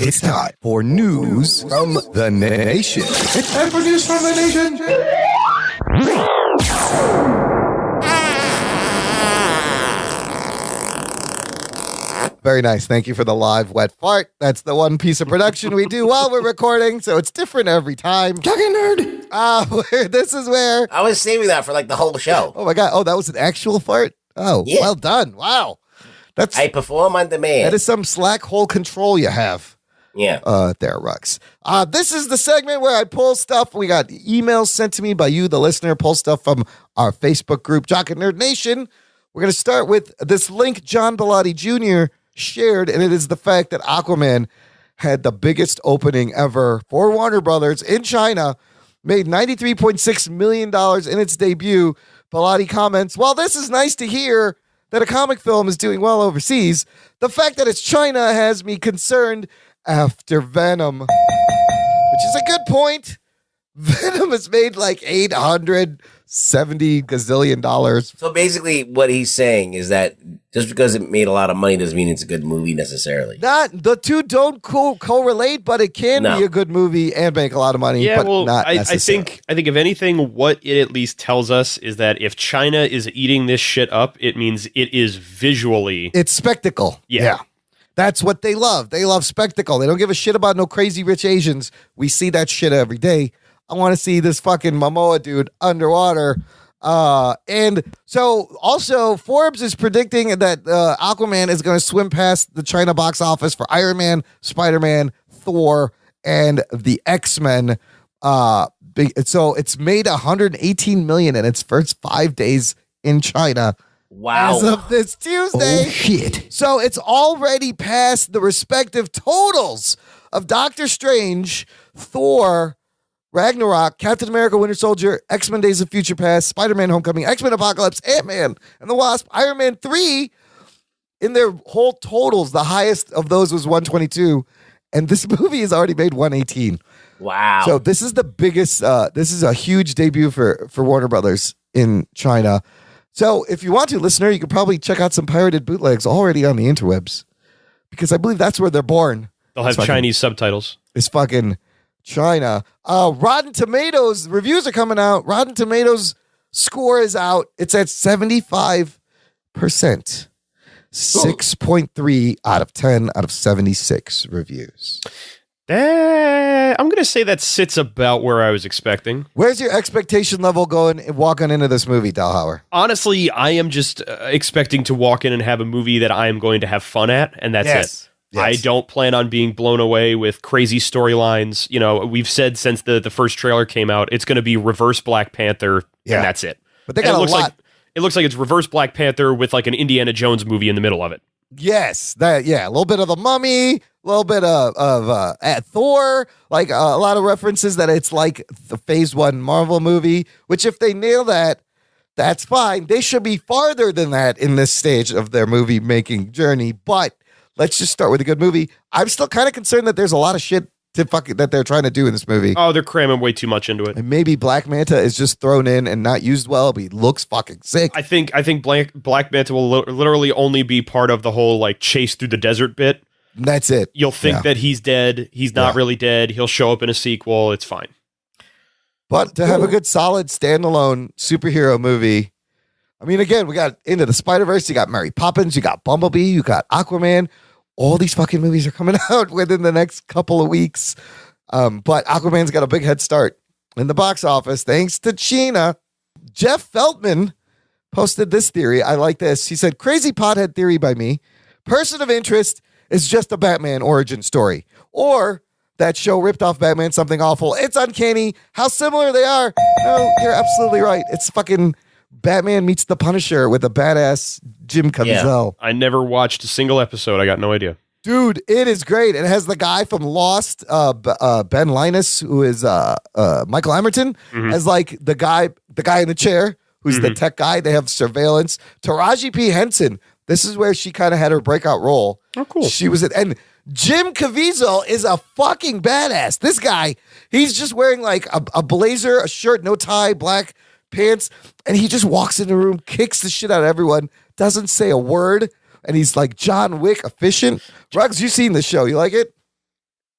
It's time for news from the nation. It's time for news from the nation. very nice. Thank you for the live wet fart. That's the one piece of production we do while we're recording, so it's different every time. Talking nerd. This is where I was saving that for like the whole show. Oh my god! Oh, that was an actual fart. Oh, yeah. Well done. Wow, I perform on demand. That is some slack hole control you have. Yeah. There, Rux. This is the segment where I pull stuff. We got emails sent to me by you, the listener. Pull stuff from our Facebook group, Jock and Nerd Nation. We're going to start with this link John Bellotti Jr. shared, and it is the fact that Aquaman had the biggest opening ever for Warner Brothers in China, made $93.6 million in its debut. Bellotti comments, while this is nice to hear that a comic film is doing well overseas, the fact that it's China has me concerned after Venom, which is a good point. Venom has made like $870 gazillion. So basically what he's saying is that just because it made a lot of money doesn't mean it's a good movie necessarily. Not the two don't correlate, but it can be a good movie and make a lot of money. Yeah, but well, not I think if anything, what it at least tells us is that if China is eating this shit up, it means it is visually. It's spectacle. Yeah. That's what they love. They love spectacle. They don't give a shit about no crazy rich Asians. We see that shit every day. I want to see this fucking Momoa dude underwater. And so also Forbes is predicting that Aquaman is going to swim past the China box office for Iron Man, Spider-Man, Thor, and the X-Men. So it's made $118 million in its first 5 days in China. Wow. As of this Tuesday. Oh, shit. So it's already past the respective totals of Doctor Strange, Thor, Ragnarok, Captain America, Winter Soldier, X-Men Days of Future Past, Spider-Man Homecoming, X-Men Apocalypse, Ant-Man and the Wasp, Iron Man 3. In their whole totals, the highest of those was 122. And this movie has already made 118. Wow. So this is the biggest, this is a huge debut for Warner Brothers in China. So if you want to, listener, you could probably check out some pirated bootlegs already on the interwebs, because I believe that's where they're born. They'll have Chinese subtitles. It's fucking China. Rotten Tomatoes reviews are coming out. Rotten Tomatoes score is out. It's at 75%. 6.3 out of 10 out of 76 reviews. I'm going to say that sits about where I was expecting. Where's your expectation level walking into this movie, Dalhauer? Honestly, I am just expecting to walk in and have a movie that I am going to have fun at, and that's it. Yes. I don't plan on being blown away with crazy storylines. You know, we've said since the first trailer came out, it's going to be reverse Black Panther, and that's it. But they got a lot. It looks like it's reverse Black Panther with like an Indiana Jones movie in the middle of it. Yes, a little bit of the Mummy, a little bit of Thor, like a lot of references that it's like the Phase 1 Marvel movie, which if they nail that, that's fine. They should be farther than that in this stage of their movie making journey, but let's just start with a good movie. I'm still kind of concerned that there's a lot of shit that they're trying to do in this movie. Oh, they're cramming way too much into it. And maybe Black Manta is just thrown in and not used well, but he looks fucking sick. I think Black Manta will literally only be part of the whole like chase through the desert bit. That's it. You'll think that he's dead. He's not really dead. He'll show up in a sequel. It's fine. But to have a good, solid, standalone superhero movie, I mean, again, we got Into the Spider-Verse, you got Mary Poppins, you got Bumblebee, you got Aquaman. All these fucking movies are coming out within the next couple of weeks. But Aquaman's got a big head start in the box office, thanks to China. Jeff Feltman posted this theory. I like this. He said, crazy pothead theory by me. Person of interest is just a Batman origin story. Or that show ripped off Batman something awful. It's uncanny how similar they are. No, you're absolutely right. It's fucking Batman meets the Punisher with a badass Jim Caviezel. I never watched a single episode. I got no idea. Dude, it is great. It has the guy from Lost, Ben Linus, who is Michael Emerton, as like the guy in the chair, who's the tech guy. They have surveillance. Taraji P. Henson. This is where she kind of had her breakout role. Oh, cool. She was and Jim Caviezel is a fucking badass. This guy, he's just wearing like a blazer, a shirt, no tie, black pants, and he just walks in the room, kicks the shit out of everyone, doesn't say a word, and he's like John Wick efficient. Ruggs, you've seen the show. You like it?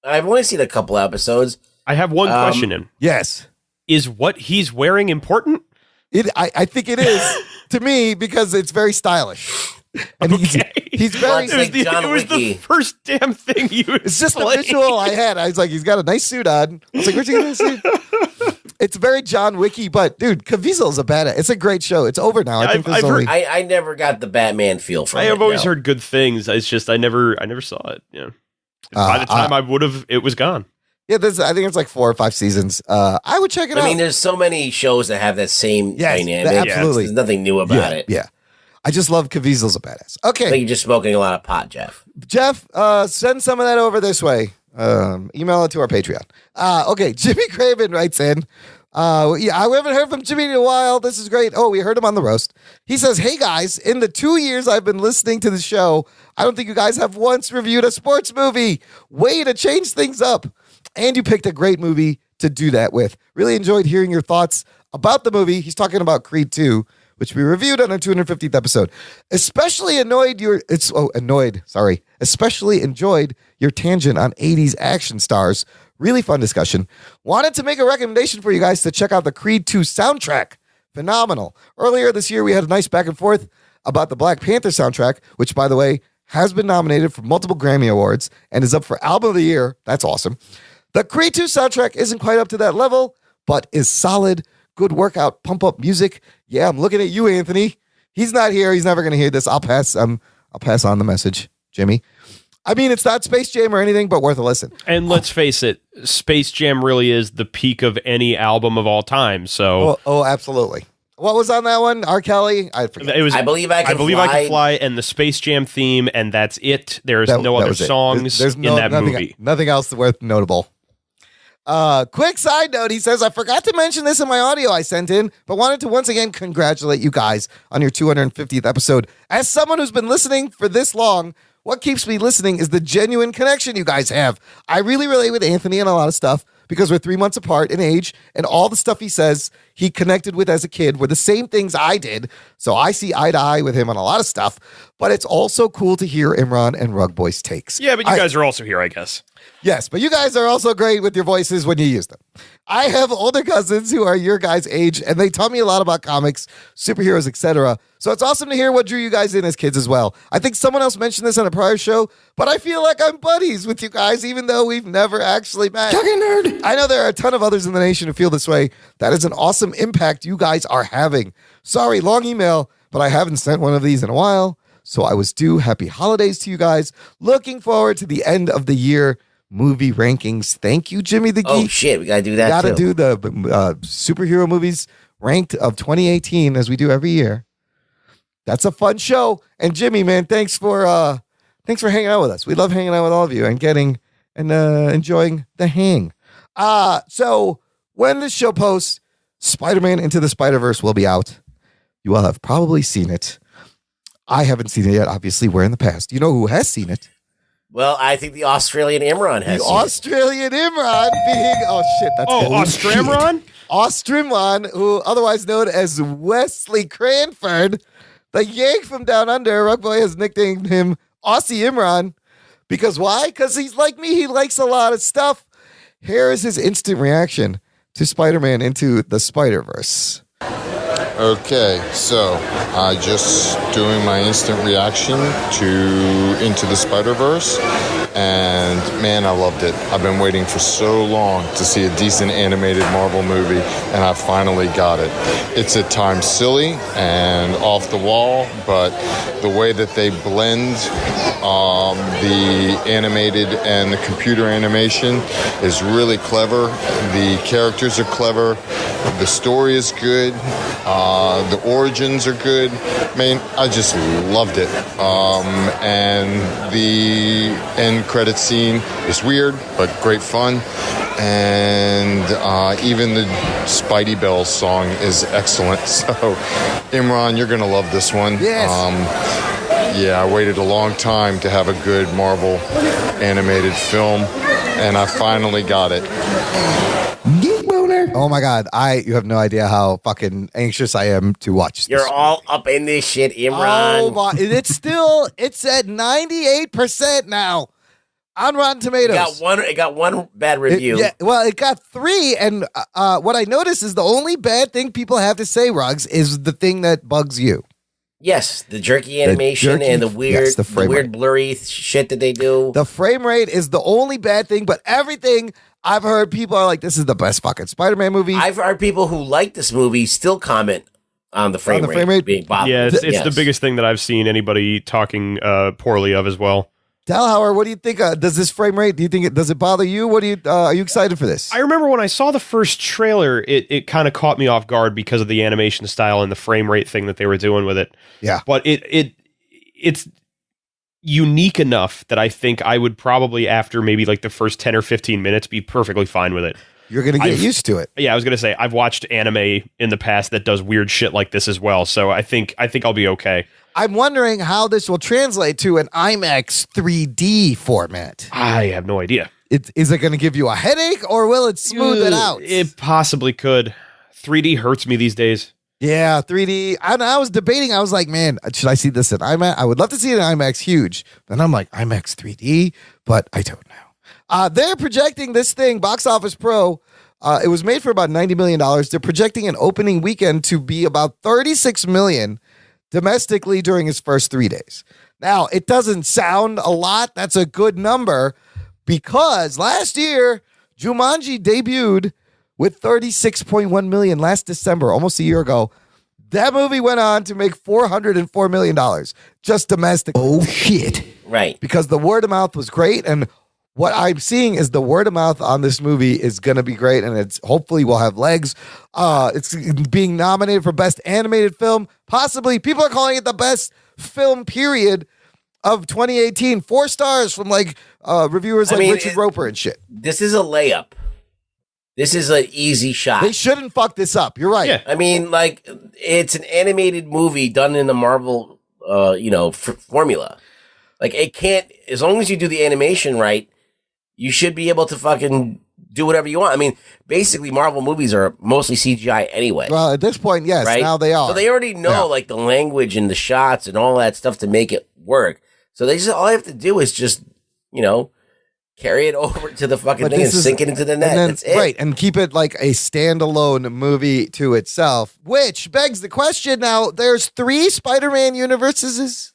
I've only seen a couple episodes. I have one question in. Yes. Is what he's wearing important? I think it is to me because it's very stylish. And he's very. It was the first damn thing you. It's just the visual I had. I was like, he's got a nice suit on. I was like, where's he getting this suit? It's very John Wicky, but dude, Caviezel's a badass. It's a great show. It's over now. I never got the Batman feel from it. I have always heard good things. It's just I never saw it. Yeah. By the time I would have, it was gone. Yeah, I think it's like 4 or 5 seasons. I would check it out. I mean, there's so many shows that have that same dynamic. Absolutely. There's nothing new about it. Yeah. I just love Caviezel's a badass. Okay. I think you're just smoking a lot of pot, Jeff. Jeff, send some of that over this way. Email it to our Patreon. Okay, Jimmy Craven writes in. I haven't heard from Jimmy in a while. This is great. Oh, we heard him on the roast. He says, hey guys, in the 2 years I've been listening to the show, I don't think you guys have once reviewed a sports movie. Way to change things up. And you picked a great movie to do that with. Really enjoyed hearing your thoughts about the movie. He's talking about Creed 2, which we reviewed on our 250th episode. Especially enjoyed your tangent on 80s action stars. Really fun discussion. Wanted to make a recommendation for you guys to check out the Creed 2 soundtrack. Phenomenal. Earlier this year, we had a nice back and forth about the Black Panther soundtrack, which, by the way, has been nominated for multiple Grammy Awards and is up for Album of the Year. That's awesome. The Creed 2 soundtrack isn't quite up to that level, but is solid. Good workout, pump up music. Yeah, I'm looking at you, Anthony. He's not here. He's never going to hear this. I'll pass on the message, Jimmy. I mean, it's not Space Jam or anything, but worth a listen. And let's face it, Space Jam really is the peak of any album of all time. So, oh, absolutely. What was on that one? R. Kelly? I forget. It was I Believe I Can Fly, and the Space Jam theme, and that's it. There's no other songs in that movie. Nothing else worth notable. Quick side note, he says, I forgot to mention this in my audio I sent in, but wanted to once again congratulate you guys on your 250th episode. As someone who's been listening for this long, what keeps me listening is the genuine connection you guys have. I really relate with Anthony on a lot of stuff because we're 3 months apart in age, and all the stuff he says he connected with as a kid were the same things I did. So I see eye to eye with him on a lot of stuff, but it's also cool to hear Imran and Rug Boy's takes. Yeah, but you guys are also here, I guess. Yes, but you guys are also great with your voices when you use them. I have older cousins who are your guys' age, and they taught me a lot about comics, superheroes, etc. So it's awesome to hear what drew you guys in as kids as well. I think someone else mentioned this on a prior show, but I feel like I'm buddies with you guys, even though we've never actually met. Talking nerd. I know there are a ton of others in the nation who feel this way. That is an awesome impact you guys are having. Sorry, long email, but I haven't sent one of these in a while, so I was due. Happy holidays to you guys. Looking forward to the end of the year movie rankings. Thank you, Jimmy the Geek. Oh shit, we gotta do that. Gotta do the superhero movies ranked of 2018 as we do every year. That's a fun show. And Jimmy, man, thanks for hanging out with us. We love hanging out with all of you and enjoying the hang. So when this show posts, Spider-Man Into the Spider-Verse will be out. You all have probably seen it. I haven't seen it yet. Obviously, we're in the past. You know who has seen it? Well, I think the Australian Imran has. The Australian Imran being Ostrimron? Ostrimron, who otherwise known as Wesley Cranford, the Yank from Down Under. Rugboy has nicknamed him Aussie Imran. Because why? Because he's like me. He likes a lot of stuff. Here is his instant reaction to Spider-Man Into the Spider-Verse. Okay, so just doing my instant reaction to Into the Spider-Verse, and man, I loved it. I've been waiting for so long to see a decent animated Marvel movie, and I finally got it. It's at times silly and off the wall, but the way that they blend the animated and the computer animation is really clever. The characters are clever. The story is good. The origins are good. Man, I just loved it. And the end credit scene is weird, but great fun. And even the Spidey Bells song is excellent. So, Imran, you're going to love this one. Yes. Yeah, I waited a long time to have a good Marvel animated film, and I finally got it. Geek boner. Oh my God. You have no idea how fucking anxious I am to watch this. You're all up in this shit, Imran. Oh my, it's at 98% now on Rotten Tomatoes. It got one bad review. It got 3, and what I noticed is the only bad thing people have to say, Ruggs, is the thing that bugs you. Yes, the jerky animation and the weird, the weird blurry shit that they do. The frame rate is the only bad thing, but everything I've heard, people are like, this is the best fucking Spider-Man movie. I've heard people who like this movie still comment on the frame rate being bothered. Yeah, it's the biggest thing that I've seen anybody talking poorly of as well. Dalhauer, what do you think? Does this frame rate? Do you think does it bother you? What do you? Are you excited for this? I remember when I saw the first trailer, it kind of caught me off guard because of the animation style and the frame rate thing that they were doing with it. Yeah, but it's unique enough that I think I would probably, after maybe like the first 10 or 15 minutes, be perfectly fine with it. You're gonna get used to it. Yeah, I was gonna say I've watched anime in the past that does weird shit like this as well, so I think I'll be okay. I'm wondering how this will translate to an IMAX 3D format. I have no idea. Is it going to give you a headache or will it smooth it out? It possibly could. 3D hurts me these days. Yeah, 3D. I was debating. I was like, man, should I see this in IMAX? I would love to see it in IMAX huge. Then I'm like, IMAX 3D, but I don't know. They're projecting this thing, Box Office Pro. It was made for about $90 million. They're projecting an opening weekend to be about $36 million domestically during its first 3 days. Now, it doesn't sound a lot. That's a good number because last year, Jumanji debuted with $36.1 million last December, almost a year ago. That movie went on to make $404 million just domestically. Oh, shit. Right. Because the word of mouth was great, and what I'm seeing is the word of mouth on this movie is going to be great, and it's hopefully will have legs. It's being nominated for Best Animated Film. Possibly, people are calling it the best film period of 2018. 4 stars from reviewers Richard Roper and shit. This is a layup. This is an easy shot. They shouldn't fuck this up. You're right. Yeah. I mean, it's an animated movie done in the Marvel, formula. Like, it can't, as long as you do the animation right, you should be able to fucking do whatever you want. I mean, basically, Marvel movies are mostly CGI anyway. Well, at this point, yes, right? Now they are. So they already know, the language and the shots and all that stuff to make it work. So all they have to do is just, carry it over to the fucking thing and sink it into the net. That's it. Right, and keep it like a standalone movie to itself, which begs the question now, there's 3 Spider-Man universes.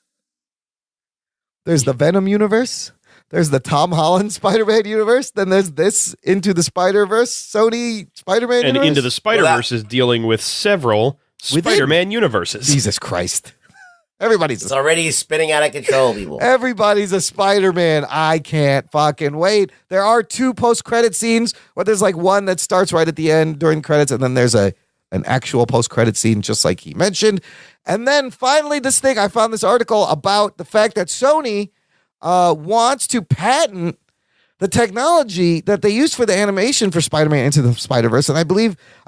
There's the Venom universe. There's the Tom Holland Spider-Man universe. Then there's this Into the Spider-Verse, Sony Spider-Man universe. And Into the Spider-Verse is dealing with several Spider-Man universes. Jesus Christ. It's already spinning out of control, people. Everybody's a Spider-Man. I can't fucking wait. There are 2 post-credit scenes where there's one that starts right at the end during credits, and then there's an actual post-credit scene, just like he mentioned. And then finally, this thing, I found this article about the fact that Sony wants to patent the technology that they used for the animation for Spider-Man Into the Spider-Verse. And I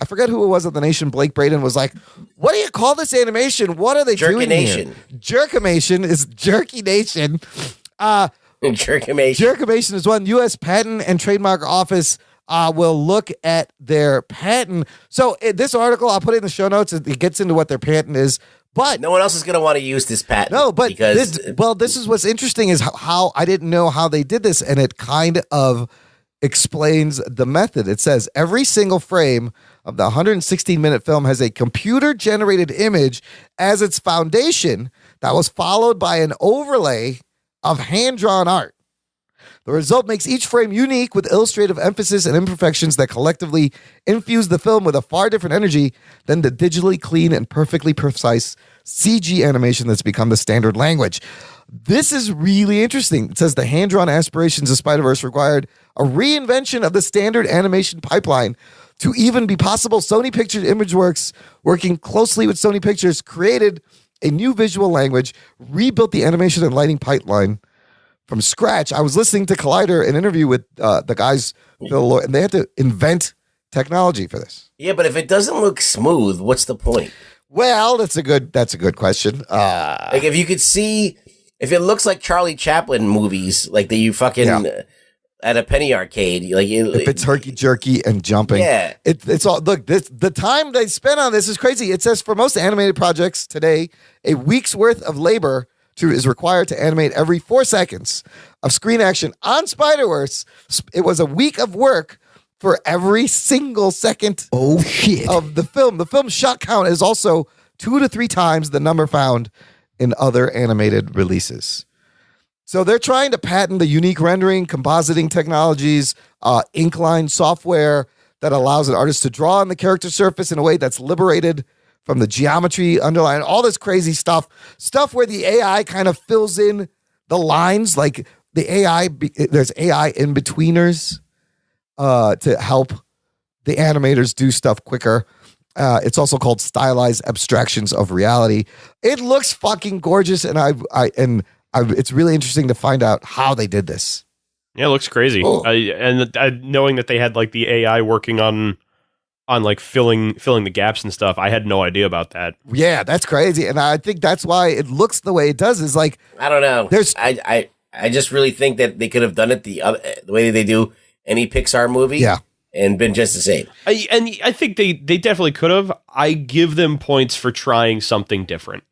forget who it was at the Nation. Blake Braden was like, what do you call this animation? What are they doing here? Jerkination is Jerky Nation. Jerkimation is one. U.S. Patent and Trademark Office will look at their patent. So this article, I'll put it in the show notes. It gets into what their patent is. But no one else is going to want to use this patent. No, but this is what's interesting is how I didn't know how they did this, and it kind of explains the method. It says every single frame of the 116-minute film has a computer-generated image as its foundation that was followed by an overlay of hand-drawn art. The result makes each frame unique with illustrative emphasis and imperfections that collectively infuse the film with a far different energy than the digitally clean and perfectly precise CG animation that's become the standard language. This is really interesting. It says the hand-drawn aspirations of Spider-Verse required a reinvention of the standard animation pipeline to even be possible. Sony Pictures Imageworks, working closely with Sony Pictures, created a new visual language, rebuilt the animation and lighting pipeline from scratch. I was listening to Collider, an interview with the guys, and they had to invent technology for this. Yeah, but if it doesn't look smooth, what's the point? Well, that's a good question. If you could see, if it looks like Charlie Chaplin movies, like that you fucking at a penny arcade, if it's herky jerky and jumping, it's all. Look, the time they spent on this is crazy. It says for most animated projects today, a week's worth of labor is required to animate every 4 seconds of screen action. On Spider-Verse, it was a week of work for every single second of the film. The film shot count is also 2 to 3 times the number found in other animated releases. So they're trying to patent the unique rendering, compositing technologies, ink-line software that allows an artist to draw on the character surface in a way that's liberated from the geometry underlying all this crazy stuff where the AI kind of fills in the lines, like the AI, there's AI in-betweeners to help the animators do stuff quicker. It's also called stylized abstractions of reality. It looks fucking gorgeous, and it's really interesting to find out how they did this. Yeah, it looks crazy. Knowing that they had like the AI working on like filling the gaps and stuff, I had no idea about that. Yeah, that's crazy, and I think that's why it looks the way it does. Is like, I don't know. I just really think that they could have done it the way they do any Pixar movie. Yeah. And been just the same. I think they definitely could have. I give them points for trying something different.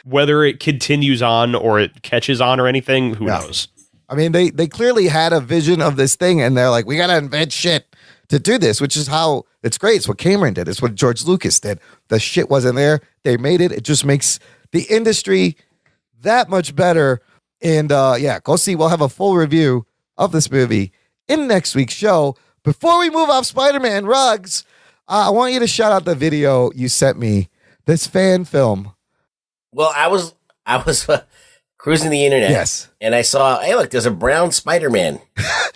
Whether it continues on or it catches on or anything, who knows? I mean, they clearly had a vision of this thing, and they're like, we got to invent shit to do this, which is how it's great. It's what Cameron did. It's what George Lucas did. The shit wasn't there. They made it. It just makes the industry that much better. And go see. We'll have a full review of this movie in next week's show. Before we move off Spider-Man rugs, I want you to shout out the video you sent me, this fan film. Well, I was cruising the internet. Yes. And I saw, hey, look, there's a brown Spider-Man.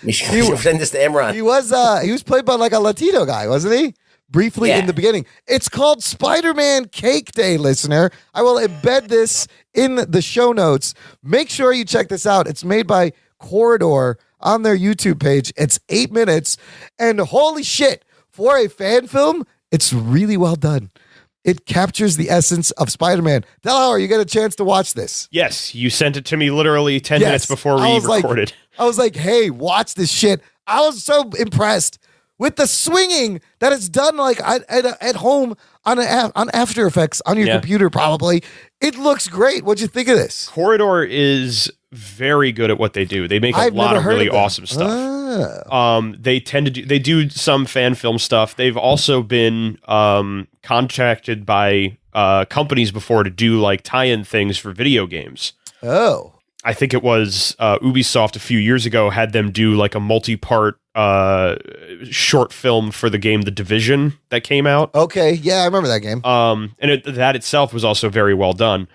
We should send this to Emron. He was played by like a Latino guy, wasn't he? Briefly in the beginning. It's called Spider-Man Cake Day, listener. I will embed this in the show notes. Make sure you check this out. It's made by Corridor on their YouTube page. It's 8 minutes, and holy shit, for a fan film, it's really well done. It captures the essence of Spider-Man. Delhauer, you get a chance to watch this. Yes, you sent it to me literally 10 minutes before we recorded. I was like, hey, watch this shit. I was so impressed with the swinging that it's done like at home on After Effects on your computer, probably. It looks great. What'd you think of this? Corridor is very good at what they do. They make a lot of really awesome stuff. They do some fan film stuff. They've also been contracted by companies before to do like tie-in things for video games. Oh. I think it was Ubisoft a few years ago had them do like a multi-part short film for the game The Division that came out. Okay, yeah, I remember that game. And that itself was also very well done.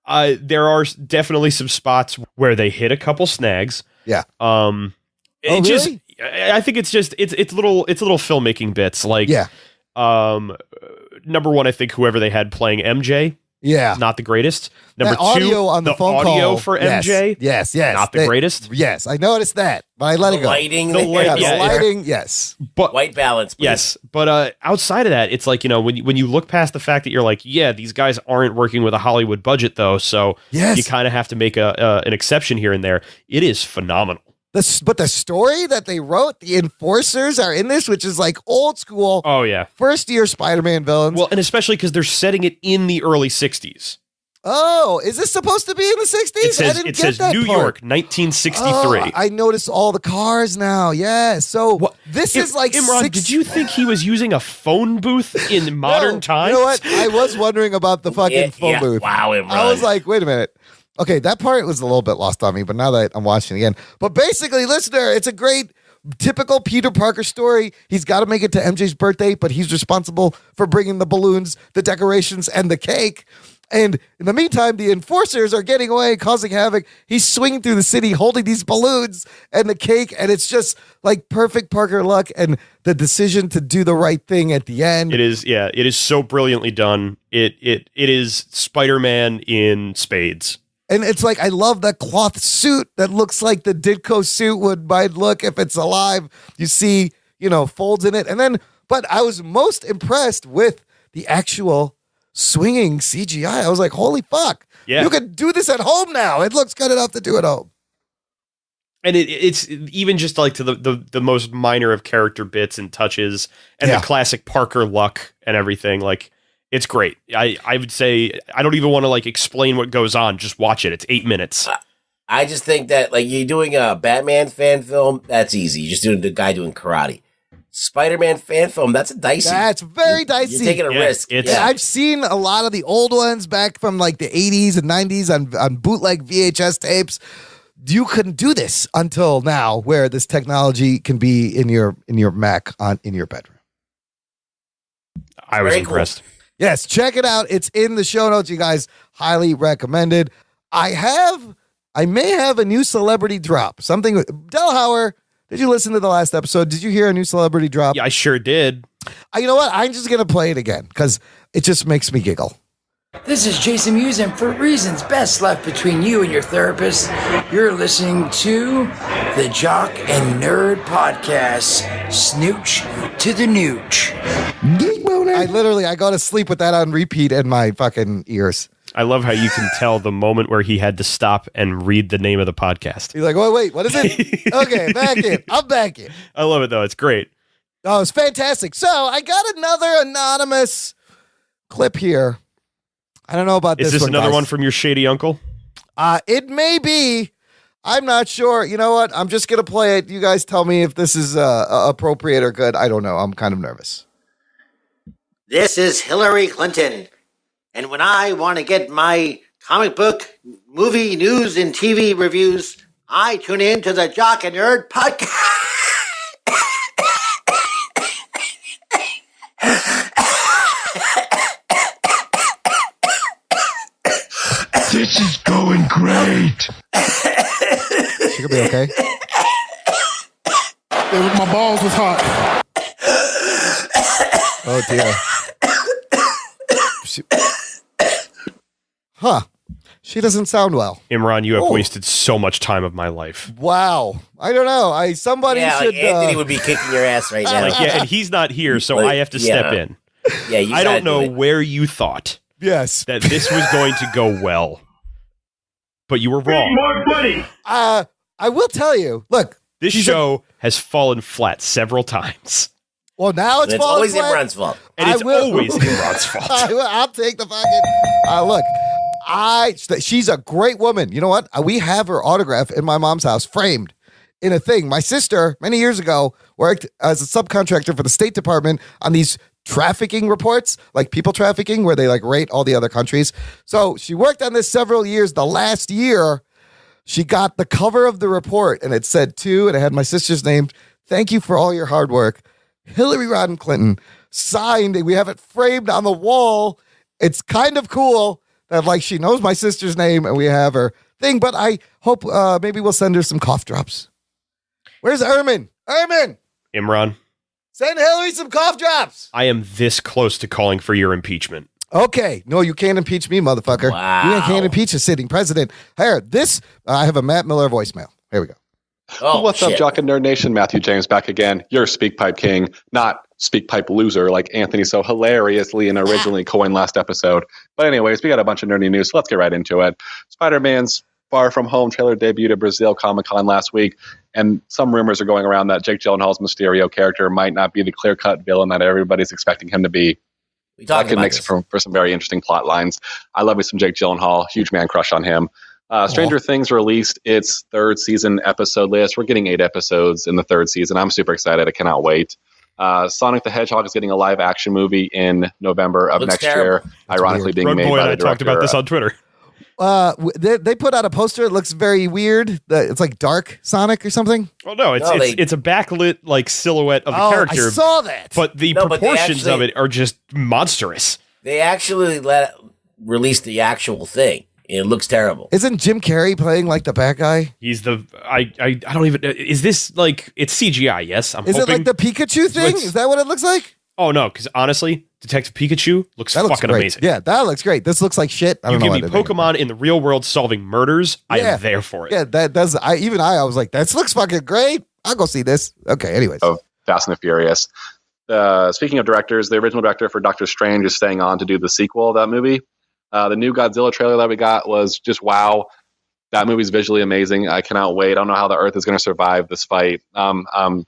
There are definitely some spots where they hit a couple snags. Yeah. Really? I think it's little filmmaking bits. Like, number one, I think whoever they had playing MJ. Yeah. Not the greatest. Number that two, audio on the phone audio call for MJ. Yes. Not the greatest. Yes, I noticed that, but I let it go. The lighting, yes. But white balance, please. Yes. But outside of that, it's like, when you look past the fact that you're like, yeah, these guys aren't working with a Hollywood budget though, so you kind of have to make an exception here and there. It is phenomenal. But the story that they wrote, the enforcers are in this, which is like old school. Oh, yeah. First year Spider-Man villains. Well, and especially because they're setting it in the early 60s. Oh, is this supposed to be in the 60s? It says New York, 1963. Oh, I noticed all the cars now. Yeah. So this is like Imran, did you think he was using a phone booth in modern times? You know what? I was wondering about the fucking phone booth. Wow, Imran. I was like, wait a minute. Okay, that part was a little bit lost on me, but now that I'm watching it again. But basically, listener, it's a great, typical Peter Parker story. He's got to make it to MJ's birthday, but he's responsible for bringing the balloons, the decorations, and the cake. And in the meantime, the enforcers are getting away, causing havoc. He's swinging through the city holding these balloons and the cake, and it's just like perfect Parker luck and the decision to do the right thing at the end. It is, yeah. It is so brilliantly done. It is Spider-Man in spades. And it's like, I love that cloth suit that looks like the Ditko suit might look if it's alive. You see, folds in it. And then, but I was most impressed with the actual swinging CGI. I was like, holy fuck. Yeah. You can do this at home now. It looks good enough to do at home. And it's even just like to the most minor of character bits and touches and the classic Parker luck and everything. Like, it's great. I would say I don't even want to like explain what goes on. Just watch it. It's 8 minutes. I just think that like you're doing a Batman fan film, that's easy. You're just doing the guy doing karate. Spider-Man fan film. That's a dicey. That's very dicey. You're taking a risk. Yeah, I've seen a lot of the old ones back from like the 80s and 90s on bootleg VHS tapes. You couldn't do this until now, where this technology can be in your Mac in your bedroom. I was impressed. Cool. Yes, check it out. It's in the show notes. You guys, highly recommended. I may have a new celebrity drop. Something with Delhauer. Did you listen to the last episode? Did you hear a new celebrity drop? Yeah, I sure did. You know what? I'm just going to play it again because it just makes me giggle. This is Jason Mewes, and for reasons best left between you and your therapist, you're listening to the Jock and Nerd Podcast, Snooch to the Nooch. Geek boner. I go to sleep with that on repeat in my fucking ears. I love how you can tell the moment where he had to stop and read the name of the podcast. He's like, wait, what is it? Okay, back in. I'm back in. I love it, though. It's great. Oh, it's fantastic. So I got another anonymous clip here. I don't know about this one. Is this another guys. one from your shady uncle? It may be. I'm not sure. You know what? I'm just going to play it. You guys tell me if this is appropriate or good. I don't know. I'm kind of nervous. This is Hillary Clinton. And when I want to get my comic book, movie, news, and TV reviews, I tune in to the Jock and Nerd Podcast. This is going great. She could be okay. My balls was hot. Oh, dear. She doesn't sound well. Imran, you have wasted so much time of my life. Wow. I don't know. Somebody should. Anthony would be kicking your ass right now. And he's not here, so I have to step in. Yeah, you I don't know where you thought that this was going to go well, but you were wrong. More money. I will tell you. Look, this show has fallen flat several times. Well, now it's always flat. Imran's fault. And it's always Imran's fault. I'll take the fucking. Look. She's a great woman. You know what? We have her autograph in my mom's house, framed in a thing. My sister, many years ago, worked as a subcontractor for the State Department on these trafficking reports, like people trafficking, where they like rate all the other countries. So she worked on this several years. The last year, she got the cover of the report, and it said and it had my sister's name. Thank you for all your hard work. Hillary Rodham Clinton signed, and we have it framed on the wall. It's kind of cool. That like she knows my sister's name and we have her thing, but I hope maybe we'll send her some cough drops. Where's Ermin? Imran, send Hillary some cough drops. I am this close to calling for your impeachment. Okay, no, you can't impeach me, motherfucker. Wow. You can't impeach a sitting president. Here, I have a Matt Miller voicemail. Here we go. What's up, Jock and Nerd Nation? Matthew James back again. Your SpeakPipe king, not SpeakPipe loser like Anthony so hilariously and originally coined last episode. But anyways, we got a bunch of nerdy news, so let's get right into it. Spider-Man's Far From Home trailer debuted at Brazil Comic-Con last week, and some rumors are going around that Jake Gyllenhaal's Mysterio character might not be the clear-cut villain that everybody's expecting him to be. That could make for some very interesting plot lines. I love me some Jake Gyllenhaal, huge man crush on him. Stranger Things released its third season episode list. We're getting 8 episodes in the third season. I'm super excited. I cannot wait. Sonic the Hedgehog is getting a live action movie in November of next year. Ironically being made by the director. I talked about this on Twitter. They put out a poster. It looks very weird. It's like dark Sonic or something. Oh no, it's a backlit like silhouette of the character. I saw that. But the proportions of it are just monstrous. They actually release the actual thing. It looks terrible. Isn't Jim Carrey playing like the bad guy? He's the I don't even. Is this like it's CGI? Yes, I'm. Is hoping. it like the Pikachu thing? Is that what it looks like? Oh no, because honestly, Detective Pikachu looks fucking amazing. Yeah, that looks great. This looks like shit. I don't know. You give me Pokemon in the real world solving murders. I am there for it. Yeah, that does. I was like, this looks fucking great. I'll go see this. Okay. Anyways. Oh, Fast and the Furious. Speaking of directors, the original director for Doctor Strange is staying on to do the sequel of that movie. The new Godzilla trailer that we got was just wow. That movie's visually amazing. I cannot wait. I don't know how the Earth is going to survive this fight. I'm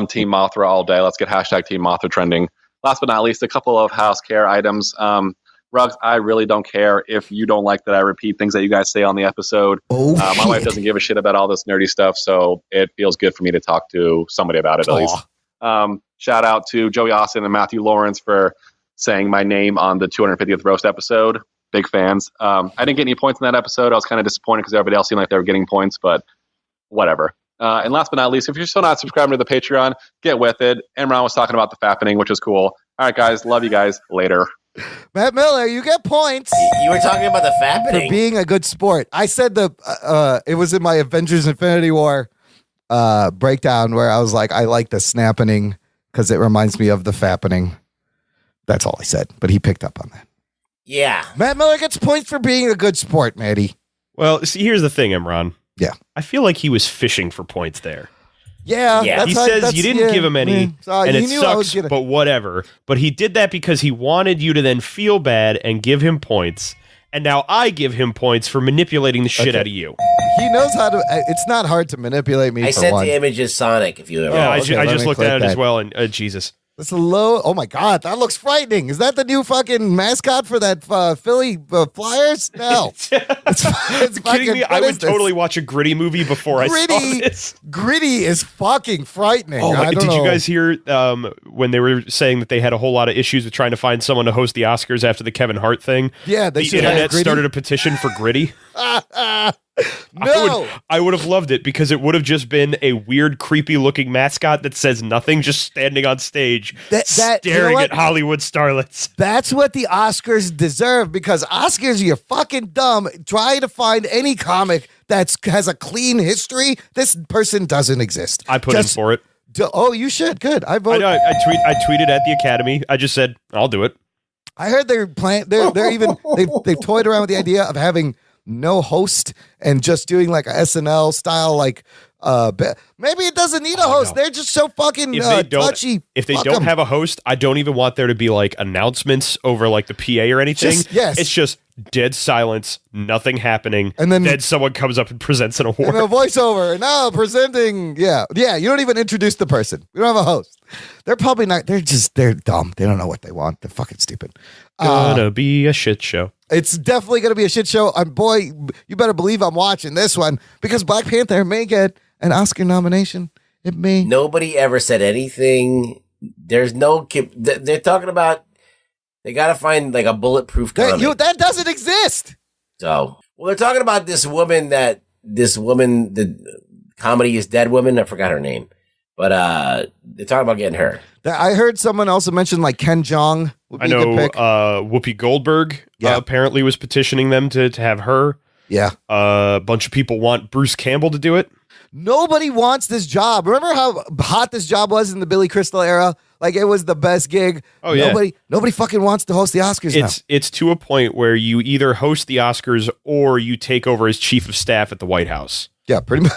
Team Mothra all day. Let's get hashtag Team Mothra trending. Last but not least, a couple of house care items. Rugs, I really don't care if you don't like that I repeat things that you guys say on the episode. My wife doesn't give a shit about all this nerdy stuff, so it feels good for me to talk to somebody about it at least. Shout out to Joey Austin and Matthew Lawrence for saying my name on the 250th roast episode. Big fans. I didn't get any points in that episode. I was kind of disappointed because everybody else seemed like they were getting points, but whatever. And last but not least, if you're still not subscribing to the Patreon, get with it. Imran was talking about the fappening, which is cool. All right, guys. Love you guys. Later. Matt Miller, you get points. You were talking about the fappening. For being a good sport. I said it was in my Avengers Infinity War breakdown where I was like, I like the snappening because it reminds me of the fappening. That's all I said, but he picked up on that. Yeah. Matt Miller gets points for being a good sport, Matty. Well, see, here's the thing, Imran. Yeah. I feel like he was fishing for points there. Yeah. He says you didn't give him any, and it sucks, but whatever. But he did that because he wanted you to then feel bad and give him points. And now I give him points for manipulating the shit out of you. He knows how to. It's not hard to manipulate me. I sent the image of Sonic. If you ever. Yeah, I just looked at it as well, and Jesus. That's a low. Oh my God, that looks frightening. Is that the new fucking mascot for that Philly Flyers? No, it's kidding me. I would totally watch a Gritty movie before I saw this. Gritty is fucking frightening. Oh, did you guys hear when they were saying that they had a whole lot of issues with trying to find someone to host the Oscars after the Kevin Hart thing? Yeah, the internet started a petition for Gritty. No, I would have loved it because it would have just been a weird, creepy looking mascot that says nothing, just standing on stage, staring at Hollywood starlets. That's what the Oscars deserve because Oscars, you're fucking dumb. Try to find any comic that has a clean history. This person doesn't exist. I put in for it. Oh, you should. Good. I vote. I tweeted at the Academy. I just said, I'll do it. I heard they're playing. They're even they've toyed around with the idea of having no host and just doing like a SNL style, like maybe it doesn't need a host. They're just so fucking touchy. If they don't have a host, I don't even want there to be like announcements over like the PA or anything. It's just dead silence, nothing happening, and then someone comes up and presents an award. And a voiceover. Now presenting. Yeah. You don't even introduce the person. We don't have a host. They're probably not. They're dumb. They don't know what they want. They're fucking stupid. Gonna be a shit show. It's definitely going to be a shit show. And boy, you better believe I'm watching this one because Black Panther may get an Oscar nomination. It may. Nobody ever said anything. There's no. They're talking about. They got to find like a bulletproof comic. That doesn't exist. So, well, they're talking about this woman, the comedy is Dead Woman. I forgot her name, but they're talking about getting her. I heard someone also mention like Ken Jeong. I know Whoopi Goldberg apparently was petitioning them to have her. Yeah. A bunch of people want Bruce Campbell to do it. Nobody wants this job. Remember how hot this job was in the Billy Crystal era? Like it was the best gig. Oh yeah. Nobody fucking wants to host the Oscars now. It's to a point where you either host the Oscars or you take over as chief of staff at the White House. Yeah, pretty much.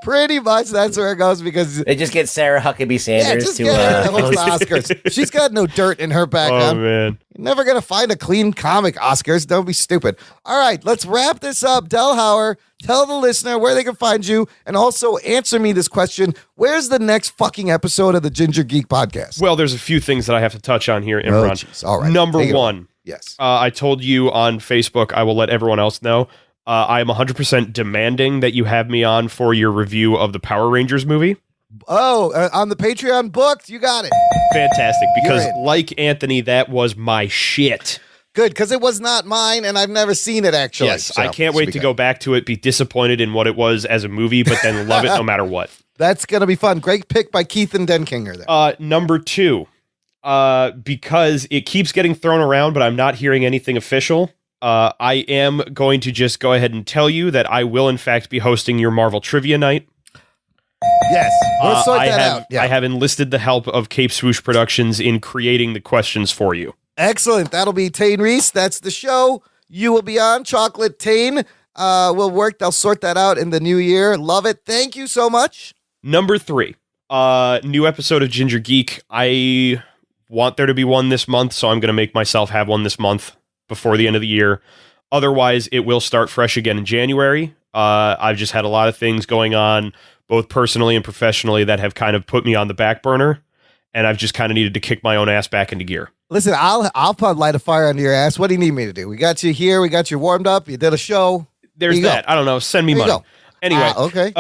Pretty much that's where it goes because they just get Sarah Huckabee Sanders to host the Oscars. She's got no dirt in her background. Oh man, you're never gonna find a clean comic Oscars. Don't be stupid. All right, let's wrap this up. Delhauer, tell the listener where they can find you, and also answer me this question: where's the next fucking episode of the Ginger Geek Podcast? Well, there's a few things that I have to touch on here, Imran. All right, number one. Yes, I told you on Facebook. I will let everyone else know. I am 100% demanding that you have me on for your review of the Power Rangers movie. Oh, on the Patreon booked? You got it. Fantastic, because like Anthony, that was my shit. Good, because it was not mine, and I've never seen it, actually. Yes, so, I can't wait to go back to it, be disappointed in what it was as a movie, but then love it no matter what. That's going to be fun. Great pick by Keith and Denkinger there. Number two, because it keeps getting thrown around, but I'm not hearing anything official. I am going to just go ahead and tell you that I will, in fact, be hosting your Marvel Trivia Night. Yes, we'll sort that out. Yeah. I have enlisted the help of Cape Swoosh Productions in creating the questions for you. Excellent. That'll be Tane Reese. That's the show. You will be on. Chocolate Tane will work. They'll sort that out in the new year. Love it. Thank you so much. Number three, new episode of Ginger Geek. I want there to be one this month, so I'm going to make myself have one this month before the end of the year. Otherwise, it will start fresh again in January. I've just had a lot of things going on, both personally and professionally, that have kind of put me on the back burner, and I've just kind of needed to kick my own ass back into gear. Listen, I'll put light a fire under your ass. What do you need me to do? We got you here. We got you warmed up. You did a show. There's that. I don't know. Send me money. Anyway. Okay.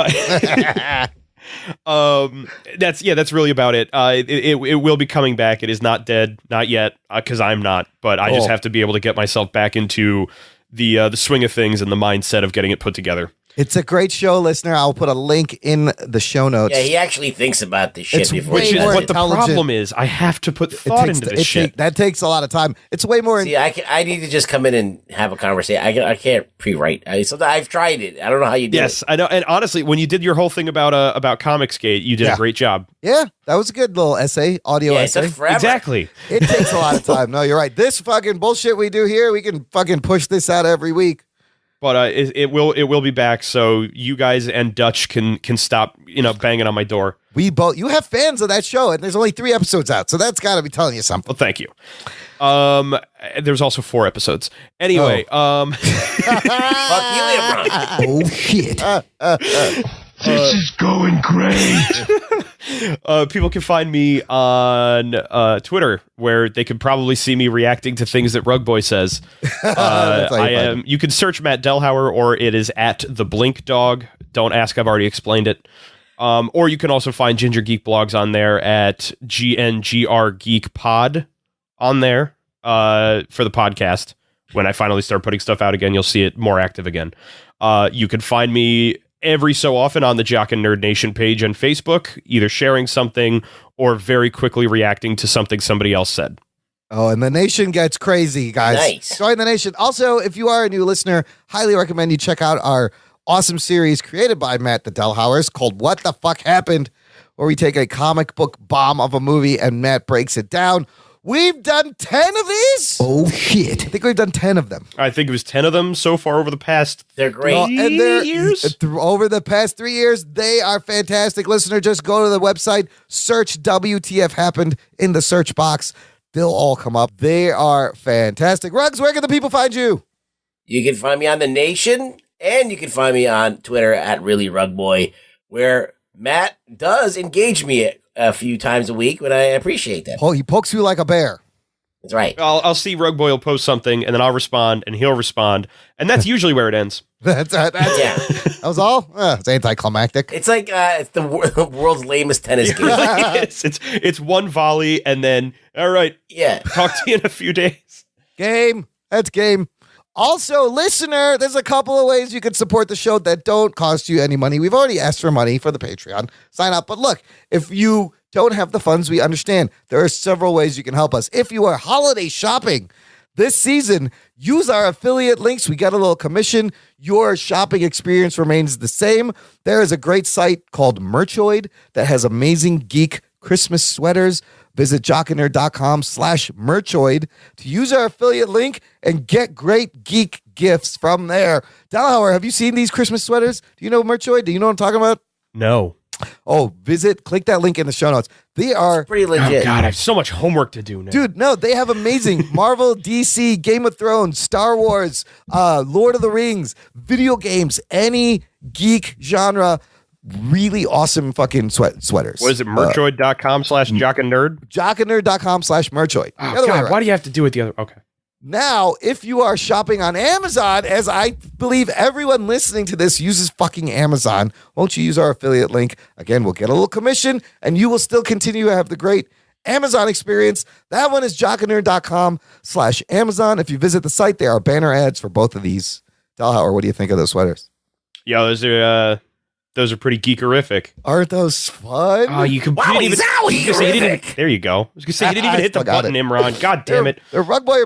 That's really about it. It will be coming back. It is not dead, not yet, because I'm not. But I just have to be able to get myself back into the swing of things and the mindset of getting it put together. It's a great show, listener. I'll put a link in the show notes. Yeah, he actually thinks about this shit before. Which is what the problem is. I have to put thought into this shit. That takes a lot of time. It's way more. See, I need to just come in and have a conversation. I can't pre-write. I've tried it. I don't know how you do it. Yes, I know. And honestly, when you did your whole thing about Comicsgate, you did a great job. Yeah, that was a good little essay, audio essay. It took forever. Exactly. It takes a lot of time. No, you're right. This fucking bullshit we do here, we can fucking push this out every week. But it will be back, so you guys and Dutch can stop banging on my door. You have fans of that show, and there's only 3 episodes out, so that's got to be telling you something. Well, thank you. There's also 4 episodes. Anyway, Fuck you, Imran. Oh shit. This is going great. People can find me on Twitter, where they can probably see me reacting to things that Rug Boy says. You can search Matt Delhauer, or it is at the Blink Dog. Don't ask, I've already explained it. Or you can also find Ginger Geek blogs on there at GNGR Geek Pod on there for the podcast. When I finally start putting stuff out again, you'll see it more active again. You can find me every so often on the Jock and Nerd Nation page on Facebook, either sharing something or very quickly reacting to something somebody else said. Oh, and the nation gets crazy, guys. Nice. Join the nation. Also, if you are a new listener, highly recommend you check out our awesome series created by Matt the Delhauers called What the Fuck Happened, where we take a comic book bomb of a movie and Matt breaks it down. We've done 10 of these? Oh, shit. I think we've done 10 of them. I think it was 10 of them so far over the past They're great. 3 years. Over the past 3 years, they are fantastic. Listener, just go to the website, search WTF Happened in the search box. They'll all come up. They are fantastic. Ruggs, where can the people find you? You can find me on The Nation, and you can find me on Twitter at ReallyRugBoy, where Matt does engage me a few times a week, but I appreciate that. Oh, he pokes you like a bear. That's right. I'll see Rug Boy will post something, and then I'll respond, and he'll respond, and that's usually where it ends. That's That was all? It's anticlimactic. It's like it's the world's lamest tennis game. It's one volley, and then, all right, talk to you in a few days. Game. That's game. Also, listener, there's a couple of ways you can support the show that don't cost you any money. We've already asked for money for the Patreon. Sign up. But look, if you don't have the funds, we understand. There are several ways you can help us. If you are holiday shopping this season, use our affiliate links. We got a little commission. Your shopping experience remains the same. There is a great site called Merchoid that has amazing geek Christmas sweaters. Visit jockandnerd.com/merchoid to use our affiliate link and get great geek gifts from there. Delhauer, have you seen these Christmas sweaters? Do you know Merchoid? Do you know what I'm talking about? No. Oh, click that link in the show notes. They are pretty legit. Oh, God, I have so much homework to do now. Dude, no, they have amazing Marvel, DC, Game of Thrones, Star Wars, Lord of the Rings, video games, any geek genre. Really awesome fucking sweaters. What is it? Merchoid.com/jockandnerd? Jockandnerd.com/merchoid. Oh, God, why do you have to do it the other? Okay. Now, if you are shopping on Amazon, as I believe everyone listening to this uses fucking Amazon, won't you use our affiliate link? Again, we'll get a little commission, and you will still continue to have the great Amazon experience. That one is jockandnerd.com/Amazon. If you visit the site, there are banner ads for both of these. Delhauer, what do you think of those sweaters? Yeah, those are pretty geekerific. Aren't those fun? Oh, you can there you go. I was gonna say you didn't even hit the button, Imran. God damn it. They're Rug Boy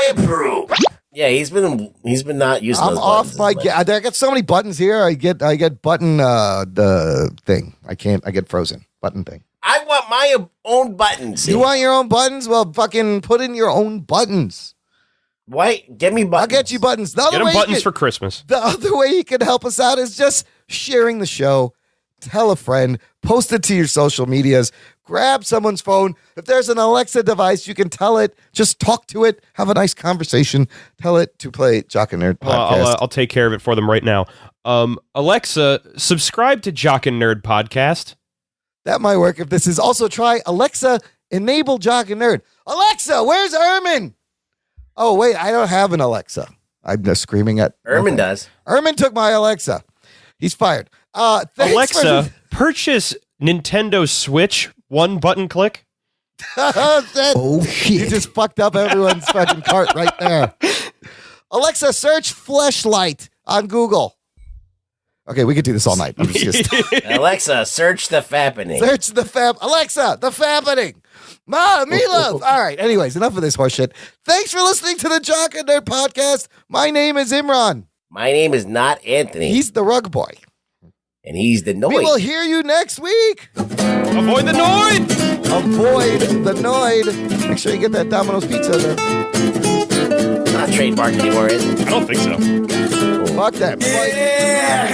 approved. Yeah, he's been not using I'm those off buttons. I got so many buttons here. I get button the thing. I get frozen. Button thing. I want my own buttons. You want your own buttons? Well, fucking put in your own buttons. Why? Get me buttons. I'll get you buttons. Get them buttons for Christmas. The other way you can help us out is just sharing the show. Tell a friend. Post it to your social medias. Grab someone's phone. If there's an Alexa device, you can tell it. Just talk to it. Have a nice conversation. Tell it to play Jock and Nerd Podcast. I'll take care of it for them right now. Alexa, subscribe to Jock and Nerd Podcast. That might work if this is also try Alexa, enable Jock and Nerd. Alexa, where's Ermin? Oh, wait, I don't have an Alexa. I'm just screaming at... Ermin does. Ermin took my Alexa. He's fired. Alexa, purchase Nintendo Switch, one button click. Shit. You just fucked up everyone's fucking cart right there. Alexa, search fleshlight on Google. Okay, we could do this all night. I'm just Alexa, search the fappening. Search the Alexa, the fappening. Meatloaf. All right. Anyways, enough of this horseshit. Thanks for listening to the Jock and Nerd podcast. My name is Imran. My name is not Anthony. He's the rug boy. And he's the Noid. We will hear you next week. Avoid the Noid. Avoid the Noid. Make sure you get that Domino's pizza there. It's not trademarked anymore, is it? I don't think so. Fuck that. Yeah.